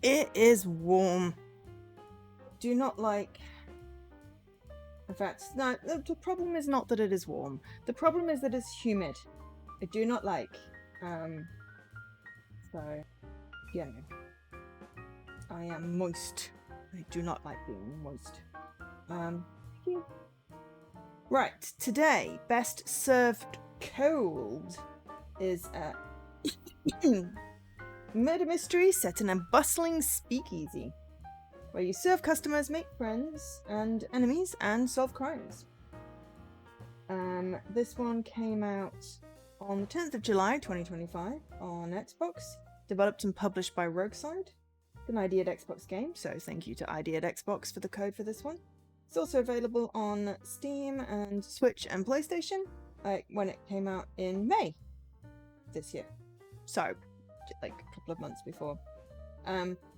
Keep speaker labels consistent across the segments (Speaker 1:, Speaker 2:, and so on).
Speaker 1: It is warm. Do not like... In fact, no, the problem is not that it is warm. The problem is that it's humid. I do not like. So, yeah. I am moist. I do not like being moist. Right, today, best served cold is murder mystery set in a bustling speakeasy, where you serve customers, make friends and enemies, and solve crimes. This one came out on the 10th of July 2025 on Xbox, developed and published by Rogueside. It's an ID at Xbox game, so thank you to ID at Xbox for the code for this one. It's also available on Steam and Switch and PlayStation when it came out in May this year. So, like a couple of months before.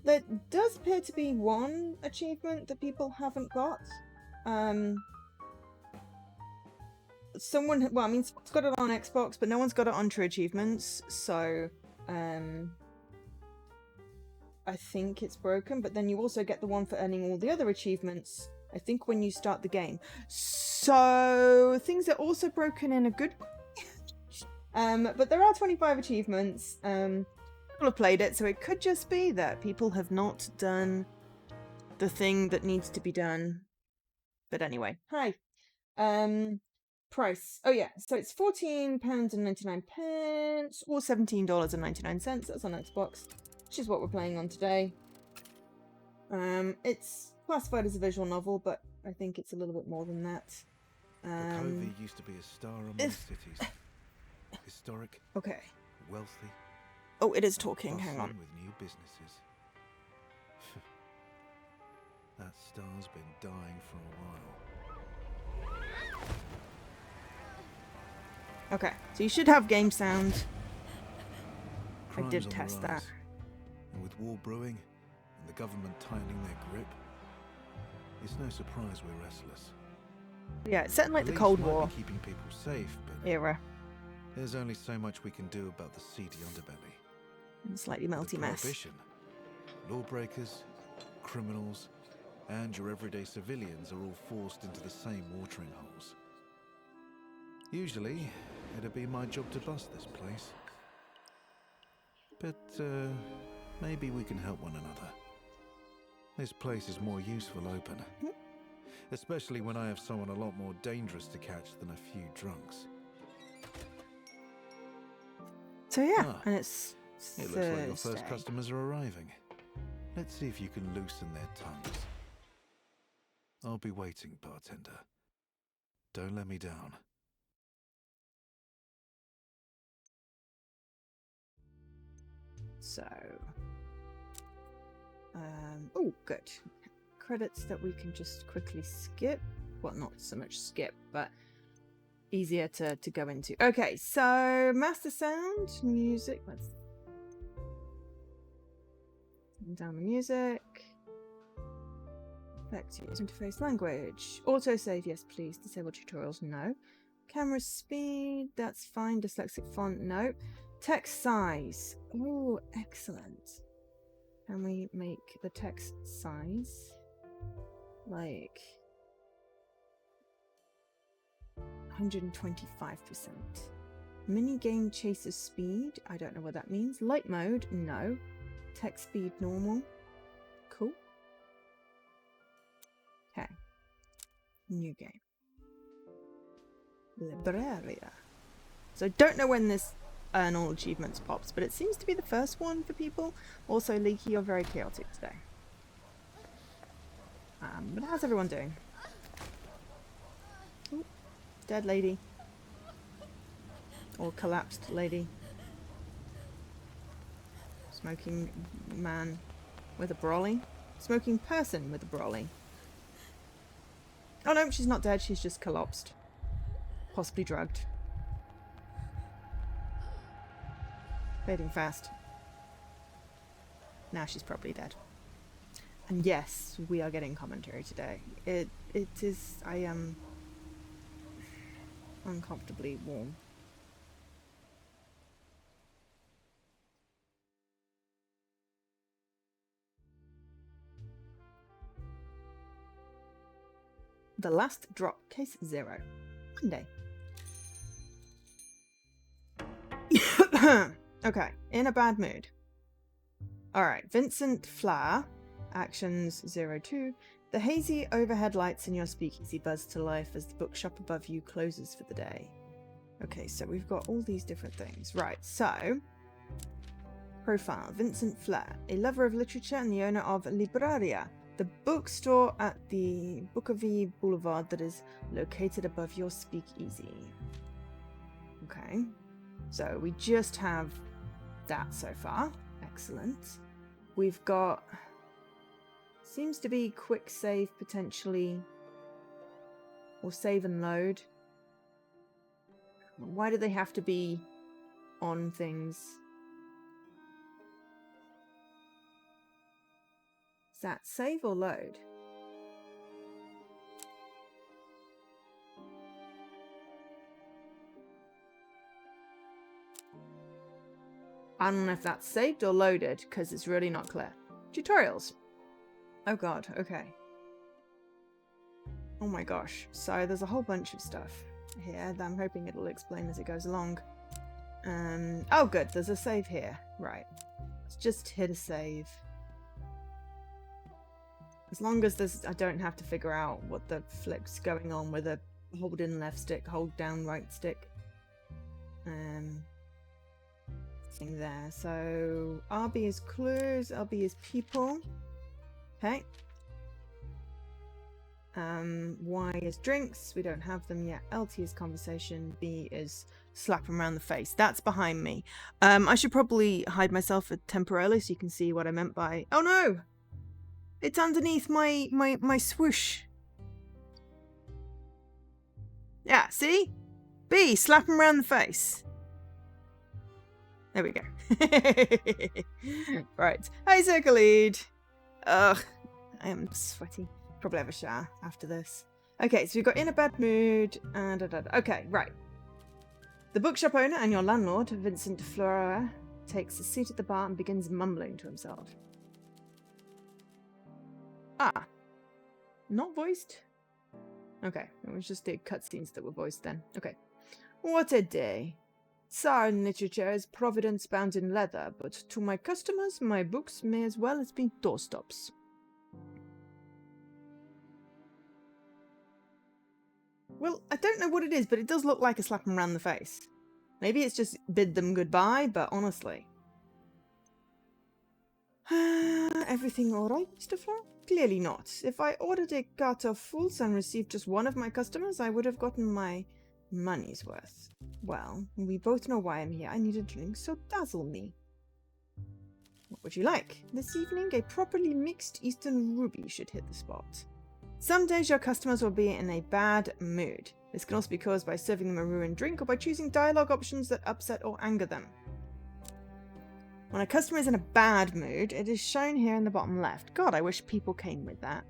Speaker 1: There does appear to be one achievement that people haven't got. Someone's got it on Xbox, but no one's got it on True Achievements, so I think it's broken, but then you also get the one for earning all the other achievements, I think, when you start the game. So things are also broken in a good way. But there are 25 achievements. People have played it, so it could just be that people have not done the thing that needs to be done. But anyway, hi. Price. Oh yeah, so it's £14.99 or $17.99. That's on Xbox, which is what we're playing on today. It's classified as a visual novel, but I think it's a little bit more than that.
Speaker 2: Covey used to be a star among cities. Historic.
Speaker 1: Okay.
Speaker 2: Wealthy.
Speaker 1: Oh, it is talking. Hang on.
Speaker 2: With new businesses. That star's been dying for a while.
Speaker 1: Okay, so you should have game sound.
Speaker 2: Crime's
Speaker 1: I did
Speaker 2: on the
Speaker 1: test
Speaker 2: rise.
Speaker 1: that.
Speaker 2: And with war brewing and the government tightening their grip, it's no surprise we're restless.
Speaker 1: Yeah, it's set in like the
Speaker 2: Police
Speaker 1: Cold
Speaker 2: might
Speaker 1: War
Speaker 2: be keeping people safe, but
Speaker 1: era.
Speaker 2: there's only so much we can do about the seedy underbelly.
Speaker 1: Slightly melty
Speaker 2: The
Speaker 1: mess.
Speaker 2: prohibition, lawbreakers, criminals, and your everyday civilians are all forced into the same watering holes. Usually, it'd be my job to bust this place. But, maybe we can help one another. This place is more useful open. Especially when I have someone a lot more dangerous to catch than a few drunks.
Speaker 1: So yeah, and it's
Speaker 2: It looks like your first customers are arriving. Let's see if you can loosen their tongues. I'll be waiting, bartender. Don't let me down.
Speaker 1: So, oh, good. Credits that we can just quickly skip. Well, not so much skip, but easier to go into. Okay, so master sound, music. Let's turn down the music. Back to use interface language. Autosave, yes, please. Disable tutorials, no. Camera speed, that's fine. Dyslexic font, no. Text size. Oh, excellent. Can we make the text size like 125%? Mini game chaser speed, I don't know what that means. Light mode, no. Text speed normal. Cool. Okay. New game. Libraria. So I don't know when this earn all achievements pops, but it seems to be the first one for people. Also, Leaky, you're very chaotic today. But how's everyone doing? Ooh, dead lady. Or collapsed lady. Smoking man with a brolly. Smoking person with a brolly. Oh no, she's not dead, she's just collapsed. Possibly drugged. Fading fast. Now she's probably dead. And yes, we are getting commentary today. It is, I am uncomfortably warm. The Last Drop, Case 0. Monday. Okay, in a bad mood. Alright, Vincent Flower, actions 02. The hazy overhead lights in your speakeasy buzz to life as the bookshop above you closes for the day. Okay, so we've got all these different things. Right, so... Profile, Vincent Flower, a lover of literature and the owner of Libraria, the bookstore at the Bukovi Boulevard that is located above your speakeasy. Okay, so we just have that so far. Excellent. We've got... Seems to be quick save potentially. Or save and load. Why do they have to be on things? Is that save or load? I don't know if that's saved or loaded, because it's really not clear. Tutorials. Oh god, okay. Oh my gosh. So there's a whole bunch of stuff here that I'm hoping it'll explain as it goes along. Oh good, there's a save here. Right. Let's just hit a save. As long as there's, I don't have to figure out what the flip's going on with a hold in left stick, hold down right stick. Thing there. So RB is clues, LB is people. Okay. Y is drinks. We don't have them yet. LT is conversation. B is slap him around the face. That's behind me. I should probably hide myself temporarily so you can see what I meant by... Oh no! It's underneath my swoosh. Yeah, see? B, slap him around the face. There we go. Right. Hey, Circle Lead. Ugh. I am sweaty. Probably have a shower after this. Okay, so we've got in a bad mood and okay, right. The bookshop owner and your landlord, Vincent Flower, takes a seat at the bar and begins mumbling to himself. Ah. Not voiced? Okay, it was just the cutscenes that were voiced then. Okay. What a day. Tsar literature is providence bound in leather, but to my customers, my books may as well as be doorstops. Well, I don't know what it is, but it does look like a slap them around the face. Maybe it's just bid them goodbye, but honestly. Everything alright, Mr. Flower? Clearly not. If I ordered a cart of fools and received just one of my customers, I would have gotten my money's worth. Well, we both know why I'm here. I need a drink, so dazzle me. What would you like? This evening, a properly mixed Eastern ruby should hit the spot. Some days your customers will be in a bad mood. This can also be caused by serving them a ruined drink or by choosing dialogue options that upset or anger them. When a customer is in a bad mood, it is shown here in the bottom left. God, I wish people came with that.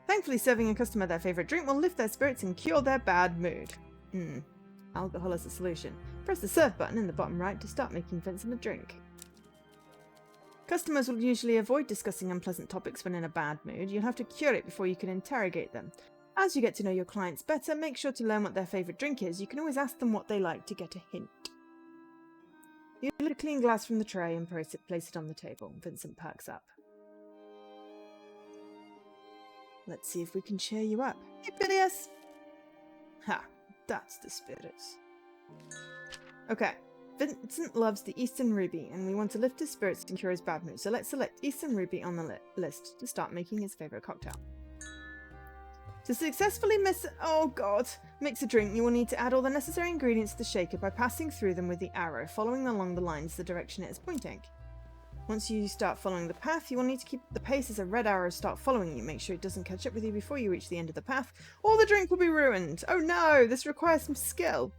Speaker 1: Thankfully, serving a customer their favourite drink will lift their spirits and cure their bad mood. Alcohol is the solution. Press the serve button in the bottom right to start making Vincent a drink. Customers will usually avoid discussing unpleasant topics when in a bad mood. You'll have to cure it before you can interrogate them. As you get to know your clients better, make sure to learn what their favourite drink is. You can always ask them what they like to get a hint. You lift a clean glass from the tray and place it on the table. Vincent perks up. Let's see if we can cheer you up. Hey, Phileas! Ha, that's the spirit. Okay, Vincent loves the Eastern Ruby, and we want to lift his spirits and cure his bad mood, so let's select Eastern Ruby on the list to start making his favourite cocktail. To successfully mix a drink, you will need to add all the necessary ingredients to the shaker by passing through them with the arrow, following along the lines the direction it is pointing. Once you start following the path, you will need to keep the pace as a red arrow start following you. Make sure it doesn't catch up with you before you reach the end of the path, or the drink will be ruined. Oh no, this requires some skill.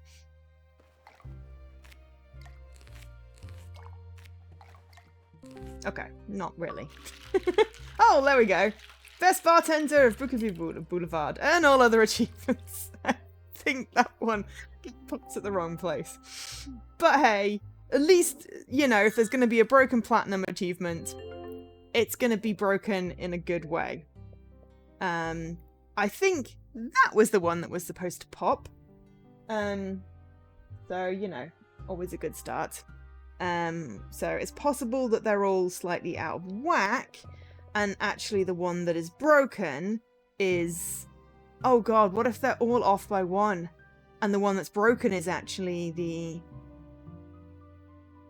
Speaker 1: Okay, not really. Oh, there we go. Best bartender of Bukovi Boulevard. Earn all other achievements. I think that one pops at the wrong place. But hey, at least, you know, if there's going to be a broken platinum achievement, it's going to be broken in a good way. I think that was the one that was supposed to pop. So, you know, always a good start. So it's possible that they're all slightly out of whack, and actually the one that is broken is... Oh god, what if they're all off by one? And the one that's broken is actually the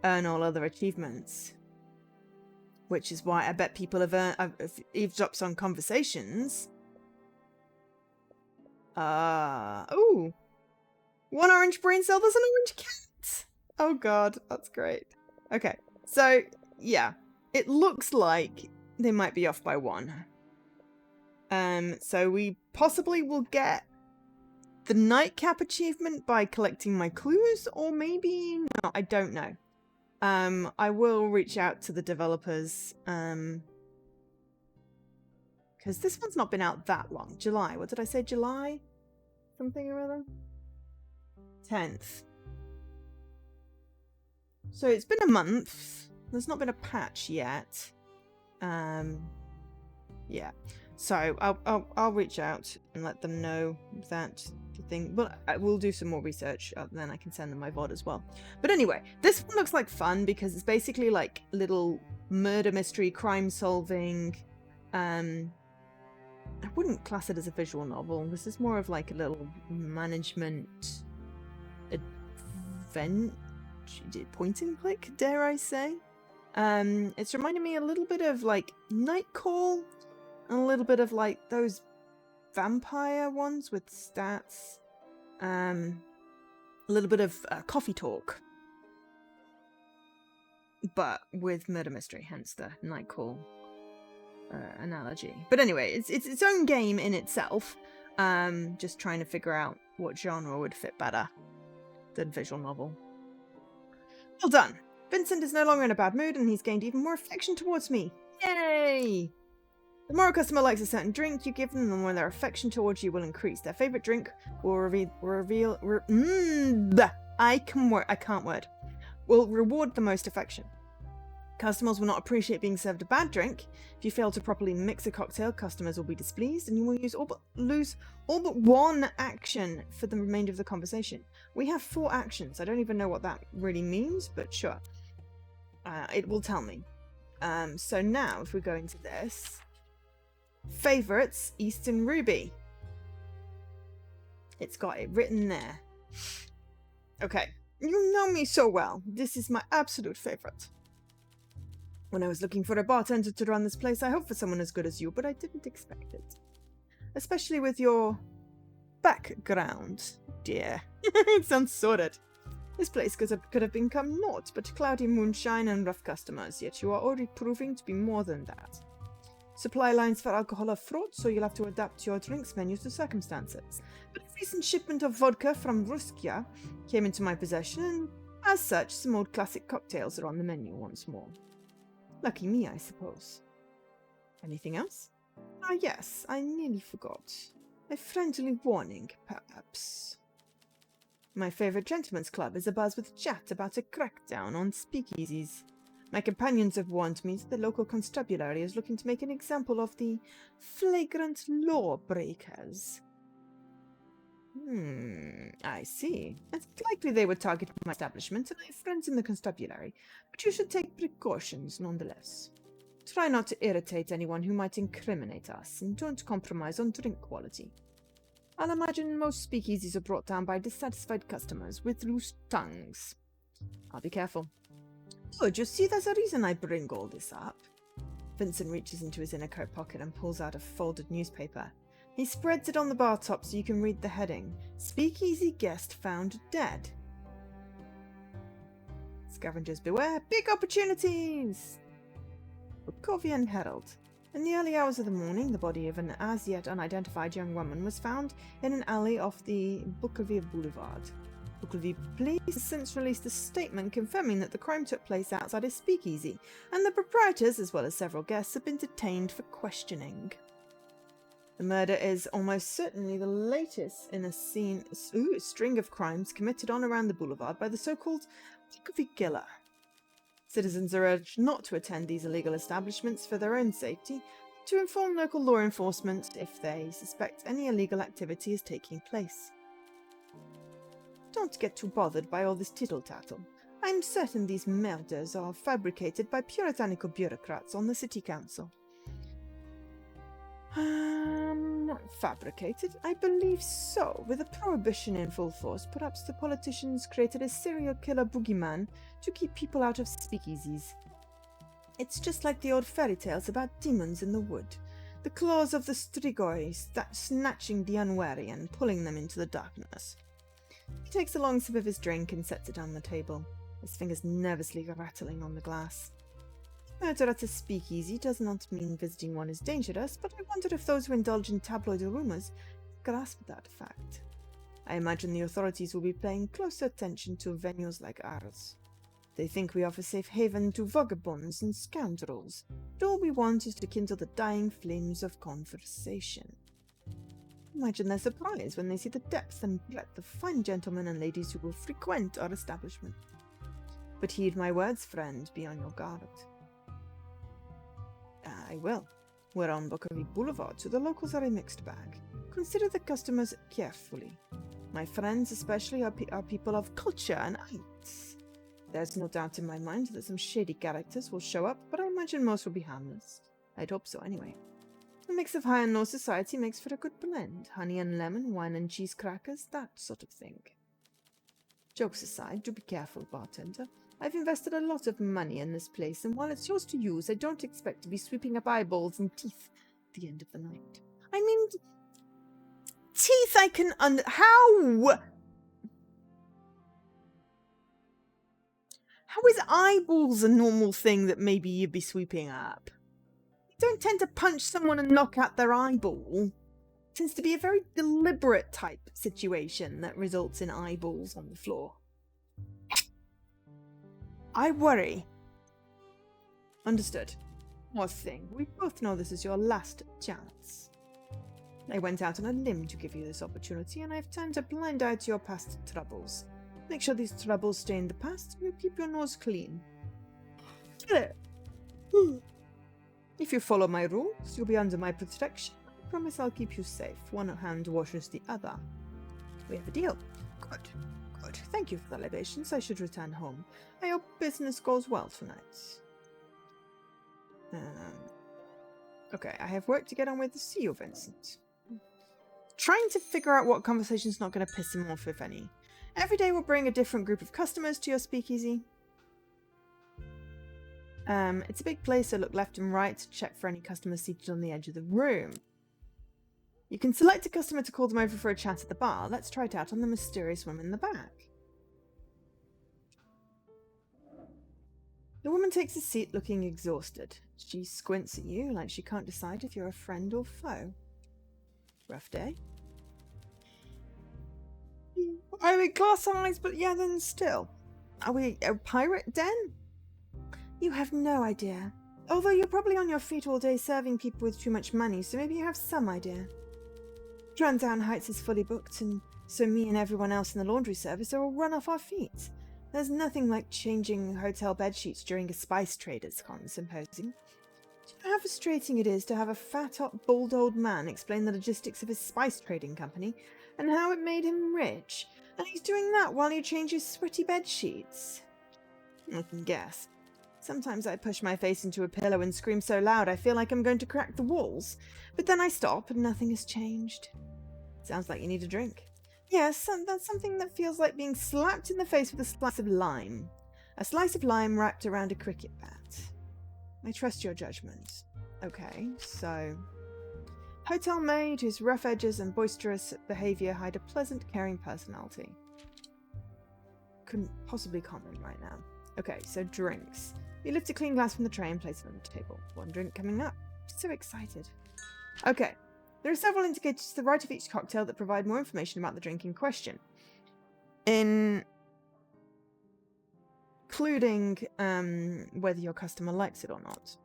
Speaker 1: earn all other achievements. Which is why I bet people have eavesdropped on conversations. Ooh. One orange brain cell, there's an orange cat! Oh god, that's great. Okay, so, yeah. It looks like they might be off by one. So we possibly will get the nightcap achievement by collecting my clues, or maybe not, I don't know. I will reach out to the developers, because this one's not been out that long. July, what did I say, July? Something or other? 10th. So it's been a month. There's not been a patch yet. Yeah. So I'll reach out and let them know that thing. Well, I will do some more research, then I can send them my VOD as well. But anyway, this one looks like fun because it's basically like little murder mystery, crime solving. I wouldn't class it as a visual novel. This is more of like a little management event, point and click, dare I say. It's reminding me a little bit of like Nightcall, and a little bit of like those vampire ones with stats. A little bit of Coffee Talk, but with murder mystery, hence the Nightcall analogy. But anyway, it's its own game in itself. Just trying to figure out what genre would fit better than visual novel. Well done. Vincent is no longer in a bad mood, and he's gained even more affection towards me. Yay! The more a customer likes a certain drink you give them, the more their affection towards you will increase. Their favorite drink will will reward the most affection. Customers will not appreciate being served a bad drink. If you fail to properly mix a cocktail, customers will be displeased, and you will lose all but one action for the remainder of the conversation. We have 4 actions. I don't even know what that really means, but sure. It will tell me. So now, if we go into this... Favorites, Eastern Ruby. It's got it written there. Okay. You know me so well. This is my absolute favorite. When I was looking for a bartender to run this place, I hoped for someone as good as you, but I didn't expect it. Especially with your background, dear. It sounds sordid. This place could have become naught but cloudy moonshine and rough customers, yet you are already proving to be more than that. Supply lines for alcohol are fraught, so you'll have to adapt your drinks menu to circumstances. But a recent shipment of vodka from Ruskia came into my possession, and as such, some old classic cocktails are on the menu once more. Lucky me, I suppose. Anything else? Ah, yes, I nearly forgot. A friendly warning, perhaps. My favourite gentleman's club is abuzz with chat about a crackdown on speakeasies. My companions have warned me that the local constabulary is looking to make an example of the flagrant lawbreakers. I see. It's likely they would target my establishment, and I have friends in the constabulary, but you should take precautions nonetheless. Try not to irritate anyone who might incriminate us, and don't compromise on drink quality. I'll imagine most speakeasies are brought down by dissatisfied customers with loose tongues. I'll be careful. Good, you see, there's a reason I bring all this up. Vincent reaches into his inner coat pocket and pulls out a folded newspaper. He spreads it on the bar top so you can read the heading. Speakeasy guest found dead. Scavengers beware, big opportunities! Bukovian Herald. In the early hours of the morning, the body of an as yet unidentified young woman was found in an alley off the Bukovian Boulevard. Bukovian Police has since released a statement confirming that the crime took place outside a speakeasy, and the proprietors, as well as several guests, have been detained for questioning. The murder is almost certainly the latest in a string of crimes committed on around the boulevard by the so-called Bukovian Killer. Citizens are urged not to attend these illegal establishments for their own safety, to inform local law enforcement if they suspect any illegal activity is taking place. Don't get too bothered by all this tittle-tattle. I'm certain these murders are fabricated by puritanical bureaucrats on the city council. Fabricated? I believe so. With a prohibition in full force, perhaps the politicians created a serial killer boogeyman to keep people out of speakeasies. It's just like the old fairy tales about demons in the wood. The claws of the strigoi snatching the unwary and pulling them into the darkness. He takes a long sip of his drink and sets it on the table, his fingers nervously rattling on the glass. Murder at a speakeasy does not mean visiting one is dangerous, but I wonder if those who indulge in tabloid rumours grasp that fact. I imagine the authorities will be paying closer attention to venues like ours. They think we offer safe haven to vagabonds and scoundrels, but all we want is to kindle the dying flames of conversation. Imagine their surprise when they see the depth and breadth of fine gentlemen and ladies who will frequent our establishment. But heed my words, friend, be on your guard. I will. We're on Buckaroo Boulevard, so the locals are a mixed bag. Consider the customers carefully. My friends especially are people of culture and arts. There's no doubt in my mind that some shady characters will show up, but I imagine most will be harmless. I'd hope so anyway. A mix of high and low society makes for a good blend. Honey and lemon, wine and cheese crackers, that sort of thing. Jokes aside, do be careful, bartender. I've invested a lot of money in this place, and while it's yours to use, I don't expect to be sweeping up eyeballs and teeth at the end of the night. I mean, teeth I can How? How is eyeballs a normal thing that maybe you'd be sweeping up? You don't tend to punch someone and knock out their eyeball. It tends to be a very deliberate type situation that results in eyeballs on the floor. I worry. Understood. One thing, we both know this is your last chance. I went out on a limb to give you this opportunity, and I've turned a blind eye to your past troubles. Make sure these troubles stay in the past, and you keep your nose clean. Get it? If you follow my rules, you'll be under my protection. I promise I'll keep you safe. One hand washes the other. We have a deal. Good. Good. Thank you for the libations. I should return home. I hope business goes well tonight. Okay, I have work to get on with. See you, Vincent. Trying to figure out what conversation's not going to piss him off, if any. Every day we'll bring a different group of customers to your speakeasy. It's a big place, so look left and right to check for any customers seated on the edge of the room. You can select a customer to call them over for a chat at the bar. Let's try it out on the mysterious woman in the back. The woman takes a seat looking exhausted. She squints at you like she can't decide if you're a friend or foe. Rough day? I mean, glass eyes, but yeah, then still. Are we a pirate den? You have no idea. Although you're probably on your feet all day serving people with too much money, so maybe you have some idea. Drandown Heights is fully booked, and so me and everyone else in the laundry service are all run off our feet. There's nothing like changing hotel bedsheets during a spice traders symposium. Do you know how frustrating it is to have a fat, hot, bald old man explain the logistics of his spice trading company and how it made him rich? And he's doing that while you change his sweaty bedsheets. I can guess. Sometimes I push my face into a pillow and scream so loud I feel like I'm going to crack the walls. But then I stop and nothing has changed. Sounds like you need a drink. Yes, that's something that feels like being slapped in the face with a slice of lime. A slice of lime wrapped around a cricket bat. I trust your judgment. Okay, so... Hotel maid whose rough edges and boisterous behaviour hide a pleasant, caring personality. Couldn't possibly comment right now. Okay, so drinks. You lift a clean glass from the tray and place it on the table. One drink coming up. So excited. Okay. There are several indicators to the right of each cocktail that provide more information about the drink in question. Including whether your customer likes it or not.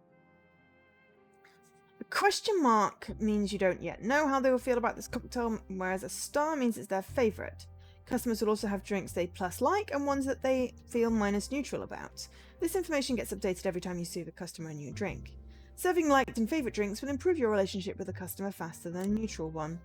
Speaker 1: A question mark means you don't yet know how they will feel about this cocktail, whereas a star means it's their favourite. Customers will also have drinks they plus like and ones that they feel minus neutral about. This information gets updated every time you serve a customer a new drink. Serving liked and favourite drinks will improve your relationship with the customer faster than a neutral one.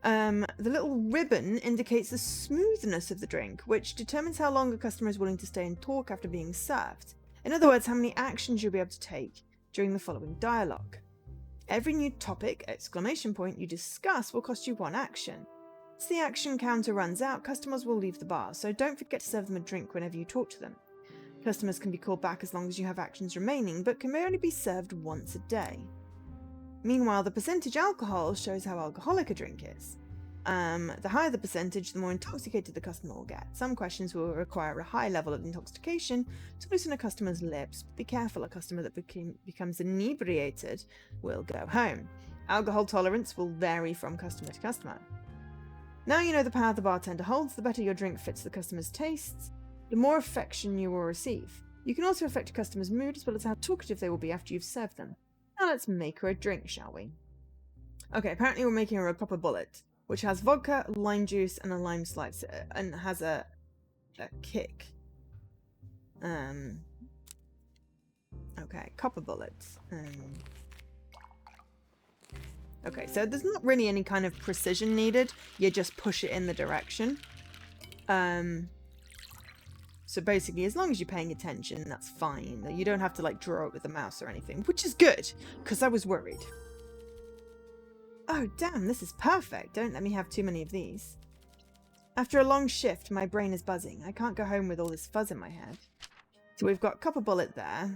Speaker 1: The little ribbon indicates the smoothness of the drink, which determines how long a customer is willing to stay and talk after being served. In other words, how many actions you'll be able to take during the following dialogue. Every new topic, ! You discuss will cost you 1 action. As the action counter runs out, customers will leave the bar, so don't forget to serve them a drink whenever you talk to them. Customers can be called back as long as you have actions remaining, but can only be served once a day. Meanwhile, the percentage alcohol shows how alcoholic a drink is. The higher the percentage, the more intoxicated the customer will get. Some questions will require a high level of intoxication to loosen a customer's lips, but be careful, a customer that becomes inebriated will go home. Alcohol tolerance will vary from customer to customer. Now you know the power the bartender holds, the better your drink fits the customer's tastes, the more affection you will receive. You can also affect a customer's mood as well as how talkative they will be after you've served them. Now let's make her a drink, shall we? Okay, apparently we're making her a copper bullet, which has vodka, lime juice, and a lime slice, and has a kick. Okay, copper bullets. Okay, so there's not really any kind of precision needed. You just push it in the direction. So basically, as long as you're paying attention, that's fine. You don't have to, like, draw it with the mouse or anything, which is good, because I was worried. Oh, damn, this is perfect. Don't let me have too many of these. After a long shift, my brain is buzzing. I can't go home with all this fuzz in my head. So we've got copper bullet there.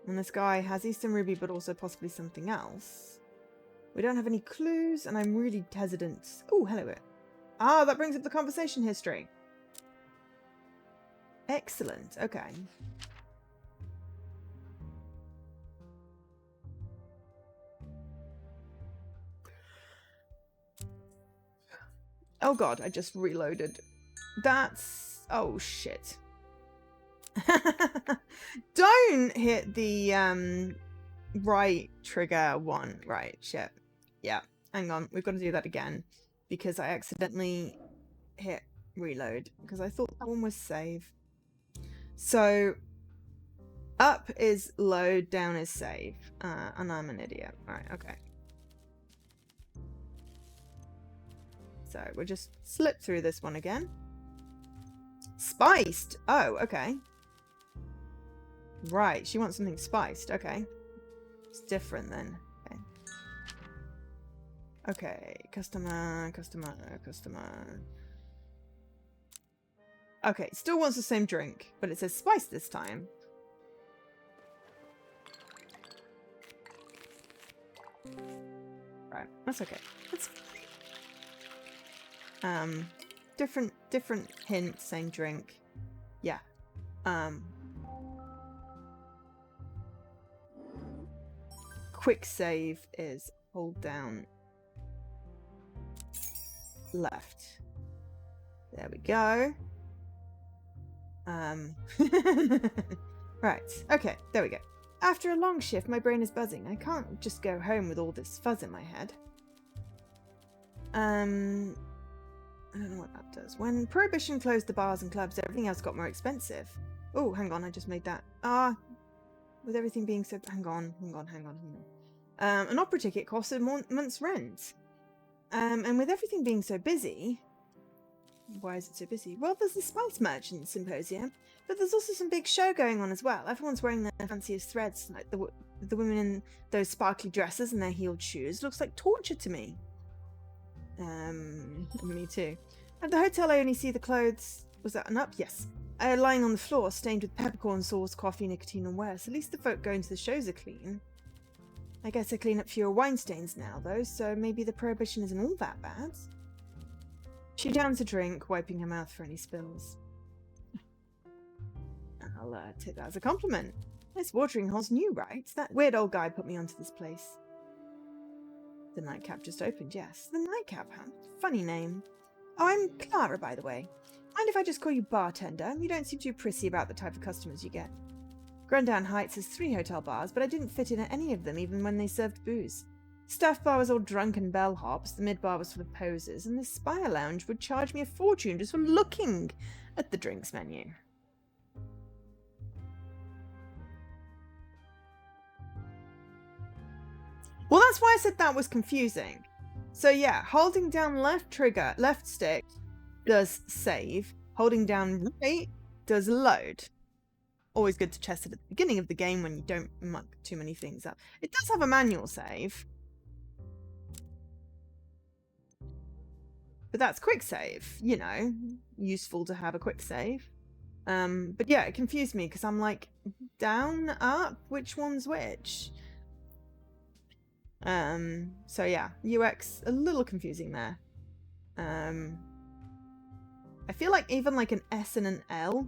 Speaker 1: And this guy has Eastern Ruby, but also possibly something else. We don't have any clues, and I'm really hesitant. Oh, hello. Ah, that brings up the conversation history. Excellent. Okay. Oh god, I just reloaded. That's... oh shit. Don't hit the right trigger one. Right, shit. Yeah, hang on. We've got to do that again. Because I accidentally hit reload. Because I thought that one was save. So, up is load, down is save. And I'm an idiot. Alright, okay. So, we'll just slip through this one again. Spiced! Oh, okay. Right, she wants something spiced. Okay. It's different then. Okay. Okay, customer. Okay, still wants the same drink, but it says spice this time. Right, that's okay. That's different hint, same drink. Yeah. Quick save is hold down left. There we go. Right. Okay, there we go. After a long shift, my brain is buzzing. I can't just go home with all this fuzz in my head. I don't know what that does. When Prohibition closed the bars and clubs, everything else got more expensive. Oh, hang on, I just made that. With everything being so... Hang on. An opera ticket costs a month's rent. And with everything being so busy... Why is it so busy? Well, there's the Spice Merchant Symposium, but there's also some big show going on as well. Everyone's wearing their fanciest threads, like the women in those sparkly dresses and their heeled shoes. Looks like torture to me. Me too. At the hotel, I only see the clothes... Was that an up? Yes. Lying on the floor, stained with peppercorn sauce, coffee, nicotine, and worse. At least the folk going to the shows are clean. I guess I clean up fewer wine stains now, though, so maybe the prohibition isn't all that bad. She downs a drink, wiping her mouth for any spills. I'll take that as a compliment. This watering hole's new, right? That weird old guy put me onto this place. The nightcap just opened, yes. The nightcap, huh? Funny name. Oh, I'm Clara, by the way. Mind if I just call you bartender? You don't seem too prissy about the type of customers you get. Grandown Heights has 3 hotel bars, but I didn't fit in at any of them, even when they served booze. Staff bar was all drunken bellhops, the mid-bar was full of posers, and this Spire Lounge would charge me a fortune just for looking at the drinks menu. Well, that's why I said that was confusing. So yeah, holding down left stick does save. Holding down right does load. Always good to test it at the beginning of the game when you don't muck too many things up. It does have a manual save. But that's quick save, you know, useful to have a quick save. But yeah, it confused me because I'm like, down, up, which one's which? So yeah, UX a little confusing there. I feel like even like an S and an L,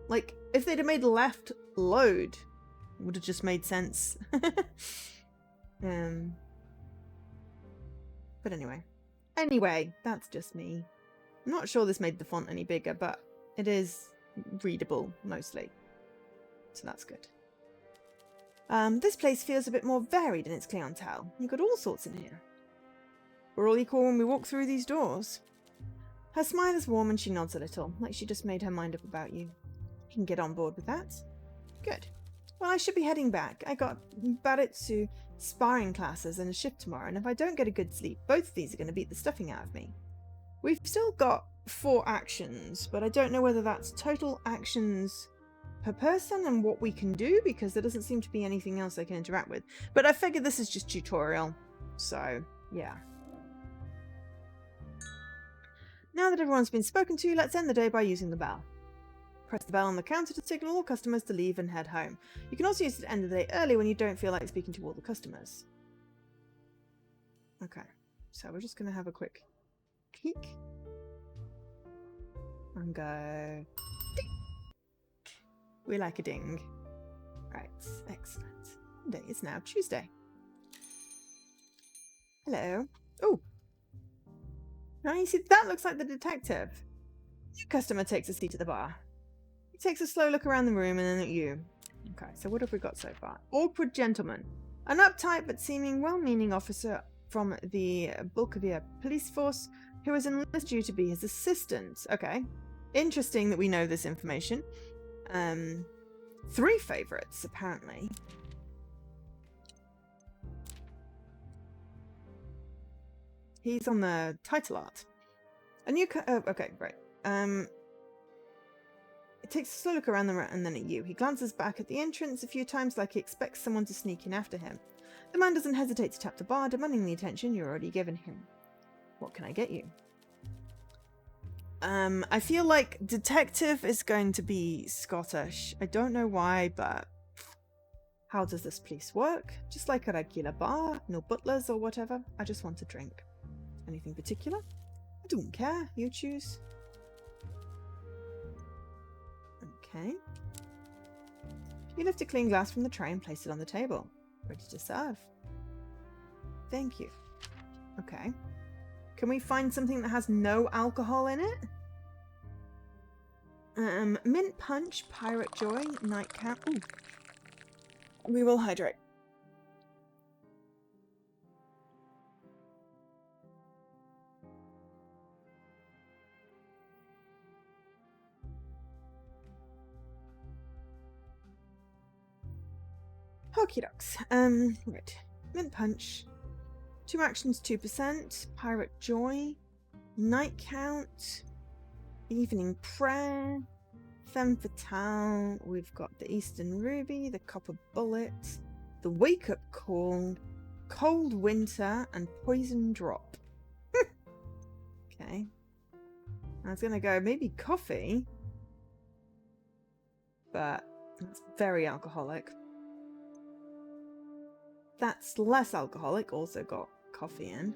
Speaker 1: like if they'd have made left load, would have just made sense. But anyway, that's just me. I'm not sure this made the font any bigger, but it is readable mostly, so that's good. This place feels a bit more varied in its clientele. You've got all sorts in here. We're all equal when we walk through these doors. Her smile is warm and she nods a little, like she just made her mind up about you. You can get on board with that. Good. Well, I should be heading back. I got Baritsu sparring classes and a shift tomorrow, and if I don't get a good sleep, both of these are going to beat the stuffing out of me. We've still got 4 actions, but I don't know whether that's total actions per person and what we can do, because there doesn't seem to be anything else I can interact with. But I figured this is just tutorial, so yeah. Now that everyone's been spoken to, let's end the day by using the bell. Press the bell on the counter to signal all customers to leave and head home. You can also use it to end the day early when you don't feel like speaking to all the customers. Okay, so we're just going to have a quick peek and go ding. We like a ding. Right, excellent. Day is now Tuesday. Hello. Oh, now you see, that looks like the detective. New customer takes a seat at the bar. He takes a slow look around the room and then at you. Okay, so what have we got so far? Awkward gentleman. An uptight but seeming well-meaning officer from the Bulgaria police force who has enlisted you to be his assistant. Okay. Interesting that we know this information. 3 favorites, apparently. He's on the title art. A new okay, right. It takes a slow look around the room and then at you. He glances back at the entrance a few times like he expects someone to sneak in after him. The man doesn't hesitate to tap the bar, demanding the attention you're already given him. What can I get you? I feel like detective is going to be Scottish. I don't know why, but how does this place work? Just like a regular bar, no butlers or whatever. I just want a drink. Anything particular? I don't care. You choose. Okay. You lift a clean glass from the tray and place it on the table. Ready to serve. Thank you. Okay. Can we find something that has no alcohol in it? Mint punch, pirate joy, nightcap. Ooh. We will hydrate. Okie dokes. Right. Mint punch. 2 actions, 2%. Pirate joy. Night count. Evening prayer. Femme fatale. We've got the Eastern Ruby, the Copper Bullet, the Wake Up Call, Cold Winter, and Poison Drop. Okay. I was gonna go maybe coffee, but that's very alcoholic. That's less alcoholic, also got coffee in.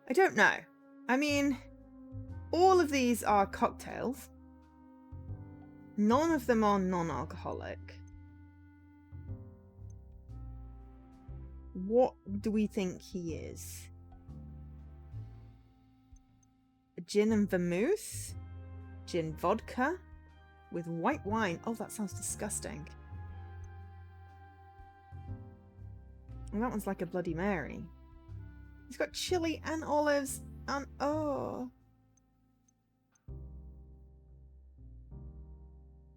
Speaker 1: I don't know. I mean, all of these are cocktails. None of them are non-alcoholic. What do we think he is? A gin and vermouth? Gin vodka? With white wine? Oh, that sounds disgusting. And that one's like a Bloody Mary. He's got chili and olives and oh.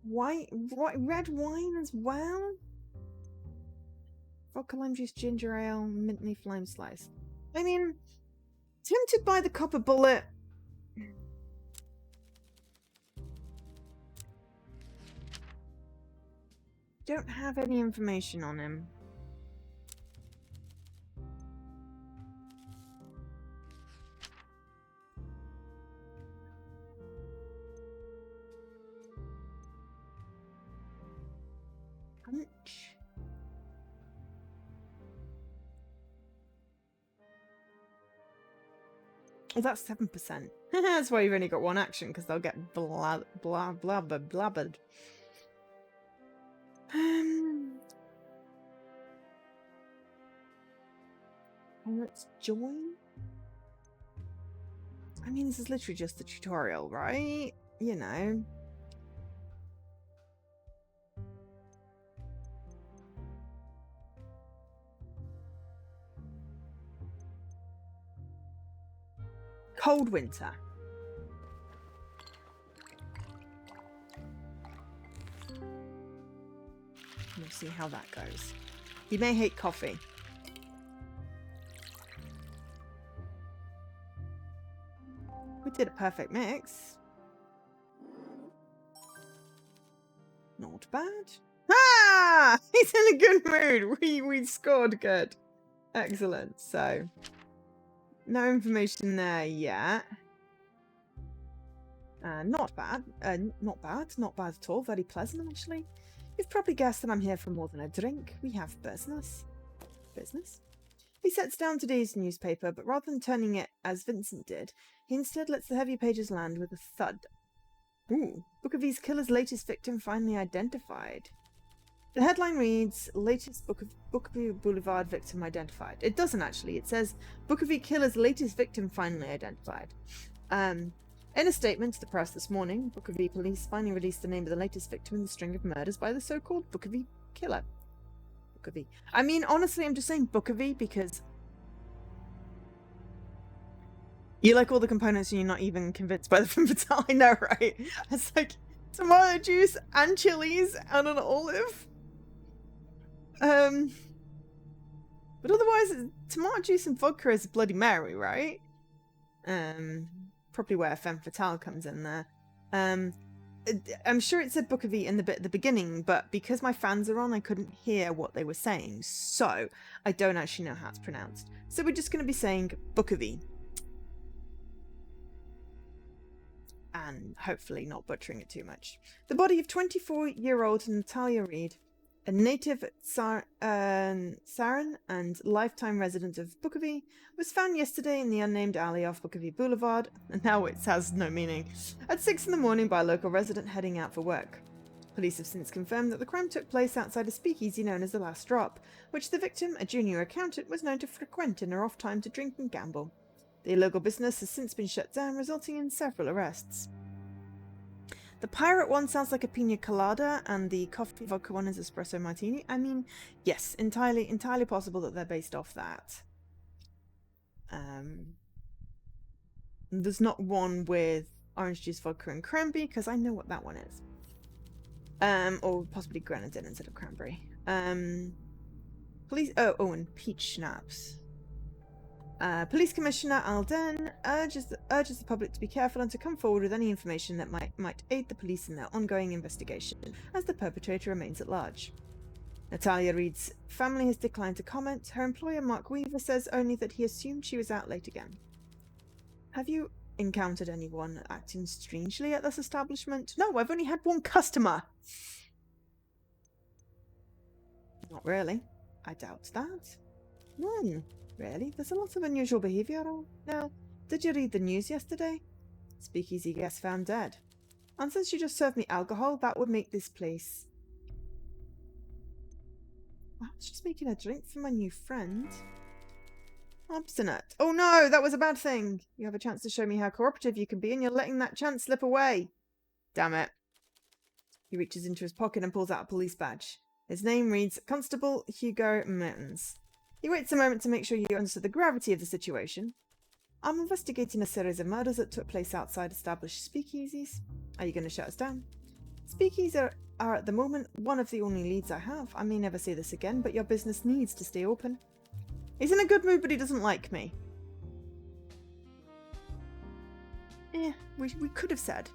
Speaker 1: Red wine as well? vodka, lime juice, ginger ale, mint leaf, lime slice. I mean, tempted by the copper bullet. Don't have any information on him. Punch. Oh, that's 7%. That's why you've only got one action, because they'll get blabbered. Let's join. I mean, this is literally just the tutorial, right? You know. Cold winter. We'll see how that goes. You may hate coffee. We did a perfect mix. Not bad. Ah! He's in a good mood. We scored good. Excellent. So, no information there yet. Not bad. Not bad. Not bad at all. Very pleasant, actually. You've probably guessed that I'm here for more than a drink. We have business. Business? He sets down today's newspaper, but rather than turning it as Vincent did, he instead lets the heavy pages land with a thud. Ooh. Book of V's killer's latest victim finally identified. The headline reads, latest Book of V Boulevard victim identified. It doesn't actually. It says, Book of V killer's latest victim finally identified. In a statement to the press this morning, Book of V police finally released the name of the latest victim in the string of murders by the so-called Book of V killer. Book of V. I mean, honestly, I'm just saying Book of V because you like all the components and you're not even convinced by the femme fatale. I know, right? It's like tomato juice and chilies and an olive. But otherwise, tomato juice and vodka is Bloody Mary, right? Probably where femme fatale comes in there. I'm sure it said Book of V in the bit at the beginning, but because my fans are on, I couldn't hear what they were saying, so I don't actually know how it's pronounced. So we're just going to be saying Book of V. And hopefully not butchering it too much. The body of 24-year-old Natalia Reed, a native Saran and lifetime resident of Book of V, was found yesterday in the unnamed alley off Book of V Boulevard, and now it has no meaning, at 6 in the morning by a local resident heading out for work. Police have since confirmed that the crime took place outside a speakeasy known as The Last Drop, which the victim, a junior accountant, was known to frequent in her off time to drink and gamble. The illegal business has since been shut down, resulting in several arrests. The pirate one sounds like a pina colada, and the coffee vodka one is espresso martini. I mean, yes, entirely possible that they're based off that. There's not one with orange juice, vodka, and cranberry, because I know what that one is. Or possibly grenadine instead of cranberry. Police. Oh, and peach schnapps. Police Commissioner Alden urges the public to be careful and to come forward with any information that might aid the police in their ongoing investigation, as the perpetrator remains at large. Natalia Reed's family has declined to comment. Her employer, Mark Weaver, says only that he assumed she was out late again. Have you encountered anyone acting strangely at this establishment? No, I've only had one customer. Not really. I doubt that. None. Really? There's a lot of unusual behaviour now. Did you read the news yesterday? Speakeasy guest found dead. And since you just served me alcohol, that would make this place... I was just making a drink for my new friend. Obstinate. Oh no, that was a bad thing. You have a chance to show me how cooperative you can be and you're letting that chance slip away. Damn it. He reaches into his pocket and pulls out a police badge. His name reads Constable Hugo Mertens. He waits a moment to make sure you understand the gravity of the situation. I'm investigating a series of murders that took place outside established speakeasies. Are you going to shut us down? Speakeasies are at the moment one of the only leads I have. I may never say this again, but your business needs to stay open. He's in a good mood, but he doesn't like me. We could have said.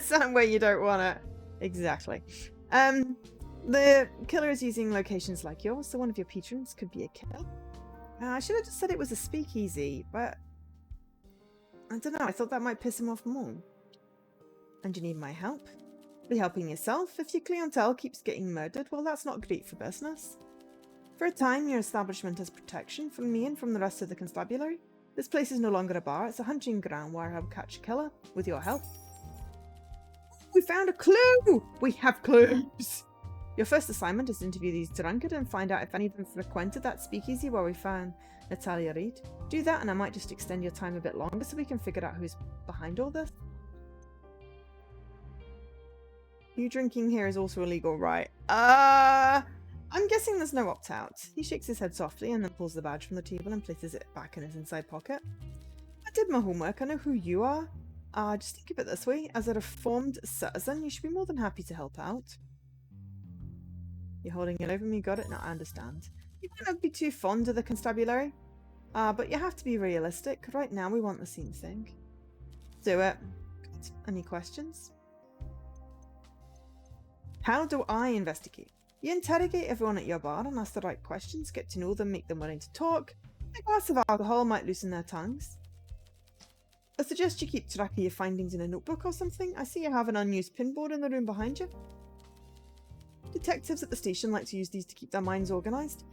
Speaker 1: Somewhere you don't want it. Exactly. The killer is using locations like yours, so one of your patrons could be a killer. I should have just said it was a speakeasy, but I don't know, I thought that might piss him off more. And you need my help? Be helping yourself. If your clientele keeps getting murdered, well, that's not great for business. For a time, your establishment has protection from me and from the rest of the constabulary. This place is no longer a bar, it's a hunting ground where I will catch a killer, with your help. We found a clue! We have clues! Your first assignment is to interview these drunkard and find out if any of them frequented that speakeasy where we found Natalia Reid. Do that and I might just extend your time a bit longer so we can figure out who's behind all this. You drinking here is also illegal, right? I'm guessing there's no opt-out. He shakes his head softly and then pulls the badge from the table and places it back in his inside pocket. I did my homework. I know who you are. Just think of it this way. As a reformed citizen, you should be more than happy to help out. You're holding it over me, got it? No, I understand. You might not be too fond of the constabulary. But you have to be realistic. Right now we want the same thing. Do it. Any questions? How do I investigate? You interrogate everyone at your bar and ask the right questions, get to know them, make them willing to talk. A glass of alcohol might loosen their tongues. I suggest you keep track of your findings in a notebook or something. I see you have an unused pinboard in the room behind you. Detectives at the station like to use these to keep their minds organised.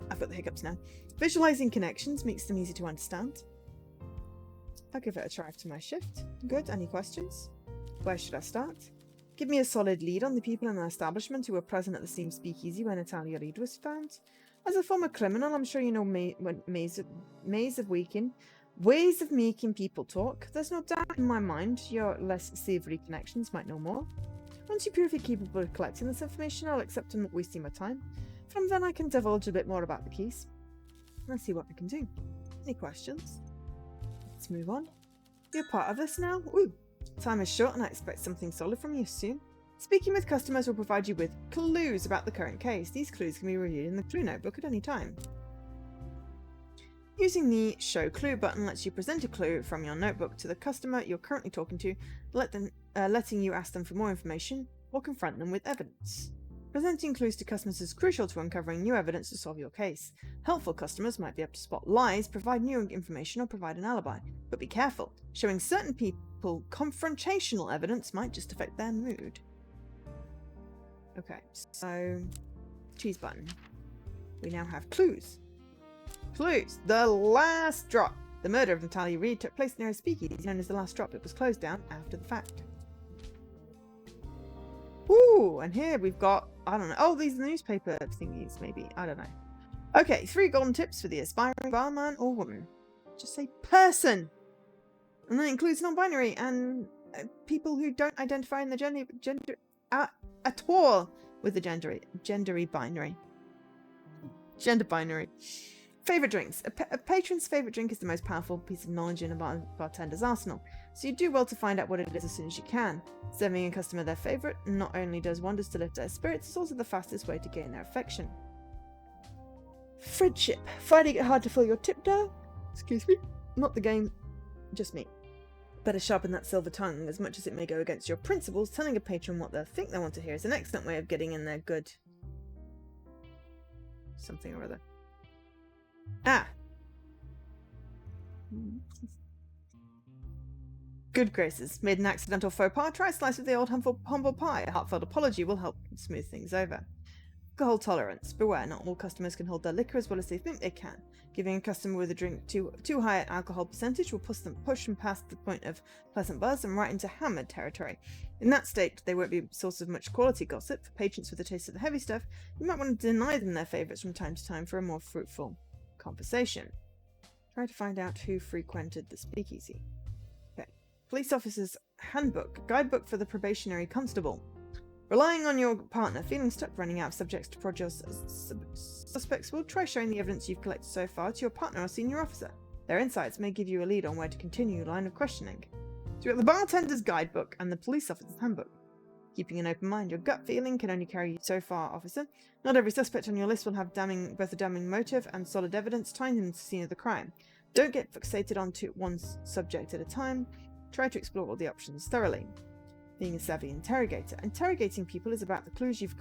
Speaker 1: I've got the hiccups now. Visualising connections makes them easy to understand. I'll give it a try after my shift. Good, any questions? Where should I start? Give me a solid lead on the people in the establishment who were present at the same speakeasy when Natalia Reid was found. As a former criminal, I'm sure you know ways of making people talk. There's no doubt in my mind your less savoury connections might know more. Once you prove you're capable of collecting this information, I'll accept and not wasting my time. From then I can divulge a bit more about the case. Let's see what I can do. Any questions? Let's move on. You're part of this now? Ooh. Time is short and I expect something solid from you soon. Speaking with customers will provide you with clues about the current case. These clues can be reviewed in the clue notebook at any time. Using the Show Clue button lets you present a clue from your notebook to the customer you're currently talking to, letting you ask them for more information or confront them with evidence. Presenting clues to customers is crucial to uncovering new evidence to solve your case. Helpful customers might be able to spot lies, provide new information, or provide an alibi. But be careful. Showing certain people confrontational evidence might just affect their mood. Okay, so cheese button. We now have clues. Clues. The last drop. The murder of Natalia Reid took place near a speakeasy known as the Last Drop. It was closed down after the fact. Ooh, and here we've got, I don't know, oh, these newspaper thingies, maybe, I don't know. Okay, 3 golden tips for the aspiring barman or woman. Just say person. And that includes non-binary and people who don't identify in the gender at all with the gender binary. Gender binary. Favourite drinks. A patron's favourite drink is the most powerful piece of knowledge in a bartender's arsenal, so you do well to find out what it is as soon as you can. Serving a customer their favourite not only does wonders to lift their spirits, it's also the fastest way to gain their affection. Friendship. Finding it hard to fill your tip jar? Excuse me? Not the game, just me. Better sharpen that silver tongue. As much as it may go against your principles, telling a patron what they think they want to hear is an excellent way of getting in their good something or other. Good graces. Made an accidental faux pas? Try a slice of the old humble pie. A heartfelt apology will help smooth things over. Alcohol tolerance. Beware, not all customers can hold their liquor as well as they think they can. Giving a customer with a drink too high an alcohol percentage will push them past the point of pleasant buzz and right into hammered territory. In that state, they won't be a source of much quality gossip. For patrons with a taste of the heavy stuff, you might want to deny them their favourites from time to time for a more fruitful conversation. Try to find out who frequented the speakeasy. Okay. Police officer's handbook. Guidebook for the probationary constable. Relying on your partner, feeling stuck running out of subjects to prod your suspects will try showing the evidence you've collected so far to your partner or senior officer. Their insights may give you a lead on where to continue your line of questioning. So we've got the bartender's guidebook and the police officer's handbook. Keeping an open mind, your gut feeling can only carry you so far, officer. Not every suspect on your list will have both a damning motive and solid evidence tying them to the scene of the crime. Don't get fixated onto one subject at a time. Try to explore all the options thoroughly. Being a savvy interrogator, interrogating people is about the clues you've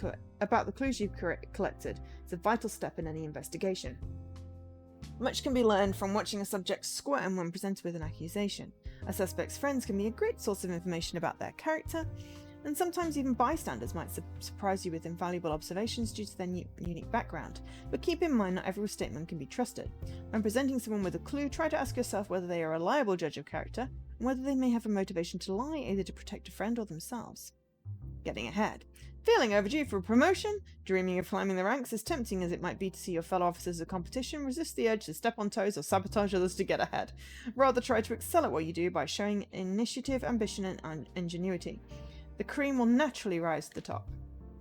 Speaker 1: collected. It's a vital step in any investigation. Much can be learned from watching a subject squirm when presented with an accusation. A suspect's friends can be a great source of information about their character, and sometimes even bystanders might surprise you with invaluable observations due to their unique background. But keep in mind not every statement can be trusted. When presenting someone with a clue, try to ask yourself whether they are a reliable judge of character, and whether they may have a motivation to lie, either to protect a friend or themselves. Getting ahead. Feeling overdue for a promotion? Dreaming of climbing the ranks? As tempting as it might be to see your fellow officers as a competition, resist the urge to step on toes or sabotage others to get ahead. Rather try to excel at what you do by showing initiative, ambition, and ingenuity. The cream will naturally rise to the top.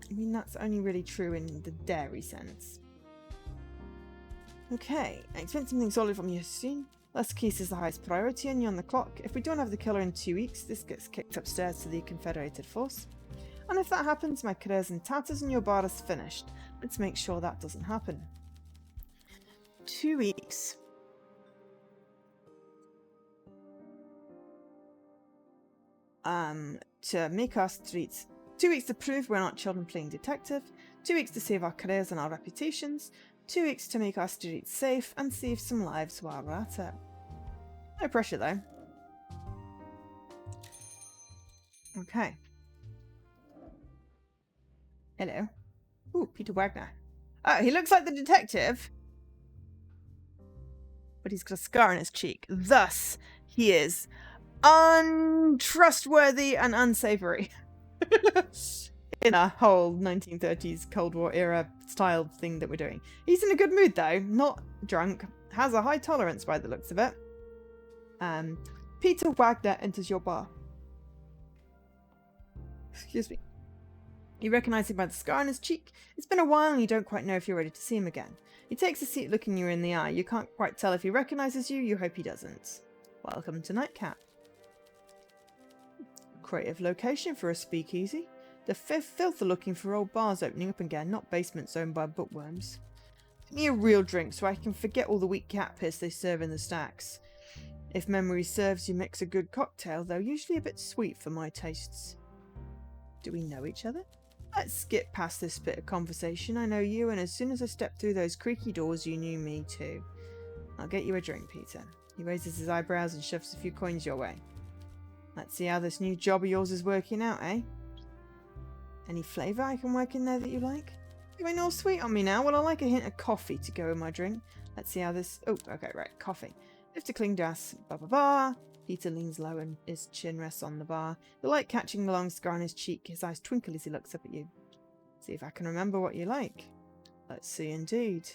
Speaker 1: I mean, that's only really true in the dairy sense. Okay, expect something solid from you soon. Last case is the highest priority and you're on the clock. If we don't have the killer in 2 weeks, this gets kicked upstairs to the Confederated force. And if that happens, my career's in tatters and your bar is finished. Let's make sure that doesn't happen. 2 weeks. To make our streets. 2 weeks to prove we're not children playing detective. 2 weeks to save our careers and our reputations. 2 weeks to make our streets safe and save some lives while we're at it. No pressure though. Okay. Hello. Ooh, Peter Wagner. Oh, he looks like the detective. But he's got a scar on his cheek. Thus, he is untrustworthy and unsavory. In a whole 1930s Cold War era style thing that we're doing. He's in a good mood though, not drunk, has a high tolerance by the looks of it. Peter Wagner enters your bar. Excuse me. You recognise him by the scar on his cheek. It's been a while and you don't quite know if you're ready to see him again. He takes a seat looking you in the eye. You can't quite tell if he recognises you. You hope he doesn't. Welcome to Nightcap. Creative location for a speakeasy. The filth are looking for old bars opening up again, not basements owned by bookworms. Give me a real drink so I can forget all the weak cat piss they serve in the stacks. If memory serves, you mix a good cocktail, though usually a bit sweet for my tastes. Do we know each other? Let's skip past this bit of conversation. I know you, and as soon as I stepped through those creaky doors, you knew me too. I'll get you a drink, Peter. He raises his eyebrows and shoves a few coins your way. Let's see how this new job of yours is working out, eh? Any flavour I can work in there that you like? Going all sweet on me now? Well, I like a hint of coffee to go in my drink. Let's see how this... Oh, okay, right, coffee. Lift a clean glass. Ba-ba-ba. Peter leans low and his chin rests on the bar. The light catching the long scar on his cheek. His eyes twinkle as he looks up at you. See if I can remember what you like. Let's see indeed.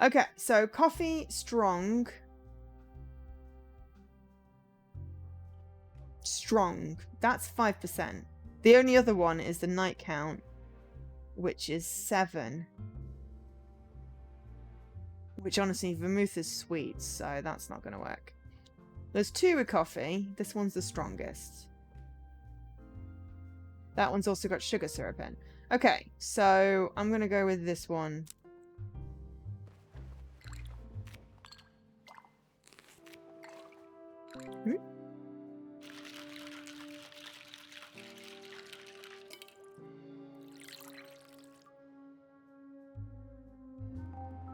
Speaker 1: Okay, so coffee, strong... Strong. That's 5%. The only other one is the night count, which is 7. Which honestly, vermouth is sweet, so that's not going to work. There's 2 with coffee. This one's the strongest. That one's also got sugar syrup in. Okay, so I'm going to go with this one.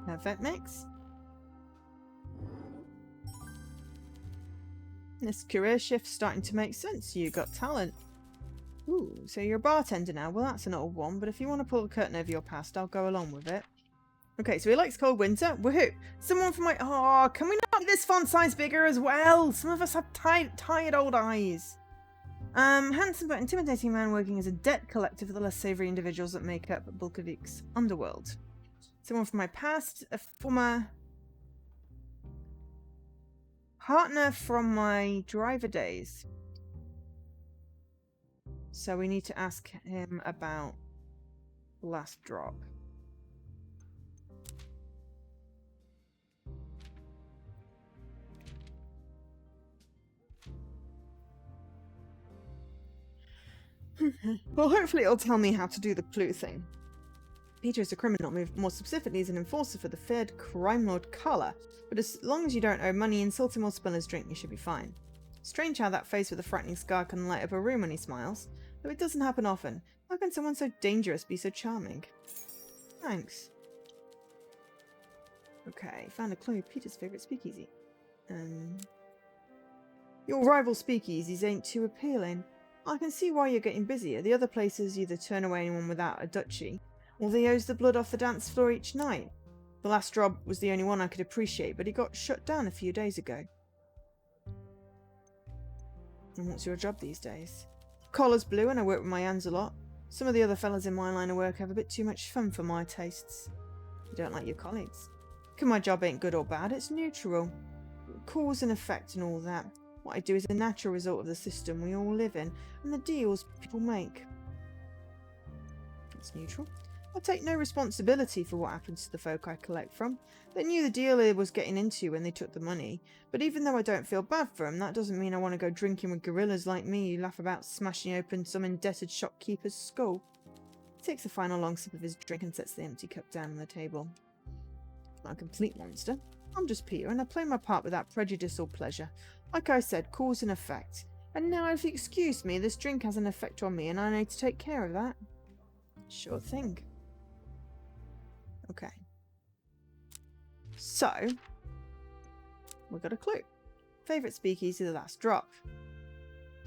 Speaker 1: Perfect mix. This career shift's starting to make sense. You got talent. Ooh, so you're a bartender now. Well, that's an old one, but if you want to pull the curtain over your past, I'll go along with it. Okay, so he likes cold winter. Woohoo! Someone from my... Oh, can we not make this font size bigger as well? Some of us have tired old eyes. Handsome but intimidating man working as a debt collector for the less savoury individuals that make up Bolshevik's underworld. Someone from my past, a former partner from my driver days. So we need to ask him about last drop. Well, hopefully it'll tell me how to do the clue thing. Peter is a criminal, more specifically he's an enforcer for the feared crime lord Carla, but as long as you don't owe money, insult him or spill his drink, you should be fine. Strange how that face with a frightening scar can light up a room when he smiles, though it doesn't happen often. How can someone so dangerous be so charming? Thanks. Okay, found a clue. Peter's favourite speakeasy. Your rival speakeasies ain't too appealing. I can see why you're getting busier. The other places either turn away anyone without a duchy, or they hose the blood off the dance floor each night. The last job was the only one I could appreciate, but it got shut down a few days ago. And what's your job these days? Collar's blue and I work with my hands a lot. Some of the other fellas in my line of work have a bit too much fun for my tastes. You don't like your colleagues? Because my job ain't good or bad, it's neutral. Cause and effect and all that. What I do is a natural result of the system we all live in, and the deals people make. It's neutral. I take no responsibility for what happens to the folk I collect from. They knew the deal they was getting into when they took the money, but even though I don't feel bad for them, that doesn't mean I want to go drinking with gorillas like me who laugh about smashing open some indebted shopkeeper's skull. He takes a final long sip of his drink and sets the empty cup down on the table. I'm not a complete monster. I'm just Peter, and I play my part without prejudice or pleasure. Like I said, cause and effect. And now, if you excuse me, this drink has an effect on me, and I need to take care of that. Sure thing. Okay. So, we got a clue. Favourite speakeasy, the last drop.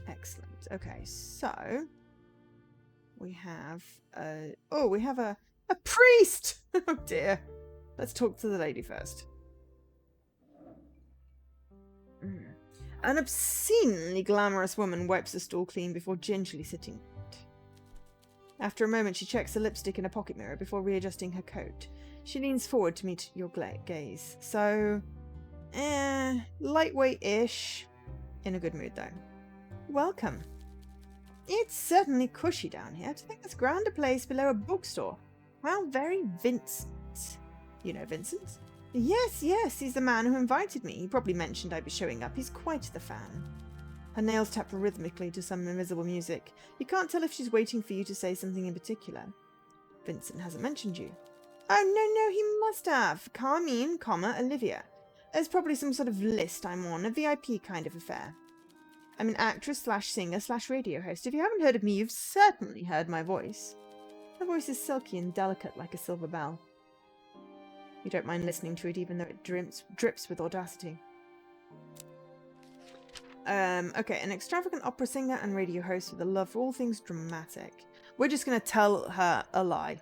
Speaker 1: Excellent. Okay, so we have a priest. Oh dear. Let's talk to the lady first. An obscenely glamorous woman wipes the stool clean before gingerly sitting. After a moment, she checks the lipstick in a pocket mirror before readjusting her coat. She leans forward to meet your gaze. So, lightweight-ish. In a good mood, though. Welcome. It's certainly cushy down here. To think there's grander place below a bookstore. How very Vincent. You know Vincent? Yes, he's the man who invited me. He probably mentioned I'd be showing up. He's quite the fan. Her nails tap rhythmically to some invisible music. You can't tell if she's waiting for you to say something in particular. Vincent hasn't mentioned you. Oh, no, he must have. Carmine, Olivia. There's probably some sort of list I'm on, a VIP kind of affair. I'm an actress / singer / radio host. If you haven't heard of me, you've certainly heard my voice. My voice is silky and delicate like a silver bell. You don't mind listening to it even though it drips with audacity. Okay, an extravagant opera singer and radio host with a love for all things dramatic. We're just going to tell her a lie.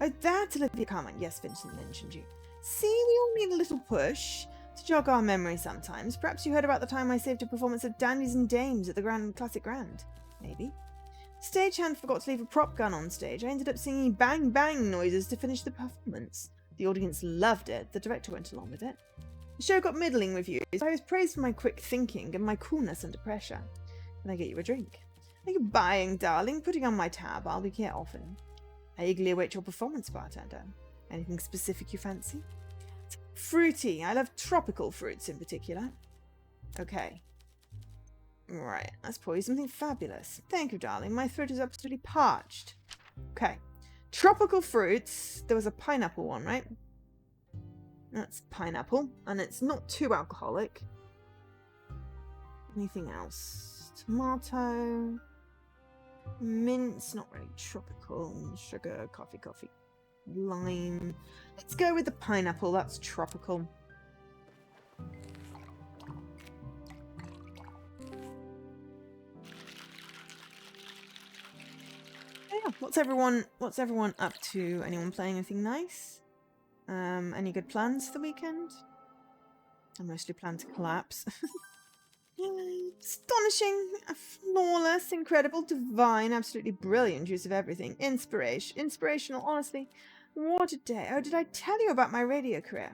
Speaker 1: Oh, that's Olivia Carmine. Yes, Vincent mentioned you. See, we all need a little push to jog our memory sometimes. Perhaps you heard about the time I saved a performance of Dandies and Dames at the Classic Grand. Maybe. Stagehand forgot to leave a prop gun on stage. I ended up singing bang bang noises to finish the performance. The audience loved it. The director went along with it. The show got middling reviews. I was praised for my quick thinking and my coolness under pressure. Can I get you a drink? Are you buying, darling? Putting on my tab. I'll be here often. I eagerly await your performance, bartender. Anything specific you fancy? Fruity. I love tropical fruits in particular. Okay. Right. Let's pour you something fabulous. Thank you, darling. My throat is absolutely parched. Okay. Tropical fruits. There was a pineapple one, right? That's pineapple. And it's not too alcoholic. Anything else? Tomato. Mint. Not really tropical. Sugar. Coffee. Lime. Let's go with the pineapple. That's tropical. Yeah, what's everyone up to? Anyone playing anything nice? Any good plans for the weekend? I mostly plan to collapse. Astonishing, flawless, incredible, divine, absolutely brilliant use of everything. Inspirational, honestly. What a day. Oh, did I tell you about my radio career?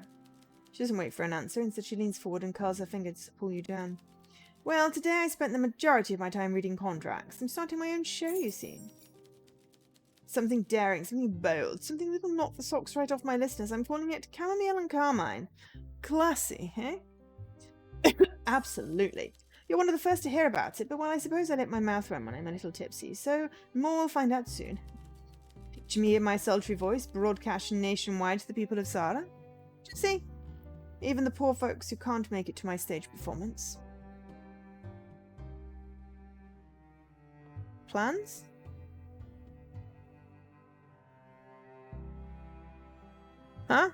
Speaker 1: She doesn't wait for an answer. Instead, she leans forward and curls her fingers to pull you down. Well, today I spent the majority of my time reading contracts. I'm starting my own show, you see. Something daring, something bold, something that'll knock the socks right off my listeners. I'm calling it Chamomile and Carmine. Classy, eh? Absolutely. You're one of the first to hear about it, but well, I suppose I let my mouth run when I'm a little tipsy, so more we'll find out soon. Picture me in my sultry voice, broadcast nationwide to the people of Sara. See, even the poor folks who can't make it to my stage performance. Plans? Huh?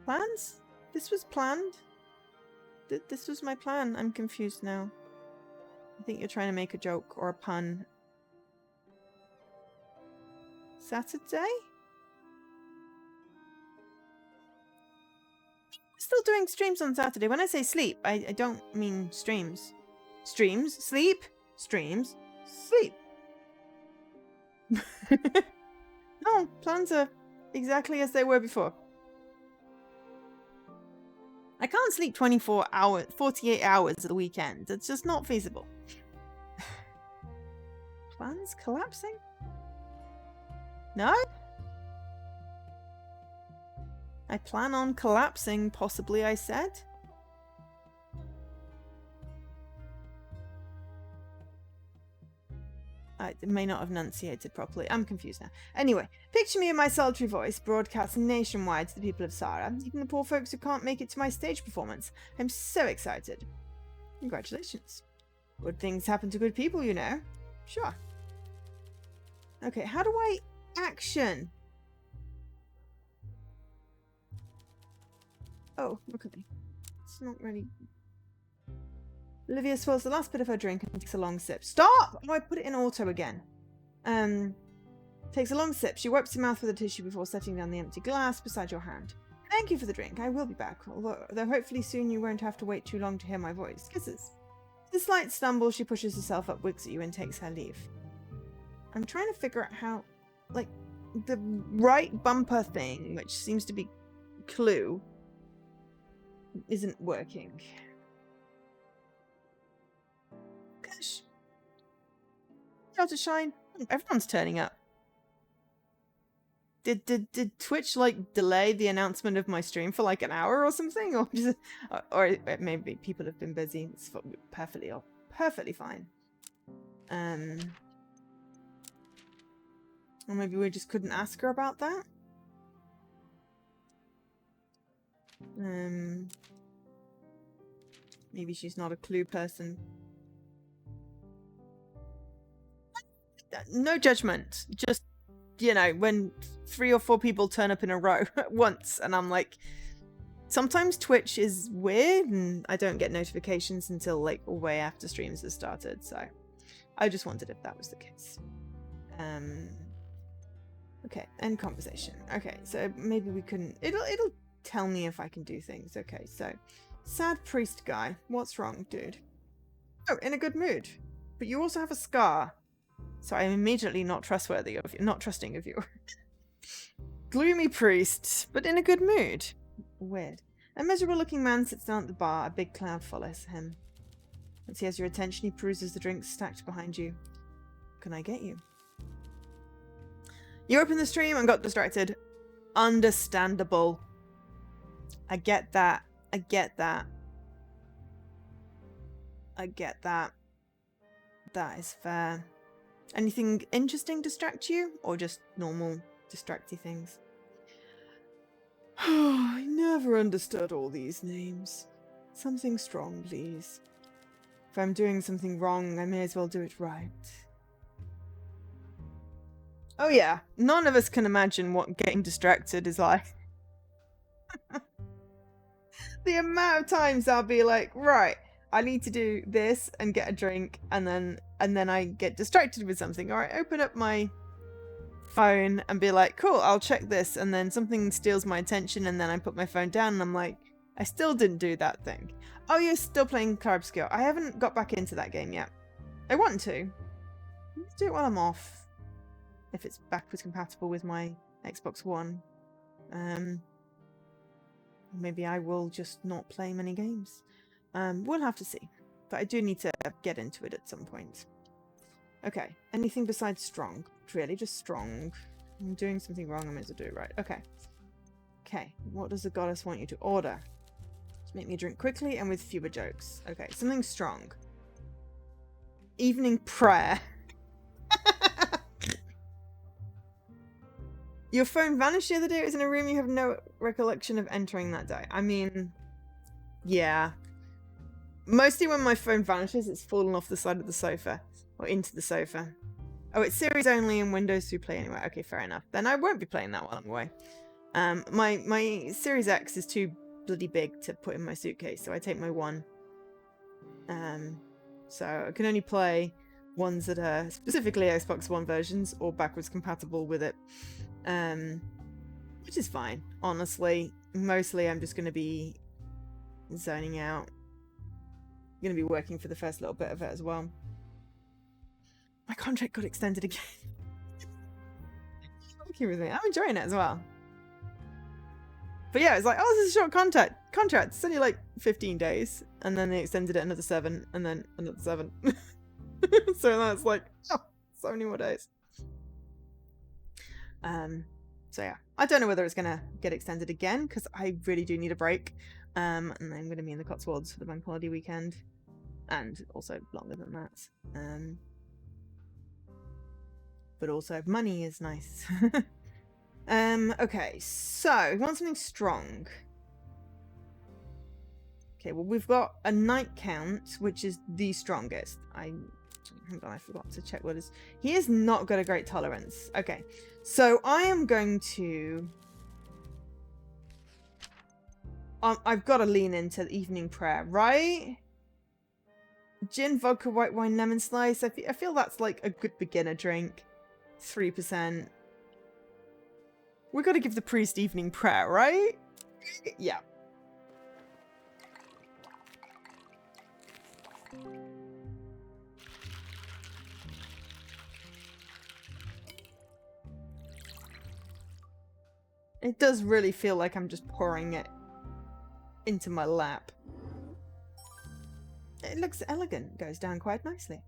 Speaker 1: Plans? This was planned? This was my plan. I'm confused now. I think you're trying to make a joke or a pun. Saturday? Still doing streams on Saturday. When I say sleep, I don't mean streams. Streams, sleep, streams, sleep. No, plans are exactly as they were before. I can't sleep 24 hours, 48 hours at the weekend. It's just not feasible. Plans collapsing? No? I plan on collapsing, possibly, I said. I may not have enunciated properly. I'm confused now. Anyway, picture me in my sultry voice, broadcasting nationwide to the people of Sara, even the poor folks who can't make it to my stage performance. I'm so excited. Congratulations. Good things happen to good people, you know. Sure. Okay, how do I action? Oh, okay. It's not really... Olivia swirls the last bit of her drink and takes a long sip. Stop! Oh, I put it in auto again. Takes a long sip. She wipes her mouth with a tissue before setting down the empty glass beside your hand. Thank you for the drink. I will be back, although hopefully soon you won't have to wait too long to hear my voice. Kisses. With a slight stumble, she pushes herself up, winks at you, and takes her leave. I'm trying to figure out how, like, the right bumper thing, which seems to be clue, isn't working. Gosh. How to shine. Everyone's turning up. Did Twitch like delay the announcement of my stream for like an hour or something, or maybe people have been busy? It's perfectly fine. Or maybe we just couldn't ask her about that. Maybe she's not a clue person. No judgment. Just, you know, when 3 or 4 people turn up in a row at once, and I'm like, sometimes Twitch is weird, and I don't get notifications until like way after streams have started. So I just wondered if that was the case. Okay, end conversation. Okay, so maybe we couldn't. It'll tell me if I can do things. Okay, so sad priest guy. What's wrong, dude? Oh, in a good mood. But you also have a scar. So I'm immediately not trustworthy of you, not trusting of you. Gloomy priest, but in a good mood. Weird. A miserable-looking man sits down at the bar. A big cloud follows him. Once he has your attention, he peruses the drinks stacked behind you. What can I get you? You opened the stream and got distracted. Understandable. I get that. I get that. I get that. That is fair. Anything interesting distract you? Or just normal distracty things? I never understood all these names. Something strong, please. If I'm doing something wrong, I may as well do it right. Oh yeah, none of us can imagine what getting distracted is like. The amount of times I'll be like, right, I need to do this and get a drink, and then I get distracted with something. Or I open up my phone and be like, cool, I'll check this, and then something steals my attention, and then I put my phone down and I'm like, I still didn't do that thing. Oh, you're still playing Carb Skill. I haven't got back into that game yet. I want to. Let's do it while I'm off. If it's backwards compatible with my Xbox One. Maybe I will just not play many games. We'll have to see. But I do need to get into it at some point. Okay. Anything besides strong? Really, just strong. I'm doing something wrong, I might as well do it right. Okay. Okay, what does the goddess want you to order? Just make me drink quickly and with fewer jokes. Okay, something strong. Evening prayer. Your phone vanished the other day. It was in a room you have no recollection of entering that day. I mean, yeah. Mostly when my phone vanishes, it's fallen off the side of the sofa. Or into the sofa. Oh, it's series only and Windows through Play Anywhere. Okay, fair enough. Then I won't be playing that while I'm away. My Series X is too bloody big to put in my suitcase, so I take my one. So I can only play ones that are specifically Xbox One versions or backwards compatible with it. Which is fine, honestly. Mostly I'm just going to be zoning out. I'm going to be working for the first little bit of it as well. My contract got extended again. Working with me. I'm enjoying it as well. But yeah, it's like, oh, this is a short contract. It's only like 15 days. And then they extended it another 7. And then another 7. So that's like, oh, so many more days. So yeah, I don't know whether it's gonna get extended again because I really do need a break. And I'm gonna be in the Cotswolds for the bank holiday weekend, and also longer than that. But also money is nice. Okay, so we want something strong. Okay, well we've got a night count, which is the strongest. Hang on, I forgot to check what is. He has not got a great tolerance. Okay, so I am going to. I've got to lean into the evening prayer, right? Gin, vodka, white wine, lemon slice. I feel that's like a good beginner drink. 3%. We've got to give the priest evening prayer, right? Yeah. It does really feel like I'm just pouring it into my lap. It looks elegant. Goes down quite nicely.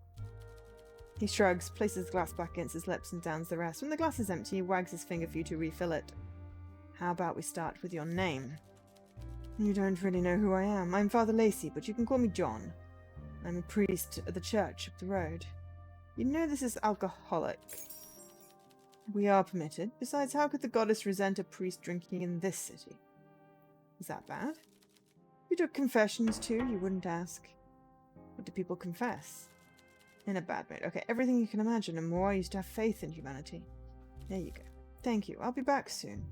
Speaker 1: He shrugs, places the glass back against his lips and downs the rest. When the glass is empty, he wags his finger for you to refill it. How about we start with your name? You don't really know who I am. I'm Father Lacey, but you can call me John. I'm a priest at the church up the road. You know this is alcoholic. We are permitted. Besides, how could the goddess resent a priest drinking in this city? Is that bad? You took confessions too, you wouldn't ask. What do people confess? In a bad mood. Okay, everything you can imagine and more. I used to have faith in humanity. There you go. Thank you. I'll be back soon.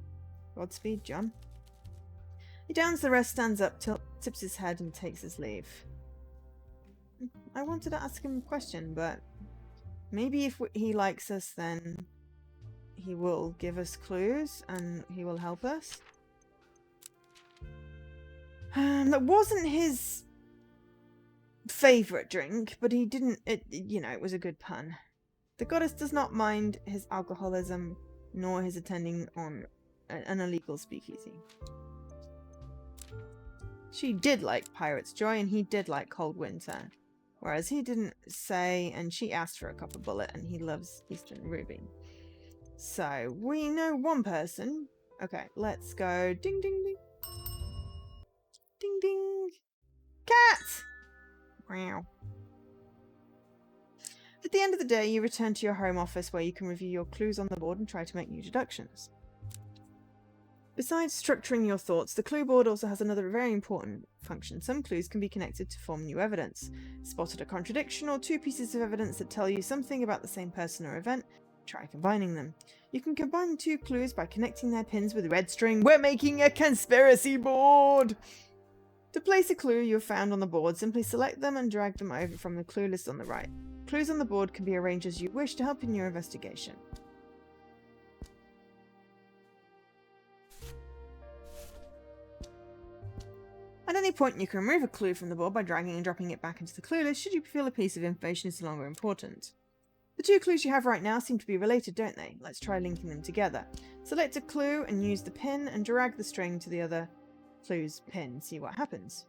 Speaker 1: Godspeed, John. He downs the rest, stands up, tips his head and takes his leave. I wanted to ask him a question, but maybe if he likes us, then he will give us clues and he will help us. That wasn't his favorite drink, but he didn't, it was a good pun. The goddess does not mind his alcoholism, nor his attending on an illegal speakeasy. She did like Pirate's Joy, and he did like Cold Winter. Whereas he didn't say, and she asked for a copper bullet, and he loves Eastern Ruby. So, we know one person. Okay, let's go. Ding, ding, ding. Ding, ding. Cat! Wow. At the end of the day, you return to your home office where you can review your clues on the board and try to make new deductions. Besides structuring your thoughts, the clue board also has another very important function. Some clues can be connected to form new evidence. Spotted a contradiction or two pieces of evidence that tell you something about the same person or event? Try combining them. You can combine two clues by connecting their pins with red string. We're making a conspiracy board! To place a clue you have found on the board, simply select them and drag them over from the clue list on the right. Clues on the board can be arranged as you wish to help in your investigation. At any point, you can remove a clue from the board by dragging and dropping it back into the clue list should you feel a piece of information is no longer important. The two clues you have right now seem to be related, don't they? Let's try linking them together. Select a clue and use the pin and drag the string to the other clue's pin. See what happens.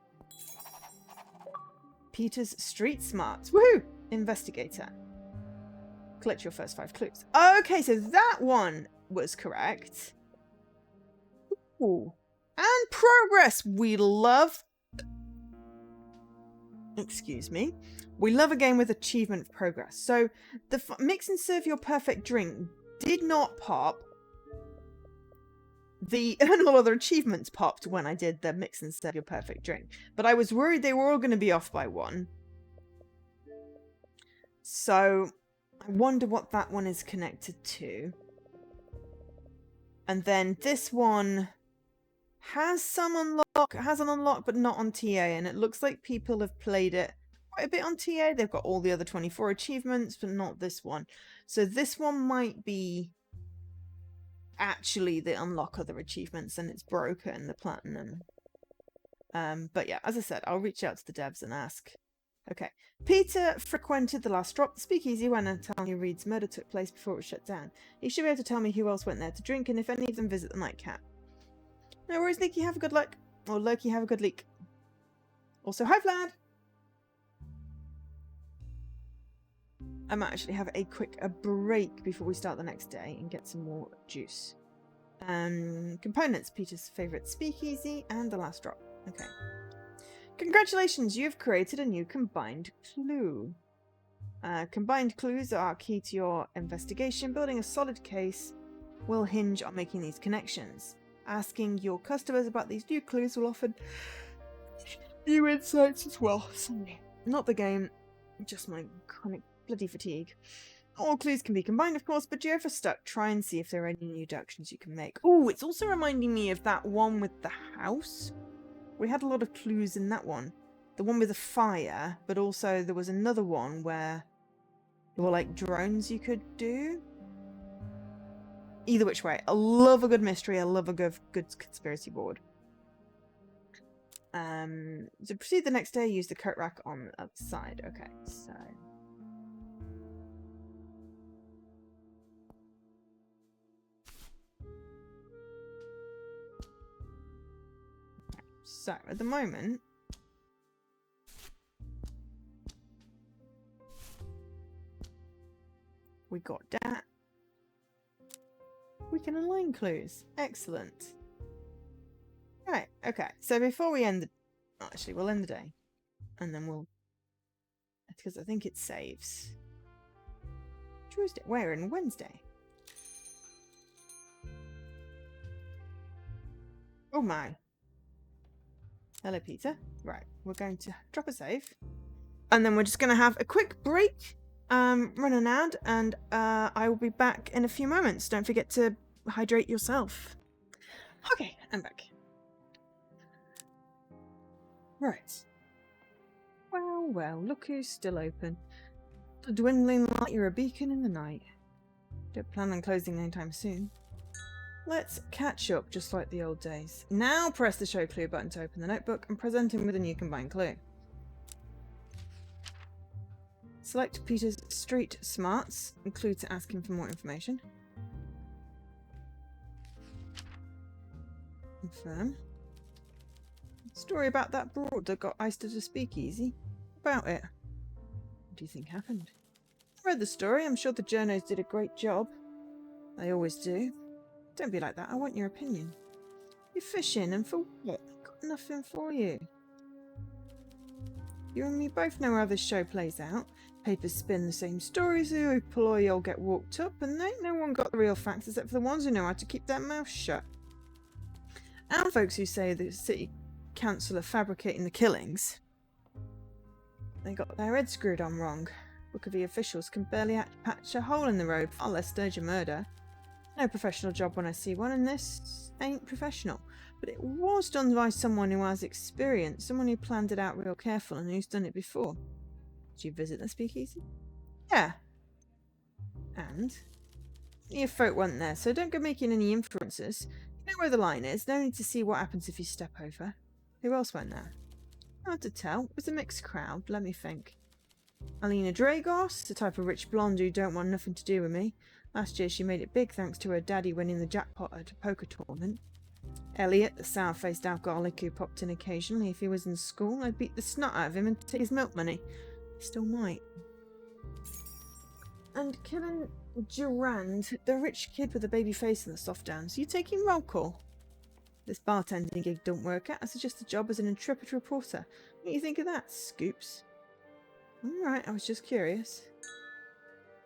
Speaker 1: Peter's Street Smarts. Woohoo! Investigator. Collect your first 5 clues. Okay, so that one was correct. Ooh. And progress. We love... Excuse me. We love a game with achievement progress. So the mix and serve your perfect drink did not pop. And all other achievements popped when I did the mix and serve your perfect drink. But I was worried they were all going to be off by one. So I wonder what that one is connected to. And then this one has an unlock, but not on TA. And it looks like people have played it quite a bit on TA. They've got all the other 24 achievements, but not this one. So this one might be actually the unlock other achievements and it's broken, the platinum. But yeah, as I said, I'll reach out to the devs and ask. Okay. Peter frequented the last drop, the speakeasy, when Antonio Reed's murder took place before it was shut down. He should be able to tell me who else went there to drink and if any of them visit the nightcap. No worries, Nikki, have a good luck. Or Loki, have a good leak. Also, hi, Vlad! I might actually have a quick break before we start the next day and get some more juice. Components, Peter's favourite speakeasy, and the last drop. Okay. Congratulations, you've created a new combined clue. Combined clues are key to your investigation. Building a solid case will hinge on making these connections. Asking your customers about these new clues will offer new insights as well. Sorry. Not the game, just my chronic bloody fatigue. All clues can be combined, of course, but if you're ever stuck, try and see if there are any new deductions you can make. Oh, it's also reminding me of that one with the house. We had a lot of clues in that one. The one with the fire, but also there was another one where there were like drones you could do. Either which way. I love a good mystery. I love a good conspiracy board. To proceed the next day, use the coat rack on the other side. Okay, so... So, at the moment... we got that. We can align clues. Excellent. Right, okay. So before we end the... Actually, we'll end the day. And then we'll... Because I think it saves. Tuesday. We're in Wednesday. Oh my. Hello, Peter. Right, we're going to drop a save. And then we're just going to have a quick break. Run an ad, and I will be back in a few moments. Don't forget to hydrate yourself. Okay, I'm back. Right. Well, look who's still open. The dwindling light, you're a beacon in the night. Don't plan on closing anytime soon. Let's catch up just like the old days. Now press the show clue button to open the notebook and present him with a new combined clue. Select Peter's street smarts. Include to ask him for more information. Confirm. Story about that broad that got iced at a speakeasy. About it. What do you think happened? I read the story. I'm sure the journos did a great job. They always do. Don't be like that. I want your opinion. You're fishing, and for what? I've got nothing for you. You and me both know how this show plays out. Papers spin the same stories, who employee all get walked up, and ain't no one got the real facts except for the ones who know how to keep their mouth shut. And folks who say the city council are fabricating the killings, they got their heads screwed on wrong. Book of the officials can barely patch a hole in the road, far less stage a murder. No professional job when I see one, and this ain't professional. But it was done by someone who has experience, someone who planned it out real careful and who's done it before. Did you visit the speakeasy? Yeah. And? Your folk went there, so don't go making any inferences. You know where the line is. No need to see what happens if you step over. Who else went there? Hard to tell. It was a mixed crowd. Let me think. Alina Dragos, the type of rich blonde who don't want nothing to do with me. Last year she made it big thanks to her daddy winning the jackpot at a poker tournament. Elliot, the sour-faced alcoholic who popped in occasionally if he was in school. I'd beat the snot out of him and take his milk money. Still might. And Kevin Durand, the rich kid with the baby face and the soft downs. You taking roll call? This bartending gig don't work out. I suggest a job as an intrepid reporter. What do you think of that, Scoops? Alright, I was just curious.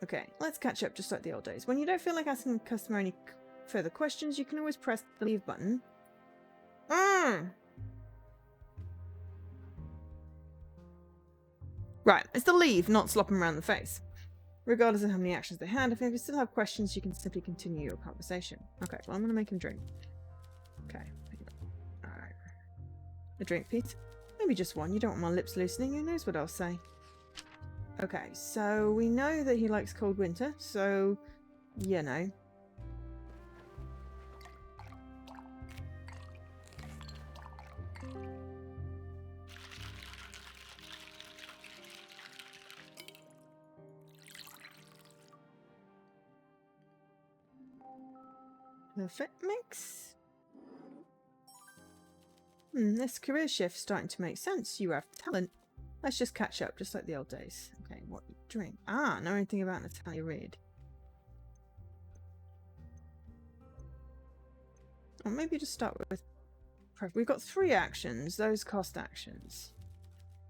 Speaker 1: Okay, let's catch up just like the old days. When you don't feel like asking the customer any further questions, you can always press the leave button. Right, it's the leave, not slopping around the face. Regardless of how many actions they had, if you still have questions, you can simply continue your conversation. Okay, well, I'm going to make him drink. Okay. Alright. A drink, Pete? Maybe just one. You don't want my lips loosening. Who knows what I'll say? Okay, so we know that he likes cold winter, so, you know. Perfect mix. This career shift's starting to make sense. You have talent. Let's just catch up, just like the old days. Okay, what you drink? Ah, know anything about Natalia Reid? Or maybe just start with... We've got 3 actions. Those cost actions.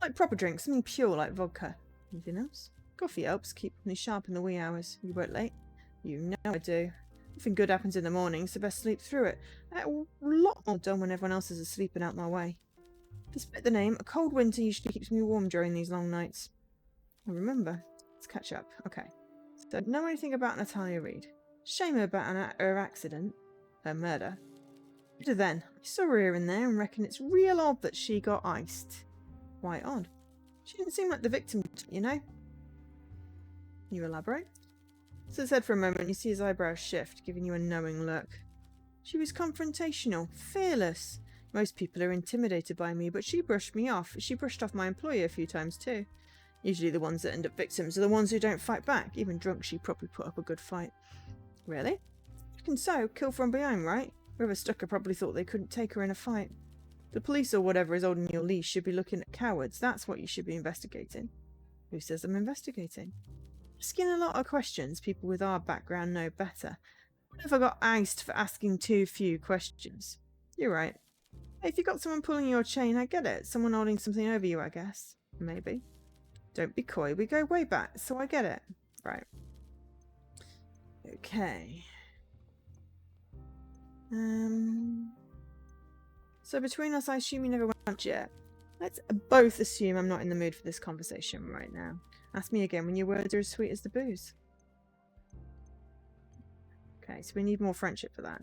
Speaker 1: Like proper drinks, something pure like vodka. Anything else? Coffee helps keep me sharp in the wee hours. You work late? You know I do. Nothing good happens in the morning, so best sleep through it. A lot more done when everyone else is asleep and out my way. Despite the name, a cold winter usually keeps me warm during these long nights. I remember. Let's catch up. Okay. So, know anything about Natalia Reid? Shame about her accident. Her murder. Better then. I saw her here and there and reckon it's real odd that she got iced. Why odd? She didn't seem like the victim, you know? You elaborate? So said for a moment, you see his eyebrows shift, giving you a knowing look. She was confrontational, fearless. Most people are intimidated by me, but she brushed me off. She brushed off my employer a few times too. Usually the ones that end up victims are the ones who don't fight back. Even drunk, she probably put up a good fight. Really? Reckon so. Kill from behind, right? Whoever stuck her probably thought they couldn't take her in a fight. The police or whatever is holding your leash should be looking at cowards. That's what you should be investigating. Who says I'm investigating? Asking a lot of questions, people with our background know better. I never got iced for asking too few questions. You're right. Hey, if you got someone pulling your chain, I get it. Someone holding something over you, I guess. Maybe. Don't be coy. We go way back, so I get it. Right. Okay. So between us, I assume you never went lunch yet. Let's both assume I'm not in the mood for this conversation right now. Ask me again when your words are as sweet as the booze. Okay, so we need more friendship for that.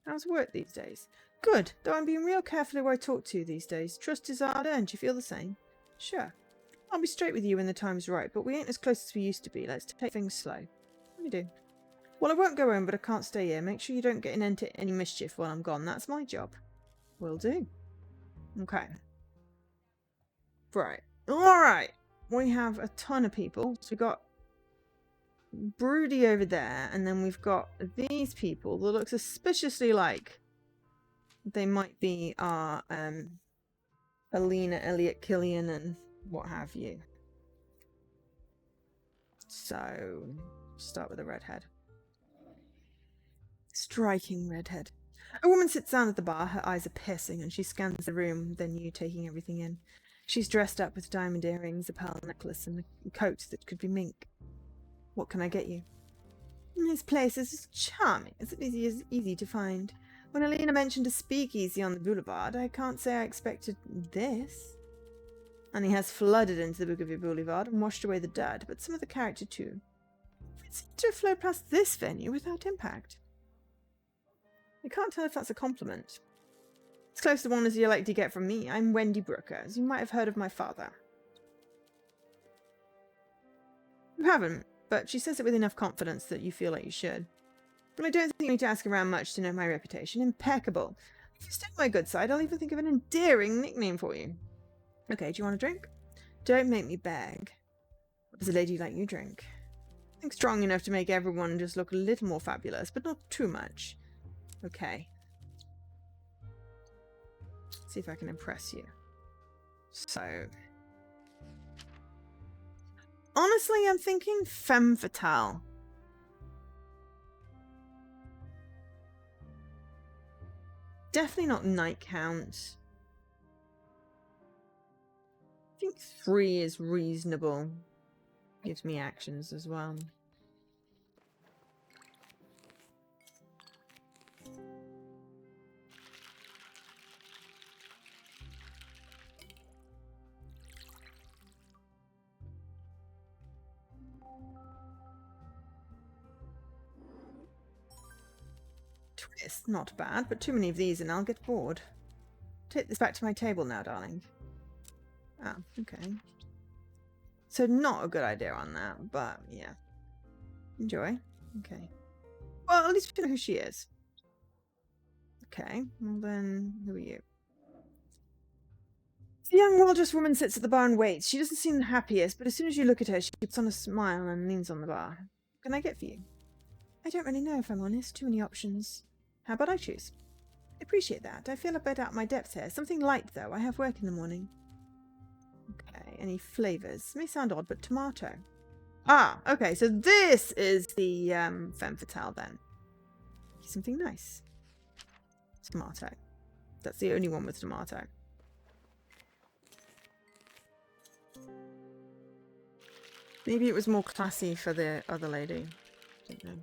Speaker 1: How's work these days? Good, though I'm being real careful who I talk to these days. Trust is hard earned. Do you feel the same? Sure. I'll be straight with you when the time's right, but we ain't as close as we used to be. Let's take things slow. What do you do? Well, I won't go home, but I can't stay here. Make sure you don't get into any mischief while I'm gone. That's my job. Will do. Okay. Right. Alright. We have a ton of people. So we've got Broody over there, and then we've got these people that look suspiciously like they might be our Alina, Elliot, Killian, and what have you. So, start with a redhead. Striking redhead. A woman sits down at the bar, her eyes are piercing, and she scans the room, then you taking everything in. She's dressed up with diamond earrings, a pearl necklace, and a coat that could be mink. What can I get you? This place is charming. It's easy to find. When Alina mentioned a speakeasy on the boulevard, I can't say I expected this. And he has flooded into the Bougainville Boulevard and washed away the dirt, but some of the character too. It seemed to have flowed past this venue without impact. I can't tell if that's a compliment. As close to one as you're likely to get from me. I'm Wendy Brooker, as you might have heard of my father. You haven't, but she says it with enough confidence that you feel like you should. And I don't think you need to ask around much to know my reputation. Impeccable. If you stay on my good side, I'll even think of an endearing nickname for you. Okay, do you want a drink? Don't make me beg. What does a lady like you drink? I think strong enough to make everyone just look a little more fabulous, but not too much. Okay. See if I can impress you. So... honestly, I'm thinking femme fatale. Definitely not night count. I think 3 is reasonable. Gives me actions as well. Twist, not bad, but too many of these and I'll get bored. Take this back to my table now, darling. Ah, okay. So not a good idea on that, but yeah. Enjoy. Okay. Well, at least we know who she is. Okay, well then, who are you? The young well-dressed woman sits at the bar and waits. She doesn't seem the happiest, but as soon as you look at her, she puts on a smile and leans on the bar. What can I get for you? I don't really know, if I'm honest. Too many options. How about I choose? I appreciate that. I feel a bit out of my depth here. Something light, though. I have work in the morning. Okay, any flavours? May sound odd, but tomato. Ah, okay, so this is the femme fatale then. Something nice. Tomato. That's the only one with tomato. Maybe it was more classy for the other lady. I don't know.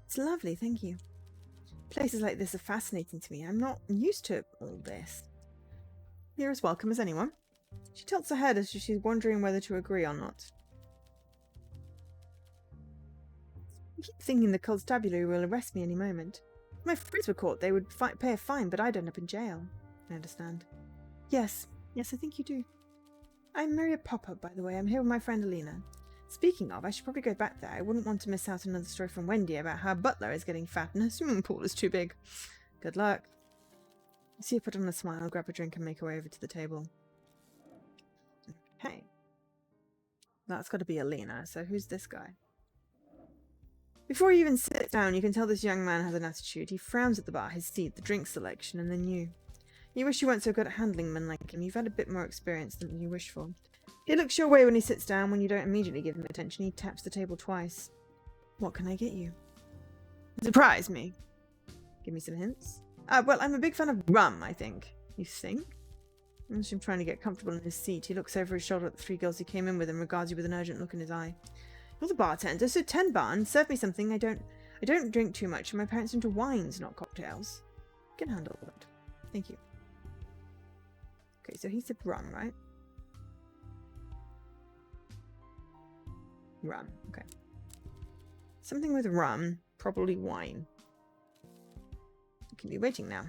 Speaker 1: It's lovely, thank you. Places like this are fascinating to me. I'm not used to all this. You're as welcome as anyone. She tilts her head as if she's wondering whether to agree or not. I keep thinking the constabulary will arrest me any moment. If my friends were caught, they would pay a fine, but I'd end up in jail. I understand. Yes, I think you do. I'm Maria Popper, by the way. I'm here with my friend Alina. Speaking of, I should probably go back there. I wouldn't want to miss out another story from Wendy about how her butler is getting fat and her swimming pool is too big. Good luck. I see her put on a smile, grab a drink and make her way over to the table. Okay. That's got to be Alina, so who's this guy? Before he even sits down, you can tell this young man has an attitude. He frowns at the bar, his seat, the drink selection, and then you. You wish you weren't so good at handling men like him. You've had a bit more experience than you wish for. He looks your way when he sits down. When you don't immediately give him attention, he taps the table twice. What can I get you? Surprise me. Give me some hints. Well, I'm a big fan of rum, I think. You think? I see him trying to get comfortable in his seat. He looks over his shoulder at the 3 girls he came in with and regards you with an urgent look in his eye. You're the bartender, so 10 barn. Serve me something. I don't drink too much, and my parents are into wines, not cocktails. You can handle that. Thank you. Okay, so he said rum, right? Rum, okay. Something with rum, probably wine. You can be waiting now.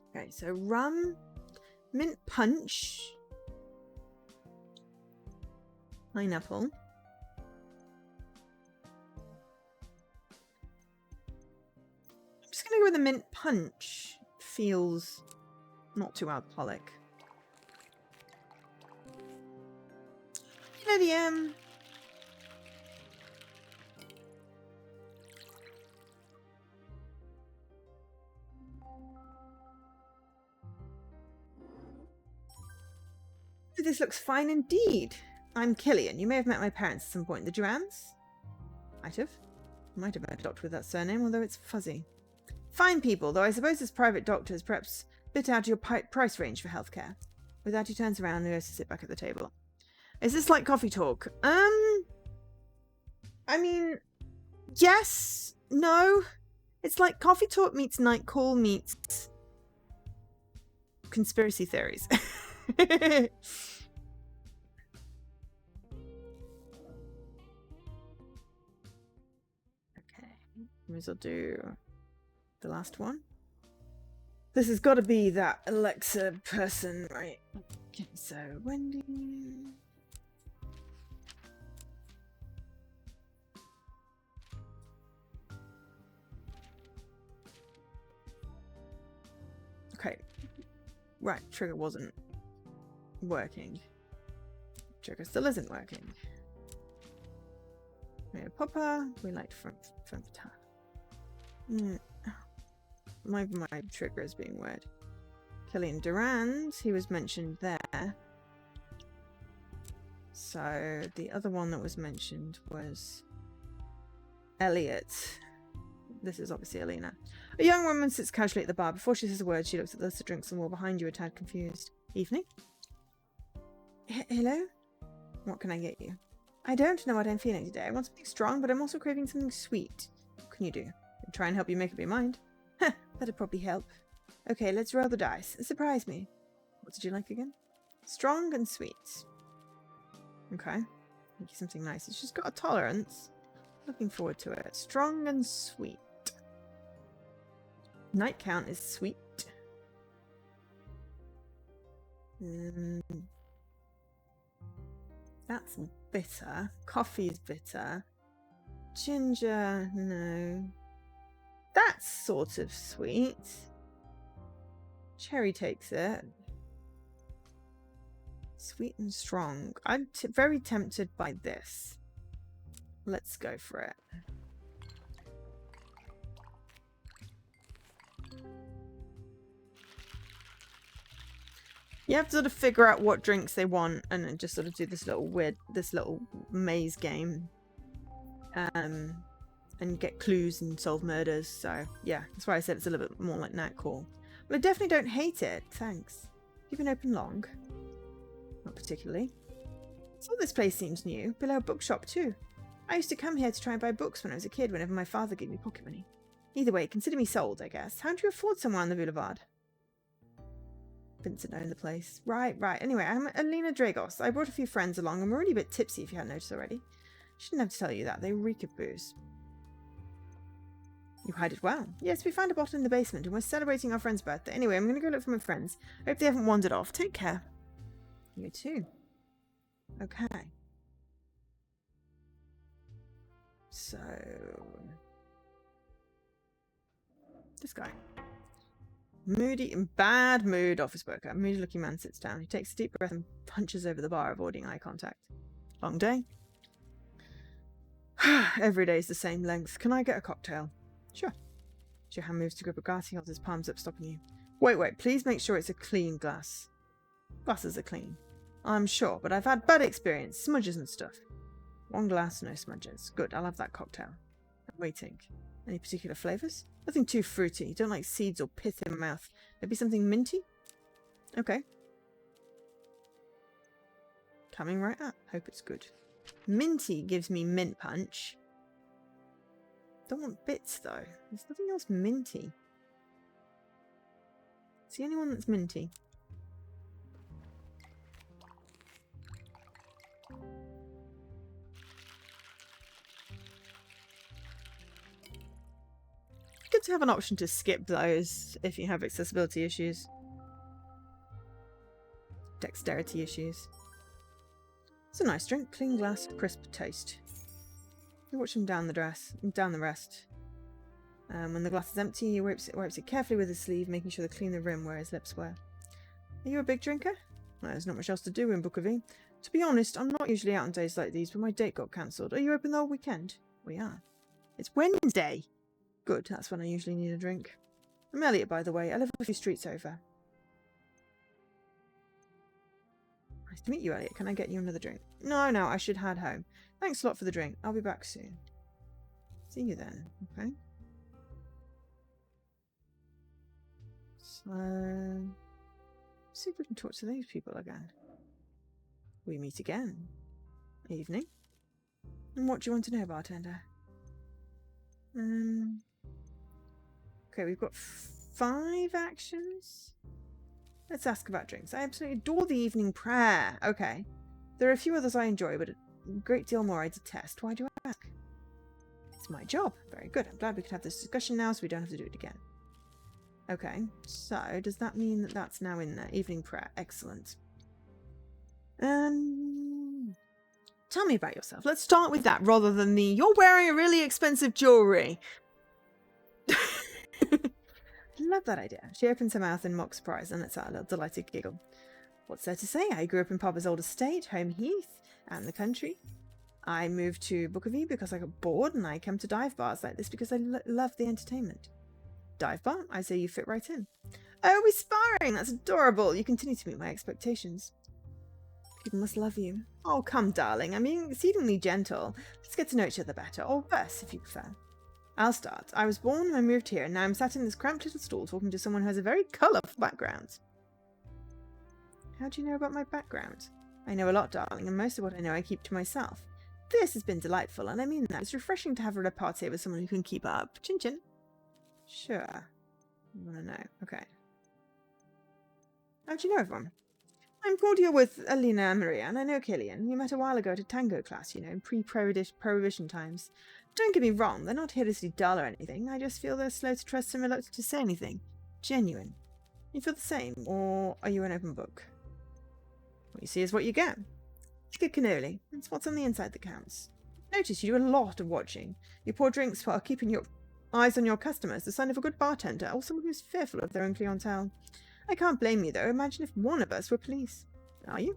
Speaker 1: Okay, so rum, mint punch, pineapple. I'm just gonna go with a mint punch. Feels not too alcoholic. You know this looks fine indeed. I'm Killian. You may have met my parents at some point. The Durans? Might have. Might have met a doctor with that surname, although it's fuzzy. Fine people, though I suppose as private doctors, perhaps a bit out of your price range for healthcare. With that, he turns around and goes to sit back at the table. Is this like coffee talk? I mean, yes, no. It's like coffee talk meets night call meets conspiracy theories. Okay, we will do the last one. This has got to be that Alexa person, right? Okay, so Wendy. Okay, right, trigger wasn't working. Trigger still isn't working. Maria Popper, we liked from my trigger is being weird. Killian Durand, he was mentioned there. So the other one that was mentioned was Elliot. This is obviously Alina. A young woman sits casually at the bar. Before she says a word, she looks at the list of drinks on the wall behind you, a tad confused. Evening? Hello? What can I get you? I don't know what I'm feeling today. I want something strong, but I'm also craving something sweet. What can you do? I'll try and help you make up your mind. That'd probably help. Okay, let's roll the dice. Surprise me. What did you like again? Strong and sweet. Okay. Make you something nice. She's got a tolerance. Looking forward to it. Strong and sweet. Night count is sweet. That's bitter. Coffee is bitter. Ginger, no. That's sort of sweet. Cherry takes it. Sweet and strong. I'm very tempted by this. Let's go for it. You have to sort of figure out what drinks they want and then just sort of do this little maze game. And get clues and solve murders. So yeah, that's why I said it's a little bit more like Nightcall. But I definitely don't hate it. Thanks. You've been open long? Not particularly. So this place seems new. Below a bookshop too. I used to come here to try and buy books when I was a kid whenever my father gave me pocket money. Either way, consider me sold, I guess. How do you afford somewhere on the boulevard? Vincent owned the place. Right. Anyway, I'm Alina Dragos. I brought a few friends along and we're already a bit tipsy if you hadn't noticed already. Shouldn't have to tell you that. They reek of booze. You hide it well. Yes, we found a bottle in the basement and we're celebrating our friend's birthday. Anyway, I'm going to go look for my friends. I hope they haven't wandered off. Take care. You too. Okay. So... this guy. Moody and bad mood office worker. A moody looking man sits down. He takes a deep breath and punches over the bar, avoiding eye contact. Long day? Every day is the same length. Can I get a cocktail? Sure. As your hand moves to grip a glass, he holds his palms up, stopping you. Wait. Please make sure it's a clean glass. Glasses are clean. I'm sure, but I've had bad experience. Smudges and stuff. One glass, no smudges. Good, I'll have that cocktail. I'm waiting. Any particular flavours? Nothing too fruity. Don't like seeds or pith in my mouth. Maybe something minty? Okay. Coming right up. Hope it's good. Minty gives me mint punch. Don't want bits though. There's nothing else minty. It's the only one that's minty. Good to have an option to skip those if you have accessibility issues. Dexterity issues. It's a nice drink. Clean glass, crisp taste. You watch him down the rest. When the glass is empty, he wipes it carefully with his sleeve, making sure to clean the rim where his lips were. Are you a big drinker? Well, there's not much else to do in Bookavie. To be honest, I'm not usually out on days like these, but my date got cancelled. Are you open the whole weekend? We are. It's Wednesday. Good, that's when I usually need a drink. I'm Elliot, by the way. I live a few streets over. Nice to meet you, Elliot. Can I get you another drink? No, I should head home. Thanks a lot for the drink. I'll be back soon. See you then. Okay. So... see if we can talk to these people again. We meet again. Evening. And what do you want to know, bartender? Okay, we've got 5 actions. Let's ask about drinks. I absolutely adore the evening prayer. Okay. There are a few others I enjoy, but a great deal more I detest. Why do I ask? It's my job. Very good. I'm glad we could have this discussion now so we don't have to do it again. Okay, so does that mean that that's now in there? Evening prayer. Excellent. Tell me about yourself. Let's start with that rather than the you're wearing a really expensive jewellery. Love that idea. She opens her mouth in mock surprise and lets out a little delighted giggle. What's there to say? I grew up in Papa's old estate, Home Heath, and in the country. I moved to Bookavie because I got bored, and I come to dive bars like this because I love the entertainment. Dive bar? I say you fit right in. Oh, we're sparring! That's adorable! You continue to meet my expectations. People must love you. Oh, come, darling. I'm being exceedingly gentle. Let's get to know each other better, or worse, if you prefer. I'll start. I was born and I moved here, and now I'm sat in this cramped little stall talking to someone who has a very colourful background. How do you know about my background? I know a lot, darling, and most of what I know I keep to myself. This has been delightful, and I mean that. It's refreshing to have a repartee with someone who can keep up. Chin chin. Sure. You want to know? Okay. How do you know everyone? I'm cordial with Alina and Maria, and I know Killian. We met a while ago at a tango class, you know, in pre-prohibition times. Don't get me wrong, they're not hideously dull or anything. I just feel they're slow to trust and reluctant to say anything. Genuine. You feel the same, or are you an open book? What you see is what you get. It's good cannoli. It's what's on the inside that counts. Notice you do a lot of watching. You pour drinks while keeping your eyes on your customers, the sign of a good bartender, or someone who's fearful of their own clientele. I can't blame you, though. Imagine if one of us were police. Are you?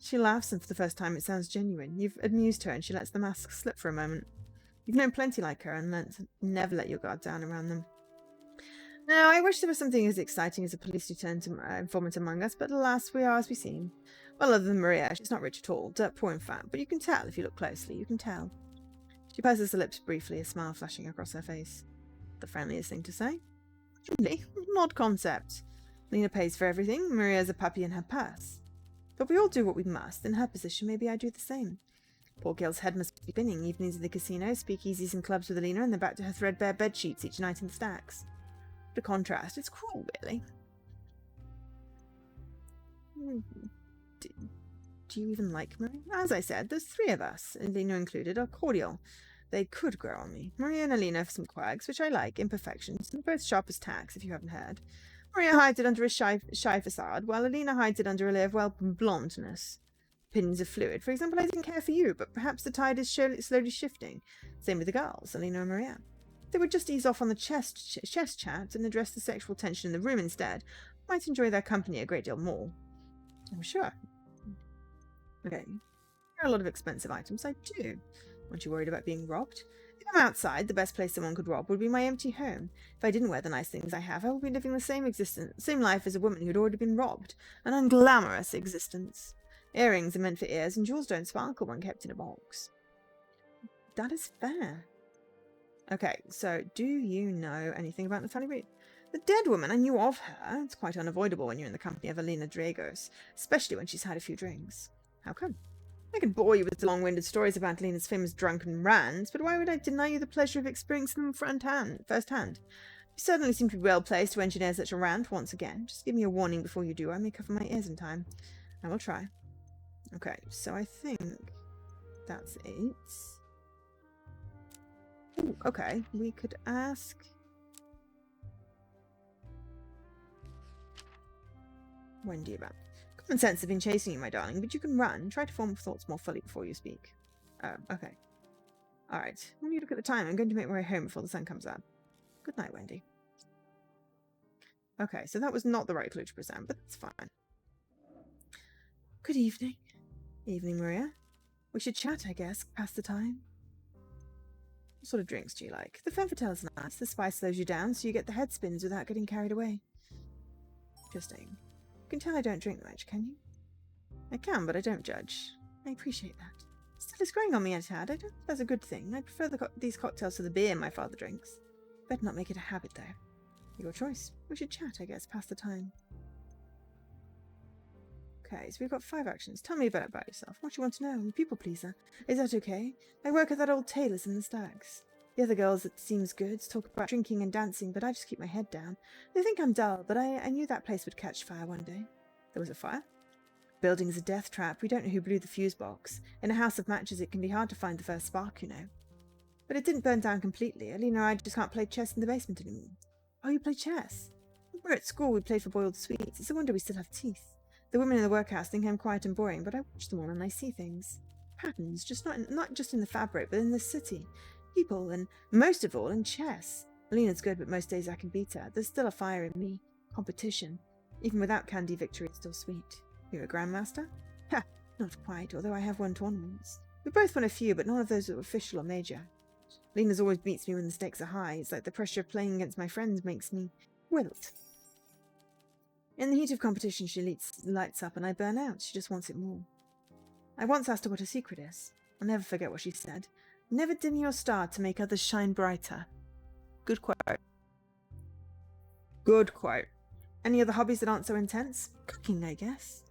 Speaker 1: She laughs, and for the first time it sounds genuine. You've amused her, and she lets the mask slip for a moment. You've known plenty like her, and never let your guard down around them. Now, I wish there was something as exciting as a police lieutenant informant among us, but alas, we are as we seem. Well, other than Maria, she's not rich at all, dirt poor in fact, but you can tell if you look closely, you can tell. She purses her lips briefly, a smile flashing across her face. The friendliest thing to say. Really? An odd concept. Lena pays for everything, Maria's a puppy in her purse. But we all do what we must. In her position, maybe I do the same. Poor girl's head must be spinning, evenings at the casino, speakeasies and clubs with Alina, and then back to her threadbare bedsheets each night in the stacks. What a contrast. It's cruel, really. Do you even like Maria? As I said, there's three of us, Alina included, are cordial. They could grow on me. Maria and Alina have some quirks, which I like, imperfections, and both sharp as tacks, if you haven't heard. Maria hides it under a shy facade, while Alina hides it under a layer of blondness. Opinions are fluid. For example, I didn't care for you, but perhaps the tide is slowly shifting. Same with the girls, Alina and Maria. They would just ease off on the chest chat and address the sexual tension in the room instead. Might enjoy their company a great deal more. I'm sure. Okay. There are a lot of expensive items. I do. Aren't you worried about being robbed? If I'm outside, the best place someone could rob would be my empty home. If I didn't wear the nice things I have, I would be living the same life as a woman who'd already been robbed. An unglamorous existence. Earrings are meant for ears, and jewels don't sparkle when kept in a box. That is fair. Okay, so do you know anything about Natalie Reed? The dead woman, I knew of her. It's quite unavoidable when you're in the company of Alina Dragos, especially when she's had a few drinks. How come? I could bore you with long-winded stories about Alina's famous drunken rants, but why would I deny you the pleasure of experiencing them firsthand? You certainly seem to be well-placed to engineer such a rant once again. Just give me a warning before you do. I may cover my ears in time. I will try. Okay, so I think that's it. Ooh, okay, we could ask... Wendy about... Common sense have been chasing you, my darling, but you can run. Try to form thoughts more fully before you speak. Oh, okay. Alright, when you look at the time, I'm going to make my way home before the sun comes up. Good night, Wendy. Okay, so that was not the right clue to present, but that's fine. Good evening. Evening, Maria. We should chat, I guess, pass the time. What sort of drinks do you like? The femme fatale is nice. The spice slows you down, so you get the head spins without getting carried away. Interesting. You can tell I don't drink much, can you? I can, but I don't judge. I appreciate that. Still, it's growing on me a tad. I don't think that's a good thing. I prefer these cocktails to the beer my father drinks. Better not make it a habit, though. Your choice. We should chat, I guess, pass the time. Okay, so we've got 5 actions. Tell me a bit about yourself. What do you want to know? I'm a people pleaser. Is that okay? I work at that old tailor's in the Stags. The other girls, it seems good, talk about drinking and dancing, but I just keep my head down. They think I'm dull, but I knew that place would catch fire one day. There was a fire? Building is a death trap. We don't know who blew the fuse box. In a house of matches, it can be hard to find the first spark, you know. But it didn't burn down completely. Alina and I just can't play chess in the basement anymore. Oh, you play chess? When we were at school, we played for boiled sweets. It's a wonder we still have teeth. The women in the workhouse think I'm quiet and boring, but I watch them all and I see things. Patterns, just not just in the fabric, but in the city. People, and most of all, in chess. Alina's good, but most days I can beat her. There's still a fire in me. Competition. Even without candy, victory is still sweet. You're a grandmaster? Ha! Not quite, although I have won tournaments. We both won a few, but none of those are official or major. Alina's always beats me when the stakes are high. It's like the pressure of playing against my friends makes me wilt. In the heat of competition, she lights up and I burn out. She just wants it more. I once asked her what her secret is. I'll never forget what she said. Never dim your star to make others shine brighter. Good quote. Good quote. Any other hobbies that aren't so intense? Cooking, I guess.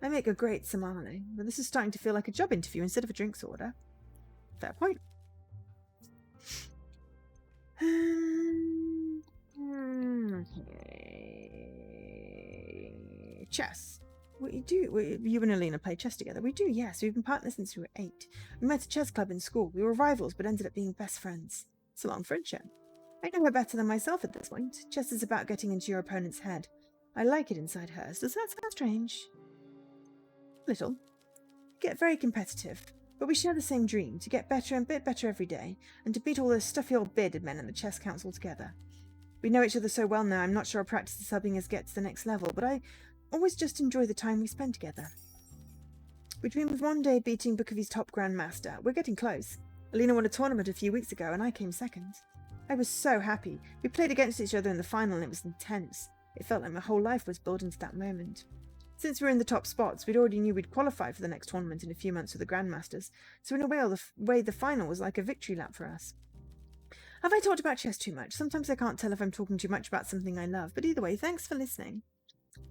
Speaker 1: I make a great somali, but this is starting to feel like a job interview instead of a drinks order. Fair point. Chess. You and Alina play chess together? We do, yes. We've been partners since we were 8. We met at a chess club in school. We were rivals, but ended up being best friends. It's a long friendship. I know her better than myself at this point. Chess is about getting into your opponent's head. I like it inside hers. Does that sound strange? Little. We get very competitive, but we share the same dream, to get better and a bit better every day, and to beat all those stuffy old bearded men in the chess council together. We know each other so well now, I'm not sure our practice is helping us get to the next level, but I always just enjoy the time we spend together. We dream of one day beating Bukovi's top grandmaster. We're getting close. Alina won a tournament a few weeks ago, and I came second. I was so happy. We played against each other in the final, and it was intense. It felt like my whole life was built into that moment. Since we were in the top spots, we'd already knew we'd qualify for the next tournament in a few months with the Grandmasters, so in a way the final was like a victory lap for us. Have I talked about chess too much? Sometimes I can't tell if I'm talking too much about something I love, but either way, thanks for listening.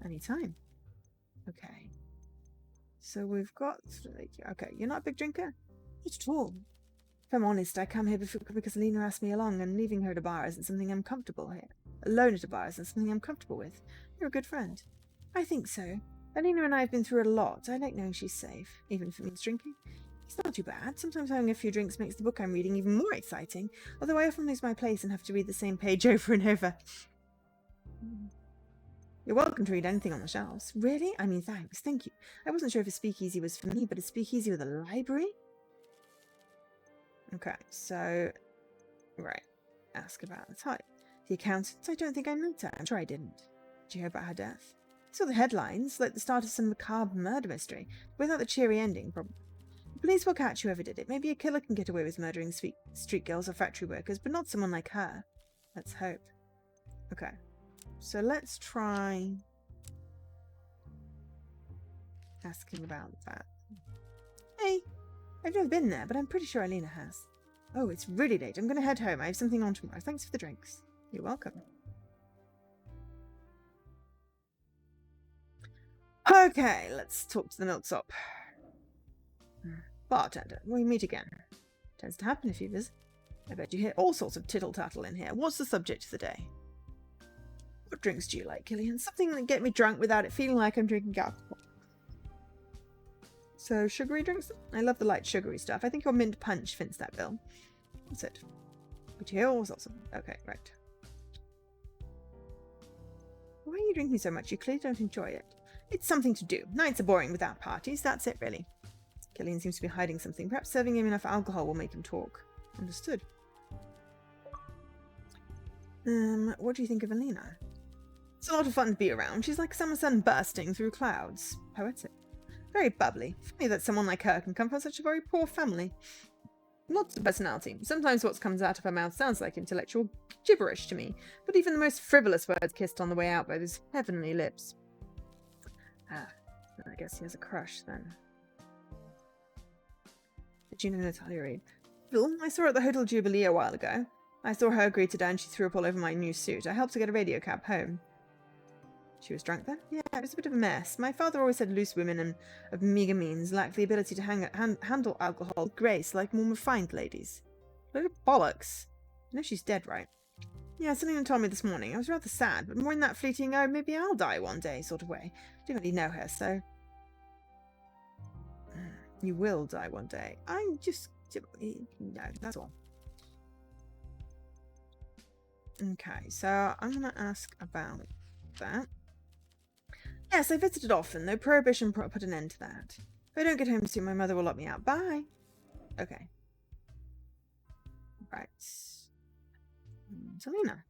Speaker 1: Anytime. Okay. So we've got... Okay, you're not a big drinker? Not at all. If I'm honest, I come here because Alina asked me along, and leaving her at a bar isn't something I'm comfortable here. Alone at a bar isn't something I'm comfortable with. You're a good friend. I think so. Alina and I have been through a lot. I like knowing she's safe, even if it means drinking. It's not too bad. Sometimes having a few drinks makes the book I'm reading even more exciting, although I often lose my place and have to read the same page over and over. You're welcome to read anything on the shelves. Really? I mean, thanks. Thank you. I wasn't sure if a speakeasy was for me, but a speakeasy with a library? Okay, so... Right. Ask about the type. The accountant? I don't think I met her. I'm sure I didn't. Did you hear about her death? I saw the headlines, like the start of some macabre murder mystery, without the cheery ending, probably. The police will catch whoever did it. Maybe a killer can get away with murdering street girls or factory workers, but not someone like her. Let's hope. Okay. So let's try asking about that. Hey, I've never been there, but I'm pretty sure Alina has. Oh, it's really late. I'm going to head home. I have something on tomorrow. Thanks for the drinks. You're welcome. Okay, let's talk to the milksop. Bartender, we meet again. Tends to happen if you visit. I bet you hear all sorts of tittle-tattle in here. What's the subject of the day? What drinks do you like, Killian? Something that get me drunk without it feeling like I'm drinking alcohol. So, sugary drinks? I love the light sugary stuff. I think your mint punch fits that bill. That's it. But you hear all sorts of... Okay, right. Why are you drinking so much? You clearly don't enjoy it. It's something to do. Nights are boring without parties. That's it, really. Killian seems to be hiding something. Perhaps serving him enough alcohol will make him talk. Understood. What do you think of Alina? It's a lot of fun to be around. She's like summer sun bursting through clouds. Poetic. Very bubbly. Funny that someone like her can come from such a very poor family. Lots of personality. Sometimes what comes out of her mouth sounds like intellectual gibberish to me, but even the most frivolous words kissed on the way out by those heavenly lips. Ah, I guess he has a crush then. Did you know Natalia Reid? Phil, I saw her at the Hotel Jubilee a while ago. I saw her agree to dance. She threw up all over my new suit. I helped her get a radio cab home. She was drunk then? Yeah, it was a bit of a mess. My father always said loose women and of meagre means lack the ability to handle alcohol with grace like more refined ladies. Load of bollocks. I know she's dead, right? Yeah, something told me this morning. I was rather sad, but more in that fleeting, oh, maybe I'll die one day sort of way. I didn't really know her, so... You will die one day. I'm just... No, that's all. Okay, so I'm going to ask about that. Yes, I visited often, though Prohibition put an end to that. If I don't get home soon, my mother will lock me out. Bye! Okay. Right. Selena.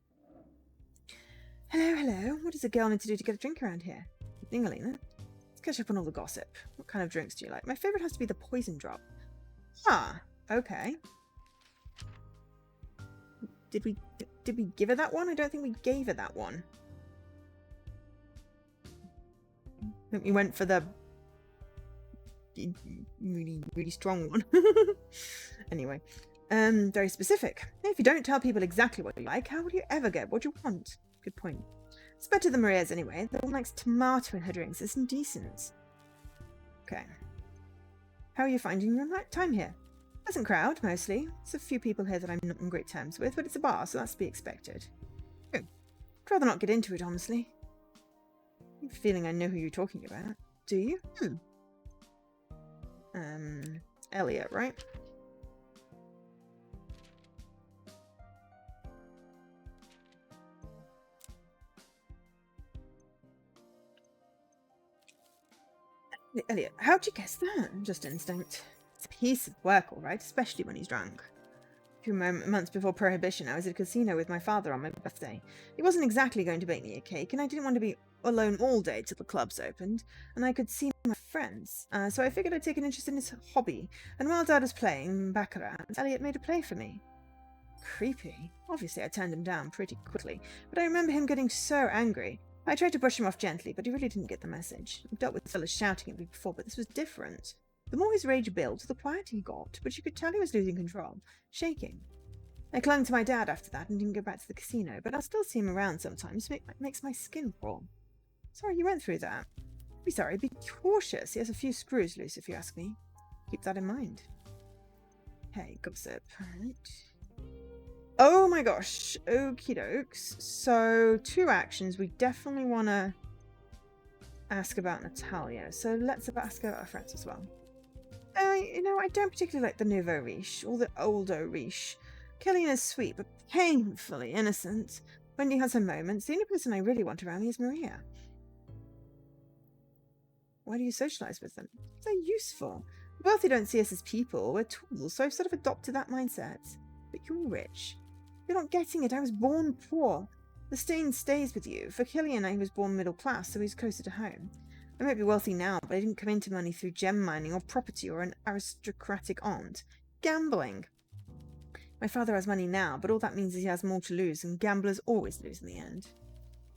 Speaker 1: Hello, hello. What does a girl need to do to get a drink around here? Evening, Alina. Let's catch up on all the gossip. What kind of drinks do you like? My favourite has to be the poison drop. Ah, okay. Did we give her that one? I don't think we gave her that one. think we went for the really, really strong one. Anyway, very specific. If you don't tell people exactly what you like, how will you ever get what you want? Good point. It's better than Maria's anyway. The one likes tomato in her drinks. It's indecent. Okay. How are you finding your time here? Pleasant crowd, mostly. There's a few people here that I'm not on great terms with, but it's a bar, so that's to be expected. Oh, I'd rather not get into it, honestly. I have a feeling I know who you're talking about. Do you? Elliot, right? Elliot, how'd you guess that? Just instinct. It's a piece of work, all right, especially when he's drunk. A few months before Prohibition, I was at a casino with my father on my birthday. He wasn't exactly going to bake me a cake, and I didn't want to be alone all day till the clubs opened, and I could see my friends. So I figured I'd take an interest in his hobby, and while Dad was playing baccarat, Elliot made a play for me. Creepy. Obviously, I turned him down pretty quickly, but I remember him getting so angry. I tried to brush him off gently, but he really didn't get the message. I've dealt with fellas shouting at me before, but this was different. The more his rage built, the quieter he got, but you could tell he was losing control, shaking. I clung to my dad after that and didn't go back to the casino, but I'll still see him around sometimes. It makes my skin crawl. Sorry you went through that. Be sorry, be cautious. He has a few screws loose, if you ask me. Keep that in mind. Hey, gossip. Right. Oh my gosh. Okie dokes. So, 2 actions. We definitely want to ask about Natalia. So, let's ask about our friends as well. I don't particularly like the nouveau riche, or the older riche. Killian is sweet, but painfully innocent. Wendy has her moments. The only person I really want around me is Maria. Why do you socialise with them? They're useful. The wealthy don't see us as people. We're tools, so I've sort of adopted that mindset. But you're rich. You're not getting it. I was born poor. The stain stays with you. For Killian, I was born middle class, so he's closer to home. I might be wealthy now, but I didn't come into money through gem mining or property or an aristocratic aunt. Gambling. My father has money now, but all that means is he has more to lose, and gamblers always lose in the end.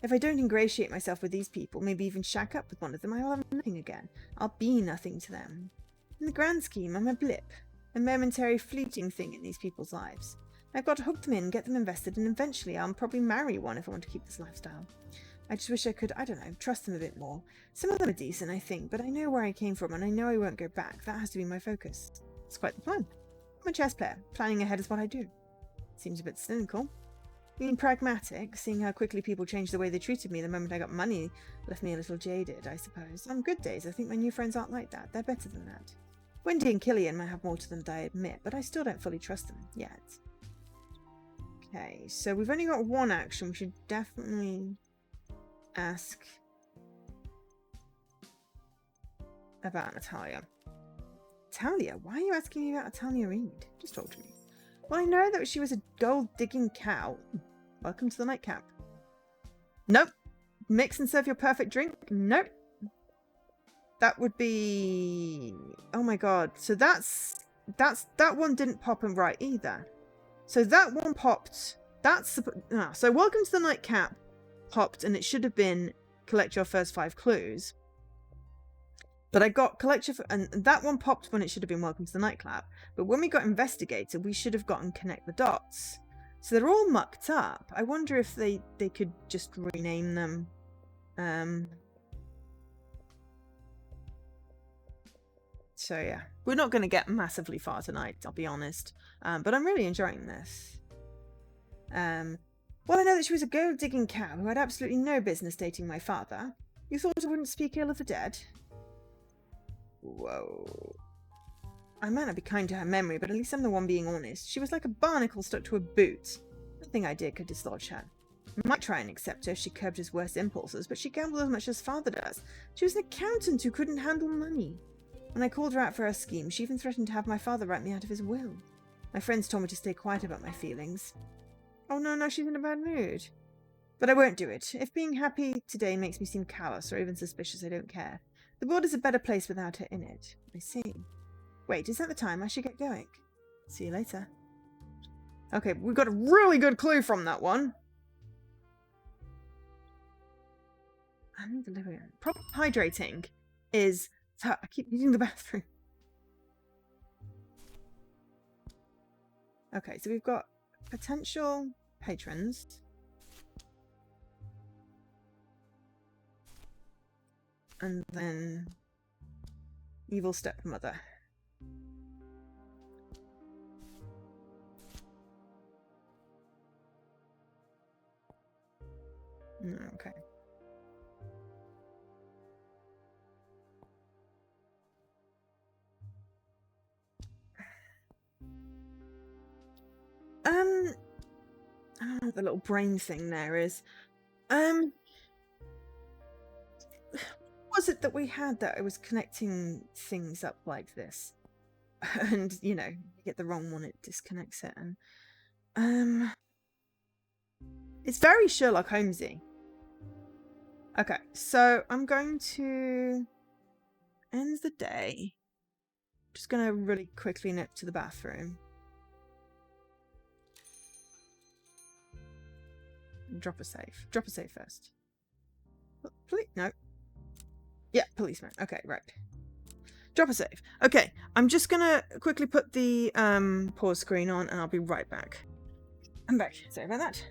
Speaker 1: If I don't ingratiate myself with these people, maybe even shack up with one of them, I will have nothing again. I'll be nothing to them. In the grand scheme, I'm a blip, a momentary fleeting thing in these people's lives. I've got to hook them in, get them invested, and eventually I'll probably marry one if I want to keep this lifestyle. I just wish I could, I don't know, trust them a bit more. Some of them are decent, I think, but I know where I came from and I know I won't go back. That has to be my focus. It's quite the plan. I'm a chess player. Planning ahead is what I do. Seems a bit cynical. Being pragmatic, seeing how quickly people changed the way they treated me the moment I got money left me a little jaded, I suppose. On good days, I think my new friends aren't like that. They're better than that. Wendy and Killian might have more to them than I admit, but I still don't fully trust them yet. Okay, so we've only got 1 action. We should definitely ask about Natalia. Natalia? Why are you asking me about Natalia Reed? Just talk to me. Well, I know that she was a gold-digging cow. Welcome to the nightcap. Nope. Mix and serve your perfect drink? Nope. That would be... Oh my god. So that one didn't pop in right either. So that one popped. So welcome to the nightcap popped, and it should have been collect your first 5 clues. But I got and that one popped when it should have been welcome to the nightclub. But when we got investigator, we should have gotten connect the dots. So they're all mucked up. I wonder if they could just rename them. So yeah, we're not going to get massively far tonight, I'll be honest. But I'm really enjoying this. Well, I know that she was a gold-digging cow who had absolutely no business dating my father. You thought I wouldn't speak ill of the dead? Whoa. I might not be kind to her memory, but at least I'm the one being honest. She was like a barnacle stuck to a boot. Nothing I did could dislodge her. I might try and accept her if she curbed his worst impulses, but she gambled as much as father does. She was an accountant who couldn't handle money. When I called her out for her scheme, she even threatened to have my father write me out of his will. My friends told me to stay quiet about my feelings. Oh no, she's in a bad mood. But I won't do it. If being happy today makes me seem callous or even suspicious, I don't care. The world is a better place without her in it. I see. Wait, is that the time? I should get going. See you later. Okay, we got a really good clue from that one. Proper hydrating is... I keep using the bathroom. Okay, so we've got potential patrons. And then evil stepmother. Okay. I don't know what the little brain thing there is. What was it that we had that it was connecting things up like this? And, you know, you get the wrong one, it disconnects it. And it's very Sherlock Holmesy. Okay, so I'm going to end the day. Just gonna really quickly nip to the bathroom. Drop a save. Drop a save first. No. Yeah, policeman. Okay, right. Drop a save. Okay, I'm just gonna quickly put the pause screen on and I'll be right back. I'm back. Sorry about that.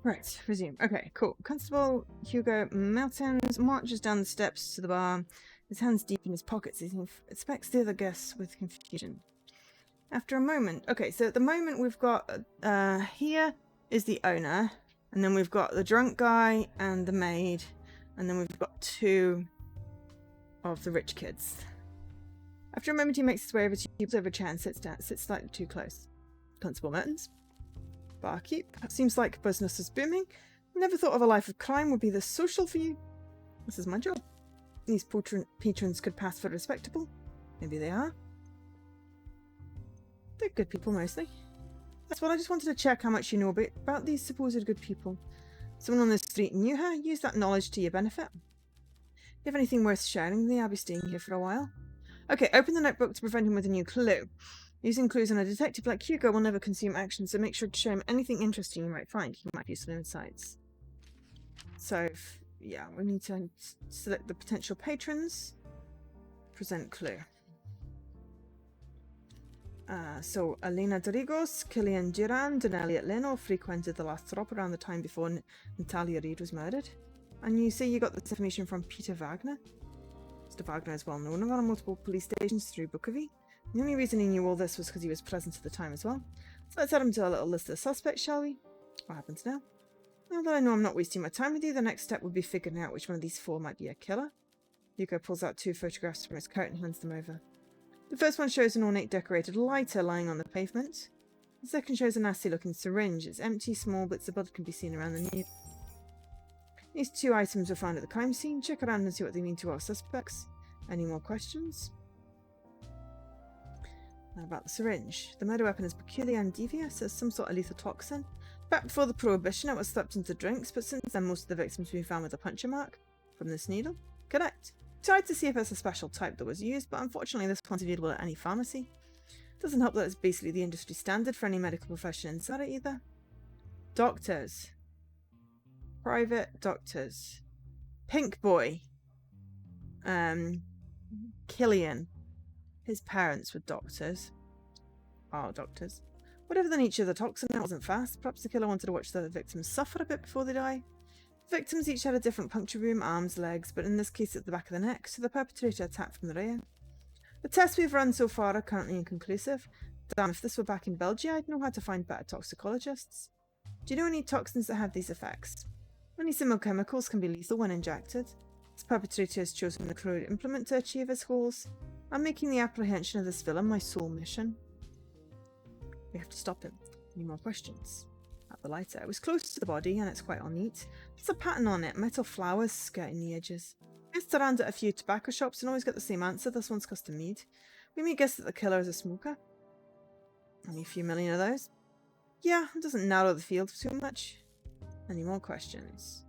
Speaker 1: Right, resume. Okay, cool. Constable Hugo Mountains marches down the steps to the bar, his hands deep in his pockets as he inspects the other guests with confusion. After a moment, okay, so at the moment we've got, here is the owner, and then we've got the drunk guy and the maid, and then we've got two of the rich kids. After a moment he makes his way over to you, over a chair and sits slightly too close. Constable Mertens. Barkeep. Seems like business is booming. Never thought of a life of crime would be this social for you. This is my job. These patrons could pass for respectable. Maybe they are. They're good people mostly. That's what I just wanted to check how much you know about these supposed good people. Someone on the street knew her. Use that knowledge to your benefit. If you have anything worth sharing with me, I'll be staying here for a while. Okay, open the notebook to present him with a new clue. Using clues on a detective like Hugo will never consume action, so make sure to show him anything interesting you might find. He might have useful insights. So, yeah, we need to select the potential patrons. Present clue. So, Elena Dorigos, Killian Duran, and Elliot Leno frequented the last stop around the time before Natalia Reid was murdered. And you say you got this information from Peter Wagner? Mr. Wagner is well known around multiple police stations through Bukovi. The only reason he knew all this was because he was present at the time as well. So let's add him to a little list of suspects, shall we? What happens now? Now that I know I'm not wasting my time with you, the next step would be figuring out which one of these four might be a killer. Hugo pulls out two photographs from his coat and hands them over. The first one shows an ornate decorated lighter lying on the pavement. The second shows a nasty looking syringe. It's empty, small bits of blood can be seen around the needle. These two items were found at the crime scene. Check around and see what they mean to our suspects. Any more questions? Now about the syringe. The murder weapon is peculiar and devious as some sort of lethal toxin. Back before the Prohibition, it was slipped into drinks, but since then most of the victims have been found with a puncture mark from this needle. Correct. Tried to see if it's a special type that was used, but unfortunately this one's available at any pharmacy. Doesn't help that it's basically the industry standard for any medical profession inside it either. Doctors. Private doctors. Pink Boy. Killian. His parents were doctors. Are doctors. Whatever the nature of the toxin, it wasn't fast. Perhaps the killer wanted to watch the victims suffer a bit before they die. The victims each had a different puncture wound, arms, legs, but in this case at the back of the neck, so the perpetrator attacked from the rear. The tests we've run so far are currently inconclusive. Damn, if this were back in Belgium, I'd know how to find better toxicologists. Do you know any toxins that have these effects? Many similar chemicals can be lethal when injected. This perpetrator has chosen the crude implement to achieve his goals. I'm making the apprehension of this villain my sole mission. We have to stop him. Any more questions? At the lighter. It was close to the body and it's quite ornate. There's a pattern on it, metal flowers skirting the edges. I guessed around at a few tobacco shops and always get the same answer. This one's custom made. We may guess that the killer is a smoker. Only a few million of those. Yeah, it doesn't narrow the field too much. Any more questions?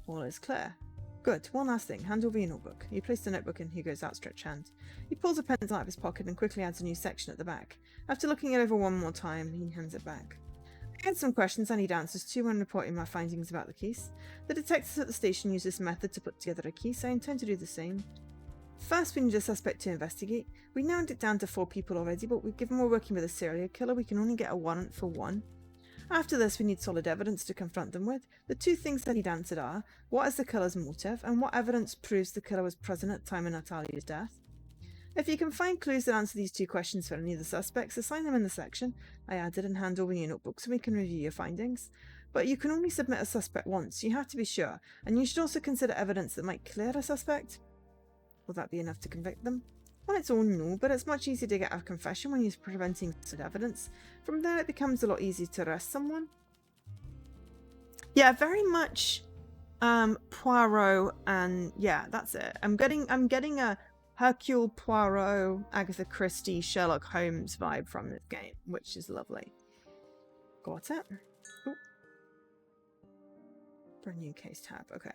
Speaker 1: All is clear. Good. One last thing. Hand over your notebook. He placed the notebook in Hugo's outstretched hand. He pulls a pencil out of his pocket and quickly adds a new section at the back. After looking it over one more time, he hands it back. I had some questions I need answers to when reporting my findings about the case. The detectives at the station use this method to put together a case. I intend to do the same. First, we need a suspect to investigate. We narrowed it down to 4 people already, but given we're working with a serial killer, we can only get a warrant for 1. After this, we need solid evidence to confront them with. The 2 things I need answered are, what is the killer's motive, and what evidence proves the killer was present at the time of Natalia's death? If you can find clues that answer these 2 questions for any of the suspects, assign them in the section I added and hand over your notebook so we can review your findings. But you can only submit a suspect once, so you have to be sure, and you should also consider evidence that might clear a suspect. Will that be enough to convict them? On its own, no, but it's much easier to get a confession when you're presenting solid evidence. From there, it becomes a lot easier to arrest someone. Yeah, very much Poirot, and yeah, that's it. I'm getting a Hercule Poirot, Agatha Christie, Sherlock Holmes vibe from this game, which is lovely. Got it. Ooh. Brand new case tab. Okay.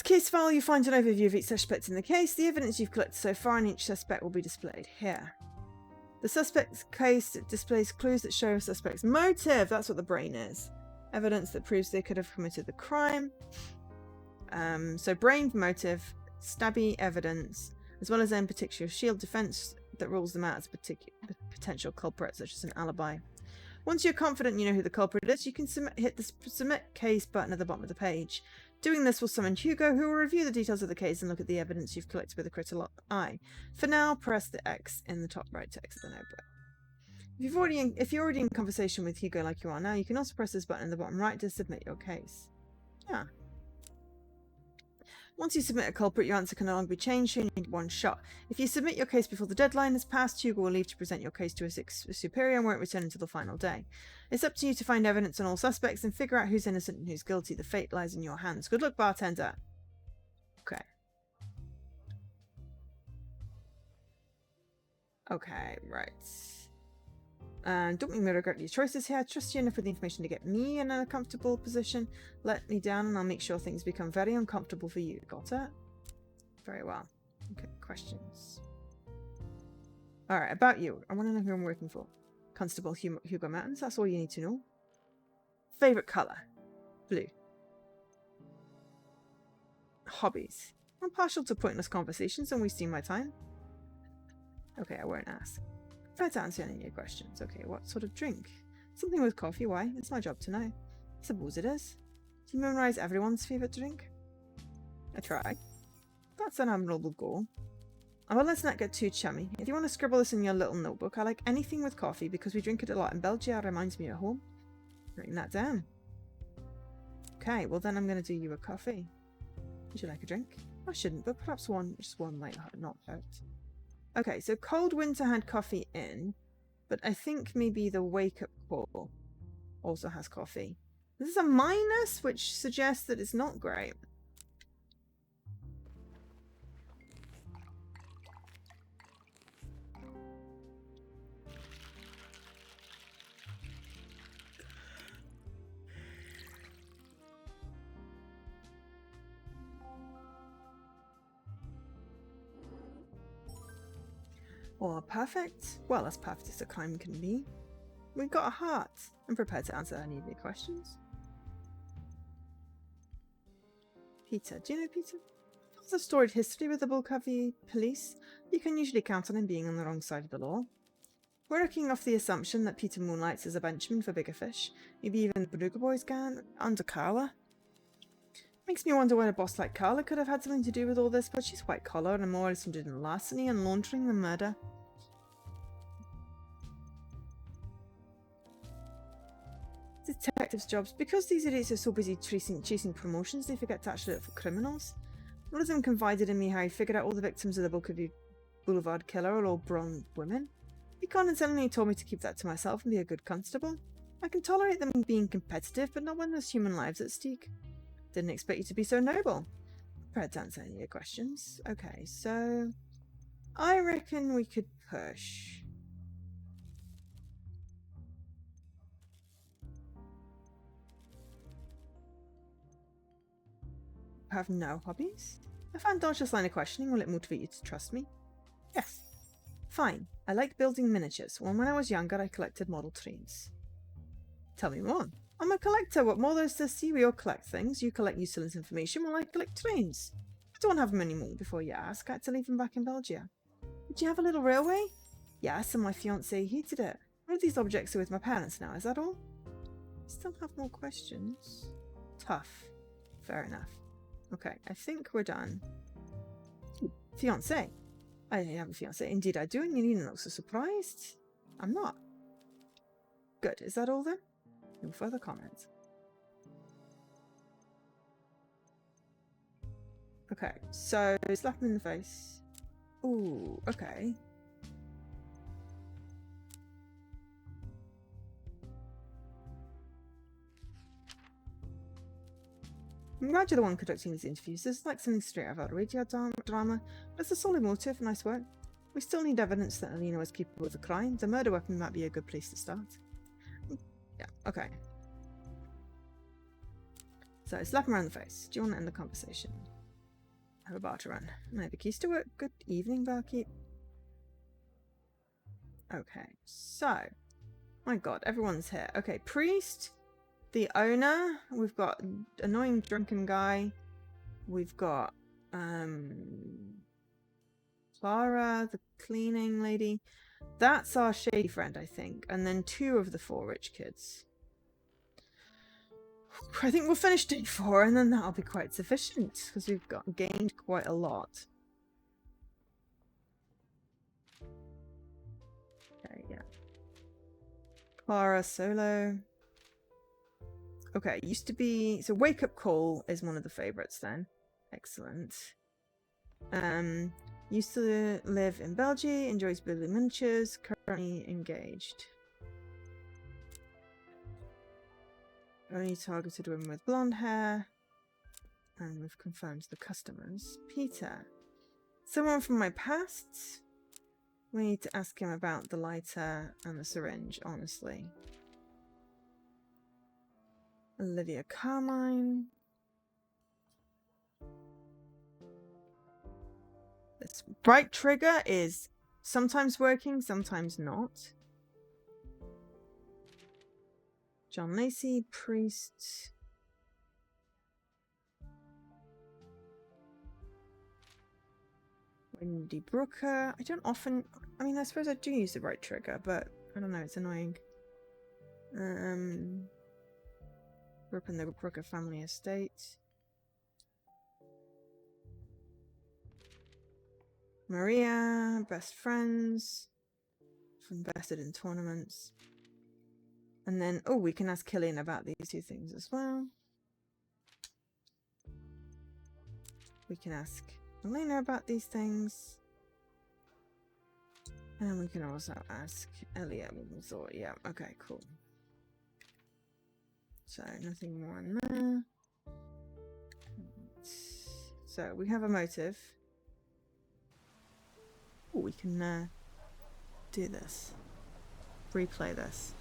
Speaker 1: Case file, you find an overview of each suspect in the case. The evidence you've collected so far on each suspect will be displayed here. The suspect's case displays clues that show a suspect's motive. That's what the brain is. Evidence that proves they could have committed the crime. So brain motive, stabby evidence, as well as in particular shield defense that rules them out as potential culprits, such as an alibi. Once you're confident you know who the culprit is, you can hit the submit case button at the bottom of the page. Doing this will summon Hugo, who will review the details of the case and look at the evidence you've collected with a critical eye. For now, press the X in the top right text of the notebook. If you're already in conversation with Hugo like you are now, you can also press this button in the bottom right to submit your case. Yeah. Once you submit a culprit, your answer can no longer be changed, so you need 1 shot. If you submit your case before the deadline has passed, Hugo will leave to present your case to a superior and won't return until the final day. It's up to you to find evidence on all suspects and figure out who's innocent and who's guilty. The fate lies in your hands. Good luck, bartender. Okay. Okay, right. Don't make me regret your choices here. I trust you enough with the information to get me in a comfortable position. Let me down and I'll make sure things become very uncomfortable for you. Got it? Very well. Okay, questions. Alright, about you. I want to know who I'm working for. Constable Hugo Mountains, that's all you need to know. Favourite colour? Blue. Hobbies? I'm partial to pointless conversations and wasting my time. Okay, I won't ask. Try to answer any of your questions. Okay, what sort of drink? Something with coffee, why? It's my job to know. I suppose it is. Do you memorise everyone's favourite drink? I try. That's an admirable goal. Well, let's not get too chummy. If you want to scribble this in your little notebook, I like anything with coffee because we drink it a lot in Belgium. It reminds me of home. Writing that down. Okay, well then I'm going to do you a coffee. Would you like a drink? I shouldn't, but perhaps just one might not hurt. Okay, so Cold Winter had coffee in, but I think maybe the Wake Up Call also has coffee. This is a minus, which suggests that it's not great. Or perfect? Well, as perfect as a crime can be. We've got a heart. I'm prepared to answer any of your questions. Peter. Do you know Peter? Has a storied history with the Bulgavi police. You can usually count on him being on the wrong side of the law. Working off the assumption that Peter moonlights as a benchman for bigger fish, maybe even the Beluga Boys gang under Carla. Makes me wonder why a boss like Carla could have had something to do with all this, but she's white collar and more interested in larceny and laundering than murder. Detectives' jobs. Because these idiots are so busy chasing promotions, they forget to actually look for criminals. One of them confided in me how he figured out all the victims of the Bulgavi Boulevard killer are all blonde women. He condescendingly told me to keep that to myself and be a good constable. I can tolerate them being competitive, but not when there's human lives at stake. Didn't expect you to be so noble. Prepared to answer any of your questions. Okay, so I reckon we could push. Have no hobbies? I found Dodge's line of questioning. Will it motivate you to trust me? Yes. Fine. I like building miniatures. When I was younger, I collected model trains. Tell me more. I'm a collector. What more there is to see? We all collect things. You collect useless information while I collect trains. I don't have them anymore, before you ask. I had to leave them back in Belgium. Did you have a little railway? Yes, and my fiancé heated it. All of these objects are with my parents now, is that all? Still have more questions. Tough. Fair enough. Okay, I think we're done. Fiancé. I have a fiancé. Indeed I do, and you needn't look so surprised. I'm not. Good. Is that all then? No further comments. Okay, so slap him in the face. Ooh, okay. I'm glad you're the one conducting these interviews. This is like something straight out of a radio drama, but it's a solid motive. Nice work. We still need evidence that Alina was capable of the crime. The murder weapon might be a good place to start. Yeah, okay. So, slap him around the face. Do you want to end the conversation? Have a bar to run. Maybe keys to work. Good evening, barkeep. Okay, so. My god, everyone's here. Okay, priest. The owner, we've got annoying drunken guy, we've got Clara, the cleaning lady. That's our shady friend, I think, and then 2 of the 4 rich kids. I think we'll finish day 4 and then that'll be quite sufficient because we've gained quite a lot. Okay, yeah. Clara solo. Okay, used to be... So Wake Up Call is one of the favourites then. Excellent. Used to live in Belgium, enjoys building miniatures, currently engaged. Only targeted women with blonde hair. And we've confirmed the customers. Peter. Someone from my past? We need to ask him about the lighter and the syringe, honestly. Olivia Carmine. This bright trigger is sometimes working, sometimes not. John Lacey, priest. Wendy Brooker. I don't often... I mean, I suppose I do use the right trigger, but I don't know, it's annoying. Grew up in the Brooker family estate. Maria, best friends. Invested in tournaments. And then, oh, we can ask Killian about these 2 things as well. We can ask Elena about these things. And we can also ask Elliot what we thought. Yeah, okay, cool. So, nothing more in there. So, we have a motive. Ooh, we can do this. Replay this.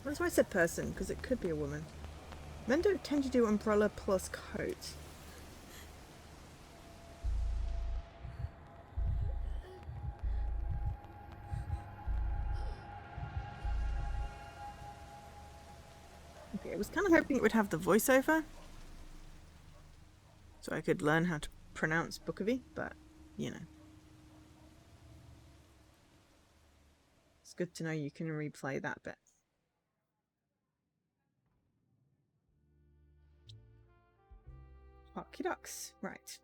Speaker 1: That's why I said person, because it could be a woman. Men don't tend to do umbrella plus coat. Okay, I was kind of hoping it would have the voiceover. So I could learn how to pronounce Bookovy, but, you know. It's good to know you can replay that bit. Okie ducks. Right.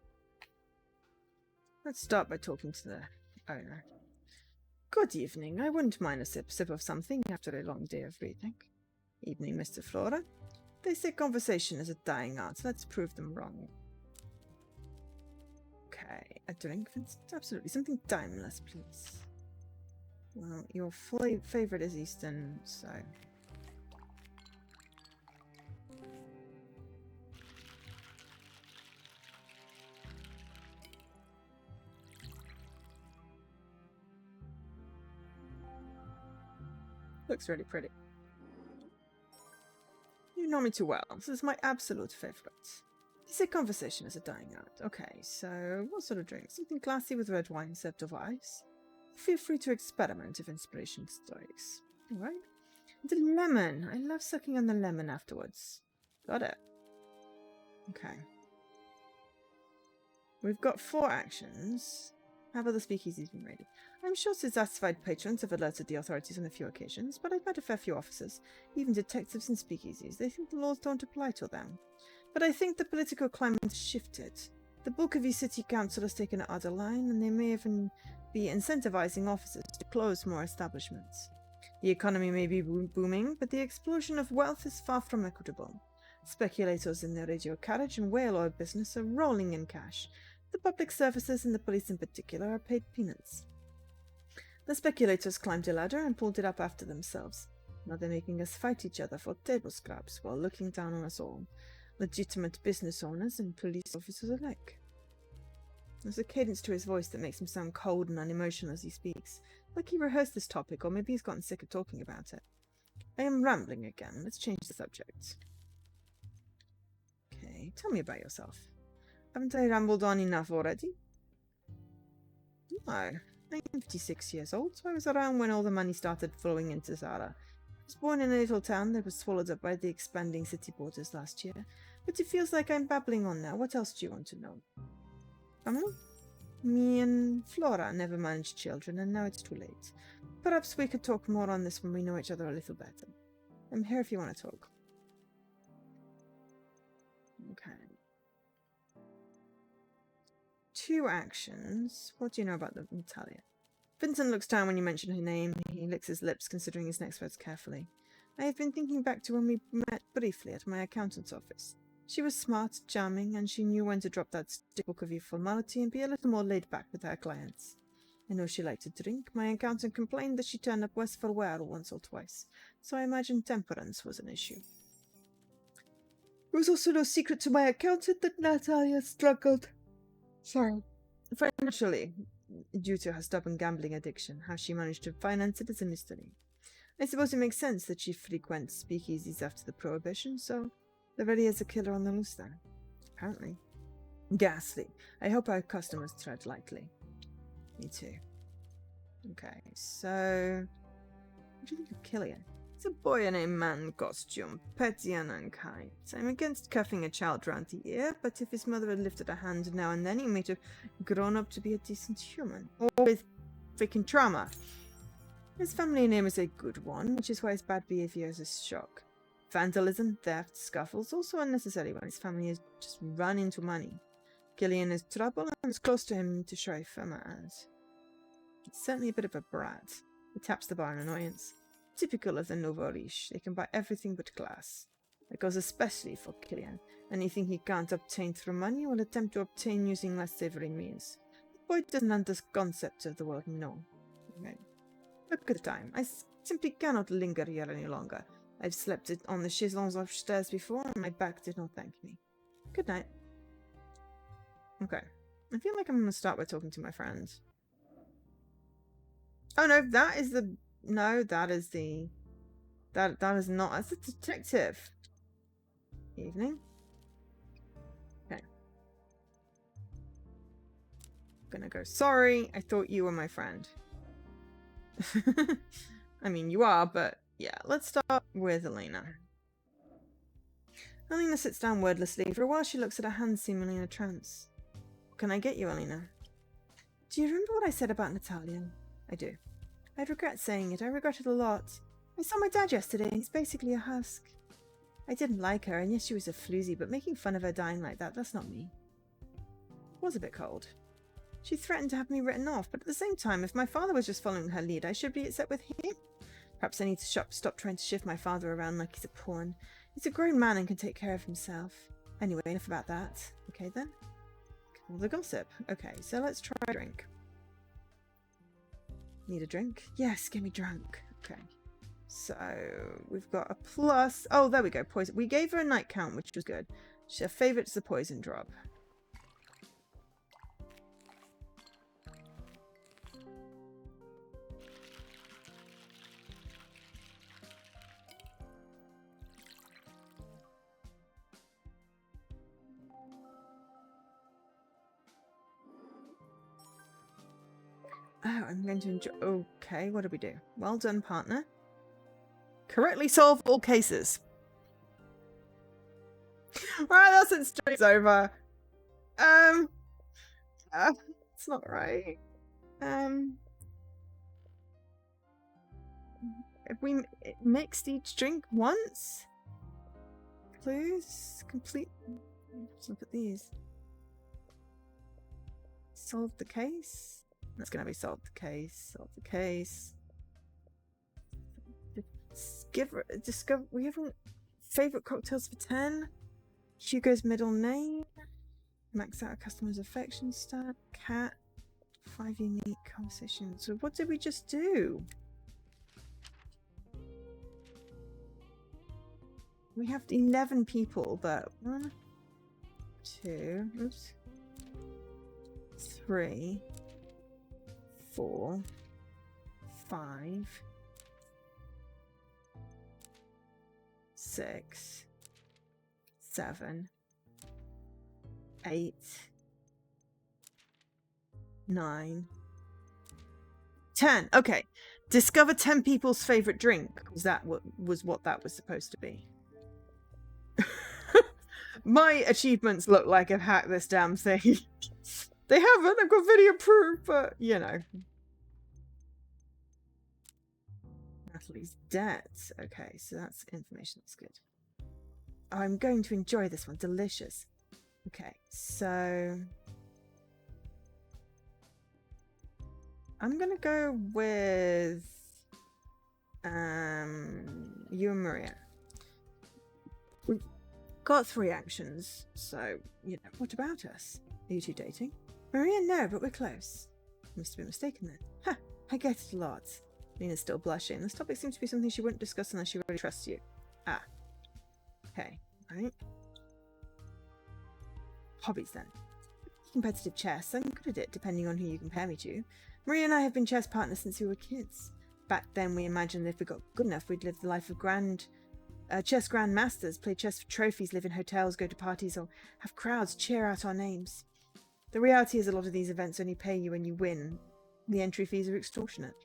Speaker 1: Let's start by talking to the owner. Good evening. I wouldn't mind a sip of something after a long day of reading. Evening, Mr. Flora. They say conversation is a dying art. Let's prove them wrong. Okay, a drink, Vincent? Absolutely. Something timeless, please. Well, your favourite is Eastern, so... Looks really pretty. You know me too well. This is my absolute favorite. They say conversation is a dying art. Okay, so what sort of drink? Something classy with red wine instead of ice? Feel free to experiment if inspiration strikes. Alright. The lemon. I love sucking on the lemon afterwards. Got it. Okay. We've got 4 actions. How about the speakeasies been raided? I'm sure dissatisfied patrons have alerted the authorities on a few occasions, but I've met a fair few officers, even detectives and speakeasies. They think the laws don't apply to them. But I think the political climate has shifted. The bulk of your city council has taken an other line, and they may even be incentivizing officers to close more establishments. The economy may be booming, but the explosion of wealth is far from equitable. Speculators in the radio carriage and whale oil business are rolling in cash. The public services and the police in particular are paid peanuts. The speculators climbed a ladder and pulled it up after themselves. Now they're making us fight each other for table scraps while looking down on us all. Legitimate business owners and police officers alike. There's a cadence to his voice that makes him sound cold and unemotional as he speaks, like he rehearsed this topic, or maybe he's gotten sick of talking about it. I am rambling again. Let's change the subject. Okay, tell me about yourself. Haven't I rambled on enough already? No, I'm 56 years old, so I was around when all the money started flowing into Zara. I was born in a little town that was swallowed up by the expanding city borders last year, but it feels like I'm babbling on now. What else do you want to know? Me and Flora never managed children, and now it's too late. Perhaps we could talk more on this when we know each other a little better. I'm here if you want to talk. Okay. 2 actions. What do you know about Natalia? Vincent looks down when you mention her name. He licks his lips, considering his next words carefully. I have been thinking back to when we met briefly at my accountant's office. She was smart, charming, and she knew when to drop that stick book of your formality and be a little more laid back with her clients. I know she liked to drink. My accountant complained that she turned up worse for wear once or twice, so I imagine temperance was an issue. It was also no secret to my accountant that Natalia struggled. Financially, due to her stubborn gambling addiction. How she managed to finance it is a mystery. I suppose it makes sense that she frequents speakeasies after the prohibition, so there really is a killer on the loose there. Apparently. Ghastly. I hope our customers tread lightly. Me too. Okay, so what do you think of Killian? He's a boy in a man costume, petty and unkind. I'm against cuffing a child round the ear, but if his mother had lifted a hand now and then, he might have grown up to be a decent human. Or with freaking trauma. His family name is a good one, which is why his bad behavior is a shock. Vandalism, theft, scuffles, also unnecessary when his family has just run into money. Killian is trouble, and it's close to him to show a firmer as. It's certainly a bit of a brat. He taps the bar in annoyance. Typical of the nouveau riche, they can buy everything but class. That goes especially for Killian. Anything he can't obtain through money will attempt to obtain using less savory means. The boy doesn't understand the concept of the word no. Okay. Look at the time. I simply cannot linger here any longer. I've slept on the chaise-longue upstairs before, and my back did not thank me. Good night. Okay. I feel like I'm going to start by talking to my friends. Oh no, that is the... No, that is the... That is not... That's a detective. Evening. Okay. I'm gonna go, sorry, I thought you were my friend. I mean, you are, but yeah. Let's start with Elena. Elena sits down wordlessly. For a while, she looks at her hands, seemingly in a trance. What can I get you, Elena? Do you remember what I said about Natalia? I do. I regret saying it. I regret it a lot. I saw my dad yesterday, and he's basically a husk. I didn't like her, and yes, she was a floozy, but making fun of her dying like that, that's not me. It was a bit cold. She threatened to have me written off, but at the same time, if my father was just following her lead, I should be upset with him. Perhaps I need to stop trying to shift my father around like he's a pawn. He's a grown man and can take care of himself. Anyway, enough about that. Okay then. All the gossip. Okay, so let's try a drink. Need a drink? Yes, get me drunk. Okay. So, we've got a plus... Oh, there we go. Poison. We gave her a night count, which was good. Her favourite is the poison drop. I'm going to enjoy... Okay, what did we do? Well done, partner. Correctly solve all cases. Alright, that's it. It's over. It's not right. If we mixed each drink once? Clues? Complete... Let's look at these. Solve the case? That's gonna be solve the case. Solve the case. Discover... We haven't... Favorite cocktails for 10? Hugo's middle name? Max out a customer's affection stat. Cat. 5 unique conversations. So what did we just do? We have 11 people, but 1, 2, oops, 3, 4, 5, 6, 7, 8, 9, 10. Okay. Discover 10 people's favorite drink. Was that what that was supposed to be? My achievements look like I've hacked this damn thing. They haven't. I've got video proof, but you know. Natalie's debt. Okay, so that's information. That's good. I'm going to enjoy this one. Delicious. Okay, so I'm gonna go with you and Maria. We've got 3 actions, so you know. What about us? Are you two dating? Maria, no, but we're close. Must have been mistaken then. Ha! I get it a lot. Nina's still blushing. This topic seems to be something she wouldn't discuss unless she really trusts you. Ah. Okay, right. Hobbies then. Competitive chess. I'm good at it, depending on who you compare me to. Maria and I have been chess partners since we were kids. Back then, we imagined that if we got good enough, we'd live the life of chess grandmasters, play chess for trophies, live in hotels, go to parties, or have crowds cheer out our names. The reality is a lot of these events only pay you when you win. The entry fees are extortionate.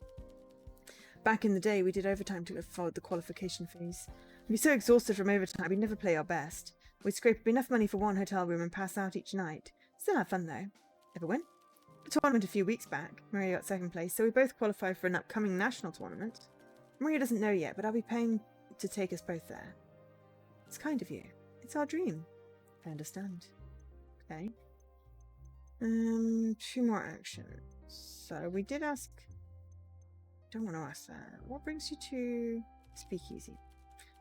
Speaker 1: Back in the day, we did overtime to afford the qualification fees. We'd be so exhausted from overtime, we'd never play our best. We'd scrape up enough money for one hotel room and pass out each night. Still have fun, though. Ever win? A tournament a few weeks back. Maria got 2nd place, so we both qualified for an upcoming national tournament. Maria doesn't know yet, but I'll be paying to take us both there. It's kind of you. It's our dream. I understand. Okay. 2 more actions. So we did ask... Don't want to ask that. What brings you to Speakeasy?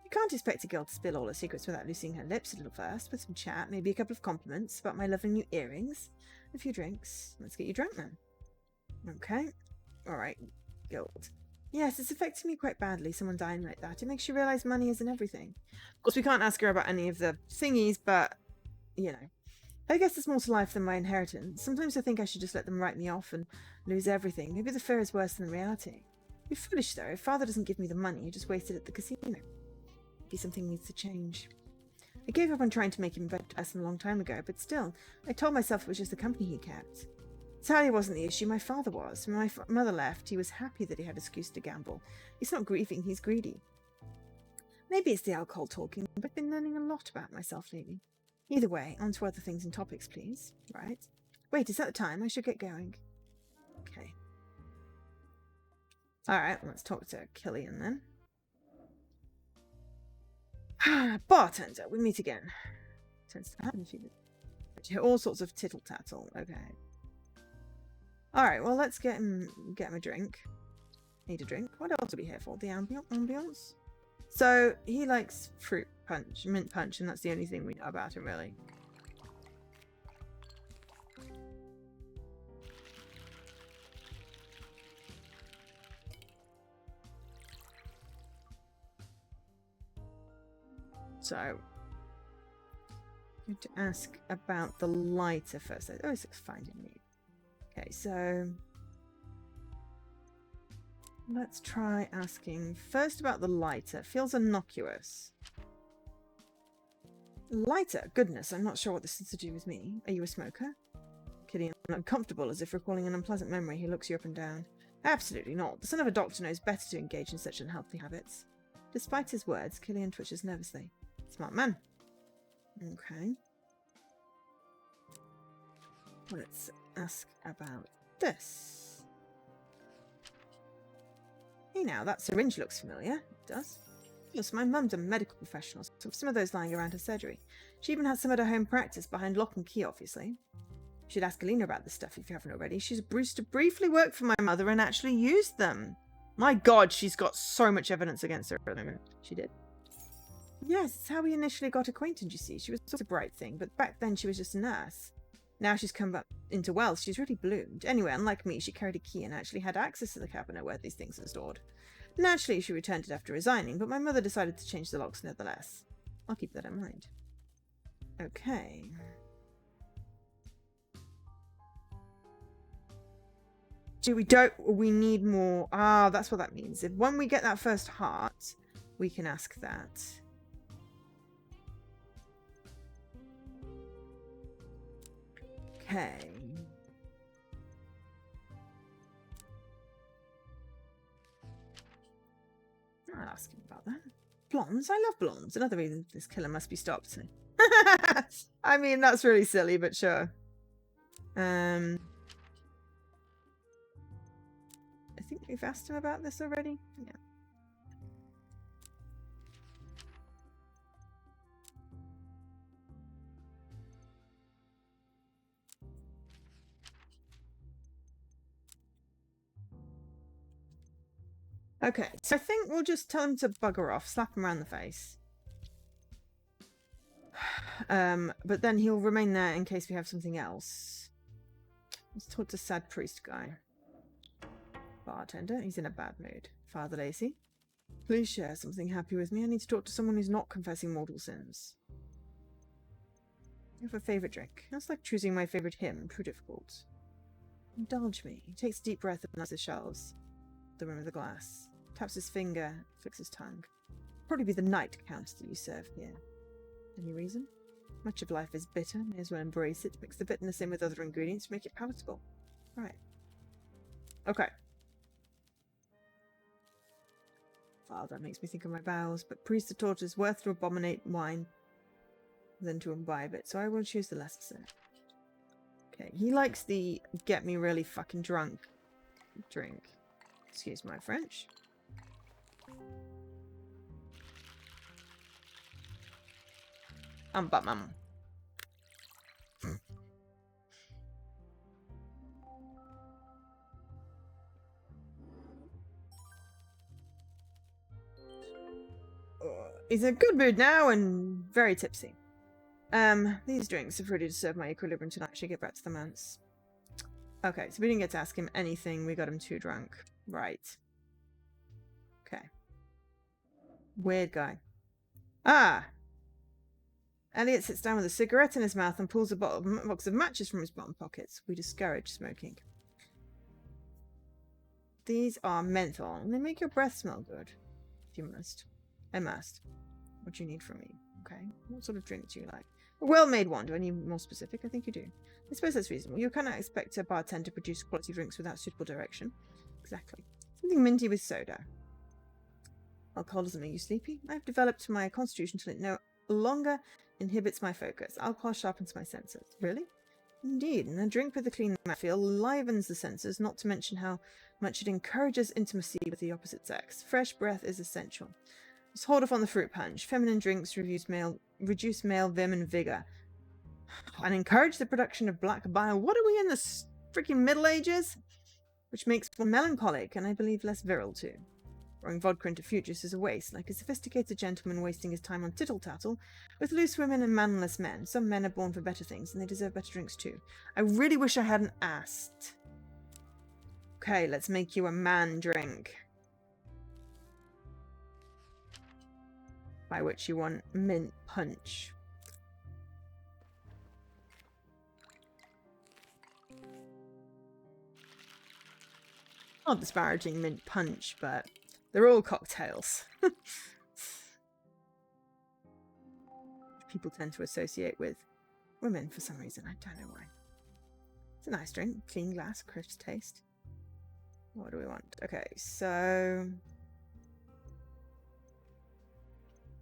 Speaker 1: You can't expect a girl to spill all her secrets without loosening her lips a little first, with some chat, maybe a couple of compliments about my lovely new earrings, a few drinks. Let's get you drunk then. Okay. Alright. Guilt. Yes, it's affecting me quite badly, someone dying like that. It makes you realise money isn't everything. Of course, we can't ask her about any of the thingies, but, you know. I guess there's more to life than my inheritance. Sometimes I think I should just let them write me off and lose everything. Maybe the fear is worse than the reality. It'd be foolish, though. If Father doesn't give me the money, you just waste it at the casino. Maybe something needs to change. I gave up on trying to make him a better person a long time ago, but still, I told myself it was just the company he kept. Sally wasn't the issue, my father was. When my mother left, he was happy that he had an excuse to gamble. He's not grieving, he's greedy. Maybe it's the alcohol talking, but I've been learning a lot about myself lately. Either way, on to other things and topics, please. Right. Wait, is that the time? I should get going. Okay. Alright, let's talk to Killian then. Bartender, we meet again. Tends to happen if you hear all sorts of tittle-tattle. Okay. Alright, well, let's get him a drink. Need a drink. What else are we here for? The ambiance? So, he likes fruit punch, mint punch, and that's the only thing we know about him, really. So, I'm going to ask about the lighter first. Oh, this looks fine to me. Okay, so let's try asking first about the lighter. Feels innocuous. Lighter? Goodness, I'm not sure what this has to do with me. Are you a smoker? Killian, uncomfortable, as if recalling an unpleasant memory. He looks you up and down. Absolutely not. The son of a doctor knows better to engage in such unhealthy habits. Despite his words, Killian twitches nervously. Smart man. Okay. Let's ask about this. Hey now, that syringe looks familiar. It does. Yes, my mum's a medical professional, so some of those lying around her surgery. She even has some at her home practice behind lock and key, obviously. You should ask Alina about this stuff if you haven't already. She's used to briefly work for my mother and actually used them. My God, she's got so much evidence against her at the moment. She did. Yes, it's how we initially got acquainted, you see. She was sort of a bright thing, but back then she was just a nurse. Now she's come back into wealth. She's really bloomed. Anyway, unlike me, she carried a key and actually had access to the cabinet where these things are stored. Naturally, she returned it after resigning, but my mother decided to change the locks nevertheless. I'll keep that in mind. Okay. We need more. Ah, that's what that means. If when we get that first heart, we can ask that. Okay. I'll ask him about that. Blondes? I love blondes. Another reason this killer must be stopped. I mean, that's really silly, but sure. I think we've asked him about this already. Yeah. Okay, so I think we'll just tell him to bugger off, slap him around the face. But then he'll remain there in case we have something else. Let's talk to sad priest guy. Bartender, he's in a bad mood. Father Lacey, please share something happy with me. I need to talk to someone who's not confessing mortal sins. You have a favourite drink? That's like choosing my favourite hymn. Too difficult. Indulge me. He takes a deep breath and eyes the shelves. The rim of the glass. Taps his finger, flicks his tongue. Probably be the night counts that you serve here. Any reason? Much of life is bitter. May as well embrace it. Mix the bitterness in with other ingredients to make it palatable. Right. Okay. Father makes me think of my vows, but priest of torture is worth to abominate wine than to imbibe it, so I will choose the lesser sin. Okay, he likes the get me really fucking drunk drink. Excuse my French. Bum. He's in a good mood now and very tipsy. These drinks have ready to serve my equilibrium tonight. I should get back to the manse. Okay, so we didn't get to ask him anything. We got him too drunk. Right. Okay. Weird guy. Ah! Elliot sits down with a cigarette in his mouth and pulls a box of matches from his bottom pockets. We discourage smoking. These are menthol, and they make your breath smell good. If you must. I must. What do you need from me? Okay. What sort of drink do you like? A well-made one. Do I need more specific? I think you do. I suppose that's reasonable. You cannot expect a bartender to produce quality drinks without suitable direction. Exactly. Something minty with soda. Alcohol doesn't make you sleepy. I've developed my constitution till it no longer inhibits my focus. Alcohol sharpens my senses. Really? Indeed, and a drink with a clean mouthfeel livens the senses, not to mention how much it encourages intimacy with the opposite sex. Fresh breath is essential. Just hold off on the fruit punch. Feminine drinks reduce male vim and vigor. And encourage the production of black bile. What are we in the freaking Middle Ages? Which makes one melancholic, and I believe less virile too. Throwing vodka into fruit juice is a waste, like a sophisticated gentleman wasting his time on tittle-tattle with loose women and manless men. Some men are born for better things, and they deserve better drinks too. I really wish I hadn't asked. Okay, let's make you a man drink. By which you want mint punch. Not disparaging mint punch, but they're all cocktails. People tend to associate with women for some reason. I don't know why. It's a nice drink. Clean glass, crisp taste. What do we want? Okay, so...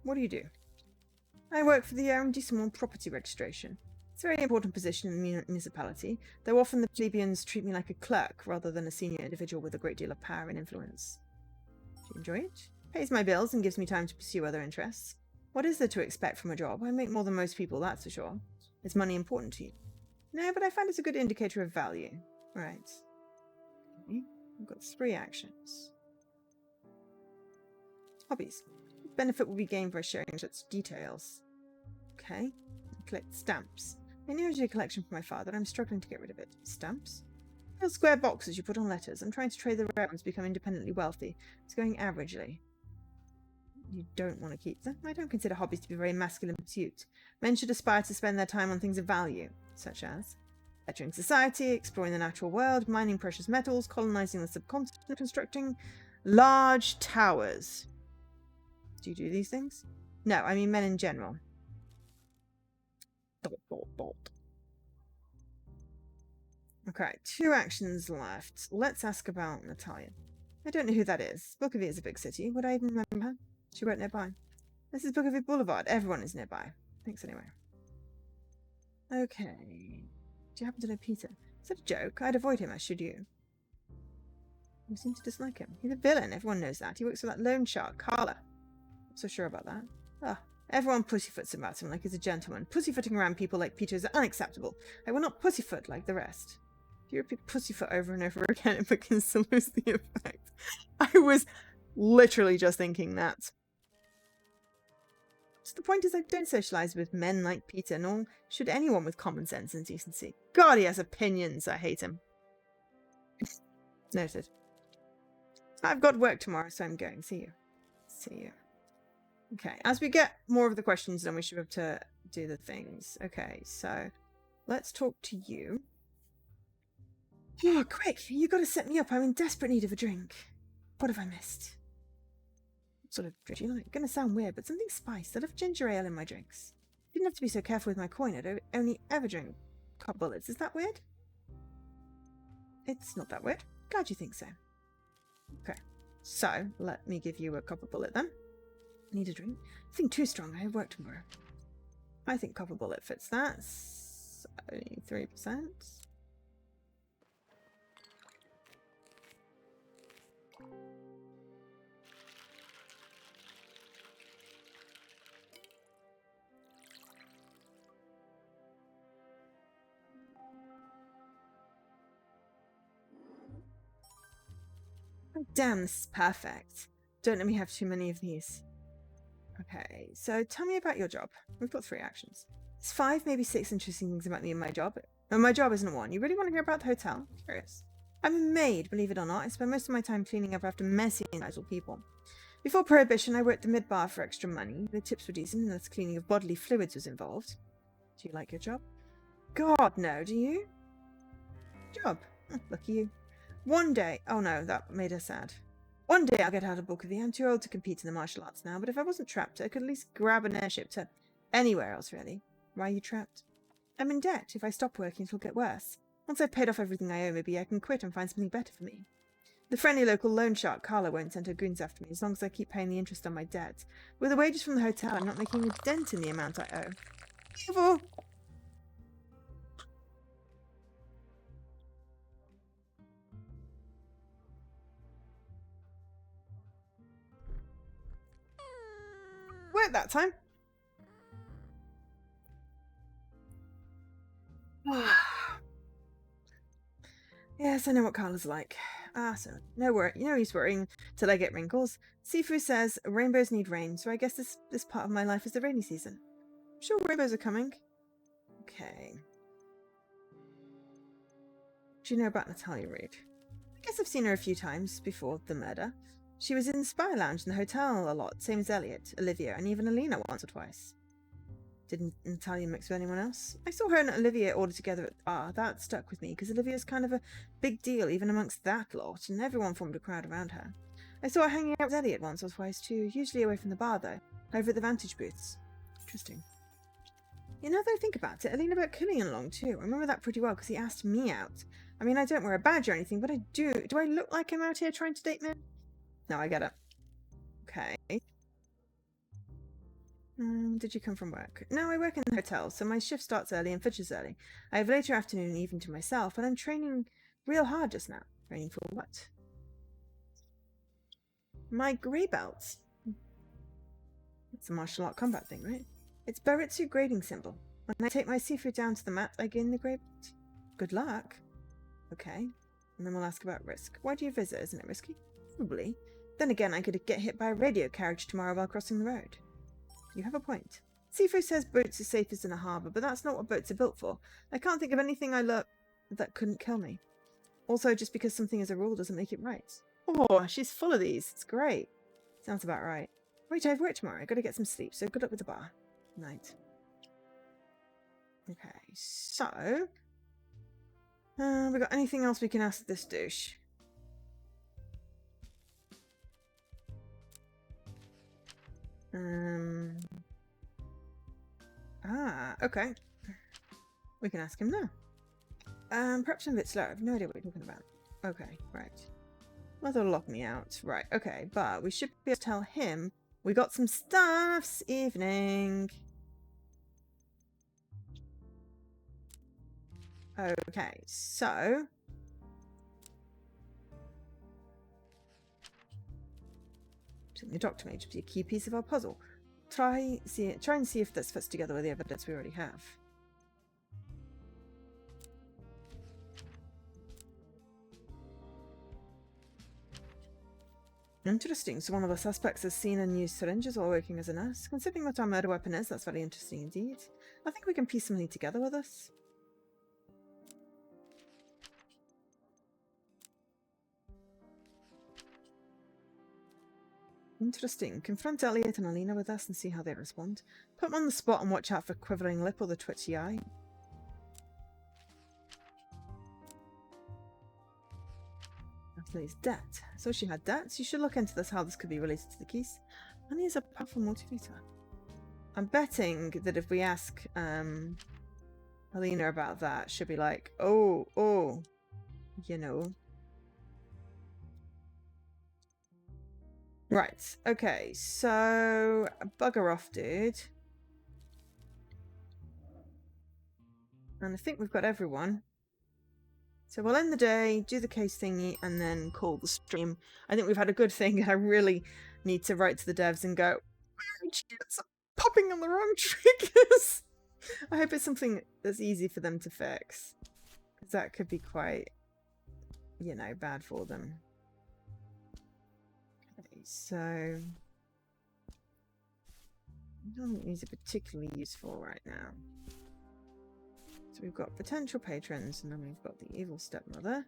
Speaker 1: What do you do? I work for the arrondissement property registration. It's a very important position in the municipality, though often the plebeians treat me like a clerk rather than a senior individual with a great deal of power and influence. Do you enjoy it? Pays my bills and gives me time to pursue other interests. What is there to expect from a job? I make more than most people, that's for sure. Is money important to you? No, but I find it's a good indicator of value. Right. Okay. I've got 3 actions. Hobbies. Benefit will be gained by sharing such details. Okay. Collect stamps. I inherited a collection from my father and I'm struggling to get rid of it. Stamps? Little square boxes you put on letters. I'm trying to trade the rare ones to become independently wealthy. It's going averagely. You don't want to keep them? I don't consider hobbies to be a very masculine pursuit. Men should aspire to spend their time on things of value, such as bettering society, exploring the natural world, mining precious metals, colonizing the subcontinent, constructing large towers. Do you do these things? No, I mean men in general. Okay, 2 actions left. Let's ask about Natalia. I don't know who that is. Bukovy is a big city. Would I even remember her? She worked nearby. This is Bukovy Boulevard. Everyone is nearby. Thanks anyway. Okay. Do you happen to know Peter? Is that a joke? I'd avoid him, as should you. You seem to dislike him. He's a villain. Everyone knows that. He works for that loan shark, Carla. Not so sure about that. Ah, everyone pussyfoots about him like he's a gentleman. Pussyfooting around people like Peter is unacceptable. I will not pussyfoot like the rest. If you repeat pussyfoot over and over again, it begins to lose the effect. I was literally just thinking that. So the point is I don't socialise with men like Peter, nor should anyone with common sense and decency. God, he has opinions. I hate him. Noted. I've got work tomorrow, so I'm going. See you. See you. Okay, as we get more of the questions done, we should be able to do the things. Okay, so let's talk to you. Oh, quick! You got to set me up. I'm in desperate need of a drink. What have I missed? What sort of drink do you like? Gonna sound weird, but something spiced. I love ginger ale in my drinks. Didn't have to be so careful with my coin. I'd only ever drink cup bullets. Is that weird? It's not that weird. Glad you think so. Okay, so let me give you a copper bullet then. Need a drink? I think too strong. I have work tomorrow. I think copper bullet fits that. 3%. Oh, damn, this is perfect. Don't let me have too many of these. Okay, so tell me about your job. We've got 3 actions. There's 5, maybe 6 interesting things about me and my job. And my job isn't one. You really want to hear about the hotel? Curious. I'm a maid, believe it or not. I spend most of my time cleaning up after messy and entitled people. Before Prohibition, I worked the mid-bar for extra money. The tips were decent, and the cleaning of bodily fluids was involved. Do you like your job? God, no. Do you? Job. Lucky you. One day... Oh no, that made her sad. One day I'll get out of Bukovy. I'm too old to compete in the martial arts now, but if I wasn't trapped, I could at least grab an airship to anywhere else, really. Why are you trapped? I'm in debt. If I stop working, it'll get worse. Once I've paid off everything I owe, maybe I can quit and find something better for me. The friendly local loan shark, Carla, won't send her goons after me as long as I keep paying the interest on my debt. With the wages from the hotel, I'm not making a dent in the amount I owe. Evil! Worked that time. Yes, I know what Carla's like. So no use worrying till I get wrinkles. Sifu says rainbows need rain, so I guess this part of my life is the rainy season. I'm sure rainbows are coming. Okay. Do you know about Natalia Reid? I guess I've seen her a few times before the murder. She was in the spy lounge in the hotel a lot, same as Elliot, Olivia, and even Alina once or twice. Didn't Natalia mix with anyone else? I saw her and Olivia all together at the bar. That stuck with me, because Olivia's kind of a big deal even amongst that lot, and everyone formed a crowd around her. I saw her hanging out with Elliot once or twice too, usually away from the bar though, over at the vantage booths. Interesting. You know, though, think about it, Alina about Killian along too. I remember that pretty well, because he asked me out. I mean, I don't wear a badge or anything, but I do. Do I look like I'm out here trying to date men? No, I get it. Okay. Did you come from work? No, I work in the hotel, so my shift starts early and finishes early. I have later afternoon and evening to myself, and I'm training real hard just now. Training for what? My grey belts. It's a martial art combat thing, right? It's Baritsu grading symbol. When I take my Sifu down to the mat, I gain the grey belt. Good luck. Okay. And then we'll ask about risk. Why do you visit? Isn't it risky? Probably. Then again, I could get hit by a radio carriage tomorrow while crossing the road. You have a point. Sifu says boats are safest in a harbour, but that's not what boats are built for. I can't think of anything I look that couldn't kill me. Also, just because something is a rule doesn't make it right. Oh, she's full of these. It's great. Sounds about right. Wait, I have work tomorrow. I gotta get some sleep, so good luck with the bar. Night. Okay, so... we got anything else we can ask this douche? Okay. We can ask him now. Perhaps I'm a bit slow. I have no idea what you're talking about. Okay, right. Well, they'll lock me out. Right, okay, but we should be able to tell him we got some stuff this evening. Okay, so... The doctor may just be a key piece of our puzzle. Try and see if this fits together with the evidence we already have. Interesting. So one of the suspects has seen and used syringes while working as a nurse. Considering what our murder weapon is, that's very interesting indeed. I think we can piece something together with this. Interesting. Confront Elliot and Alina with us and see how they respond. Put them on the spot and watch out for quivering lip or the twitchy eye. Natalie's debt. So she had debts. You should look into this, how this could be related to the keys. Money is a powerful motivator. I'm betting that if we ask Alina about that, she'll be like, oh, you know. Right, okay, so bugger off, dude. And I think we've got everyone. So we'll end the day, do the case thingy, and then call the stream. I think we've had a good thing. I really need to write to the devs and go, it's popping on the wrong triggers. I hope it's something that's easy for them to fix. Because that could be quite, you know, bad for them. Okay, so... I don't think these are particularly useful right now. So we've got potential patrons, and then we've got the evil stepmother.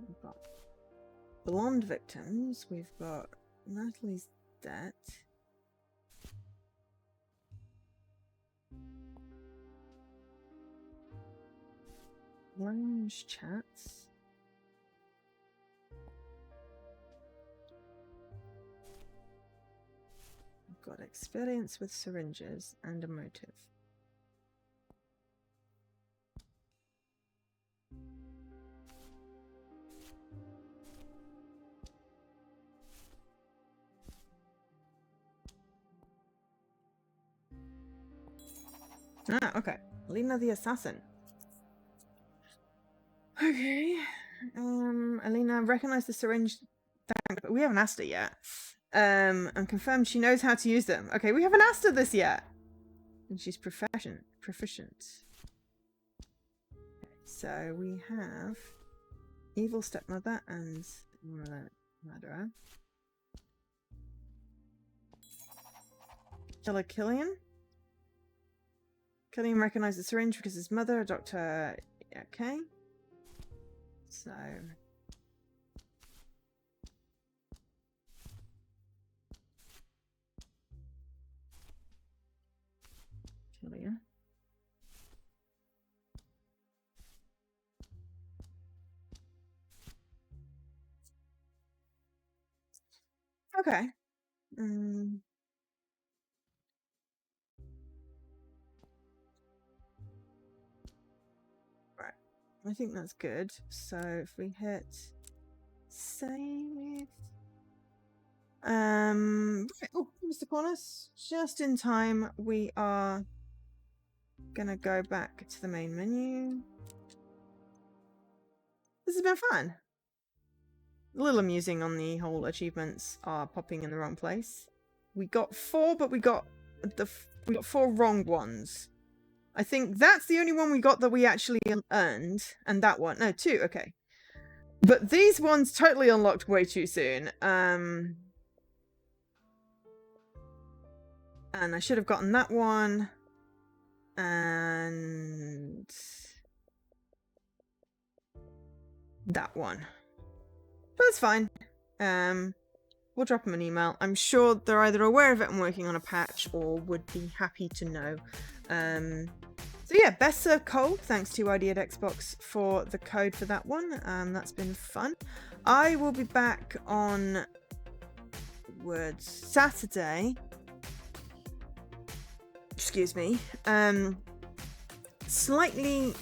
Speaker 1: We've got blonde victims. We've got Natalie's debt. Lounge chats. We've got experience with syringes and a motive. Okay. Alina the assassin. Okay. Alina recognized the syringe. But we haven't asked her yet. And confirmed she knows how to use them. Okay, we haven't asked her this yet. And she's proficient. Okay, so we have evil stepmother and murderer. Killer Killian. Killian recognized the syringe because his mother, a doctor. Okay. So. Killian. Okay. I think that's good. So if we hit save. Right. Oh, Mr. Corners, just in time. We are gonna go back to the main menu. This has been fun. A little amusing on the whole achievements are popping in the wrong place. We got 4, but we got 4 wrong ones. I think that's the only one we got that we actually earned, and that one. No, 2. Okay. But these ones totally unlocked way too soon. And I should have gotten that one. And that one. But that's fine. We'll drop them an email. I'm sure they're either aware of it and working on a patch or would be happy to know. So yeah, best served cold. Thanks to ID at Xbox for the code for that one. That's been fun. I will be back on Saturday. Excuse me. Slightly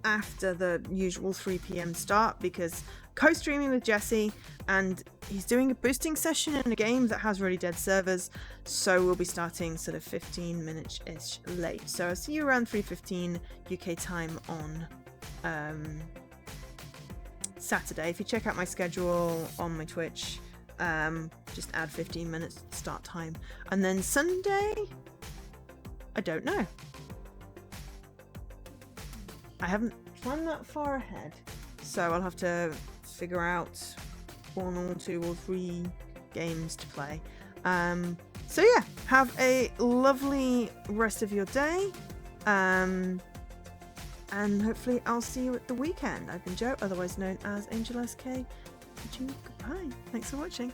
Speaker 1: after the usual 3 p.m. start because co-streaming with Jesse and he's doing a boosting session in a game that has really dead servers, so we'll be starting sort of 15 minutes-ish late. So I'll see you around 3:15 UK time on Saturday. If you check out my schedule on my Twitch, just add 15 minutes start time. And then Sunday, I don't know. I haven't planned that far ahead, so I'll have to figure out 1 or 2 or 3 games to play. So yeah, have a lovely rest of your day, and hopefully I'll see you at the weekend. I've been Jo, otherwise known as Angel SK. Goodbye. Thanks for watching.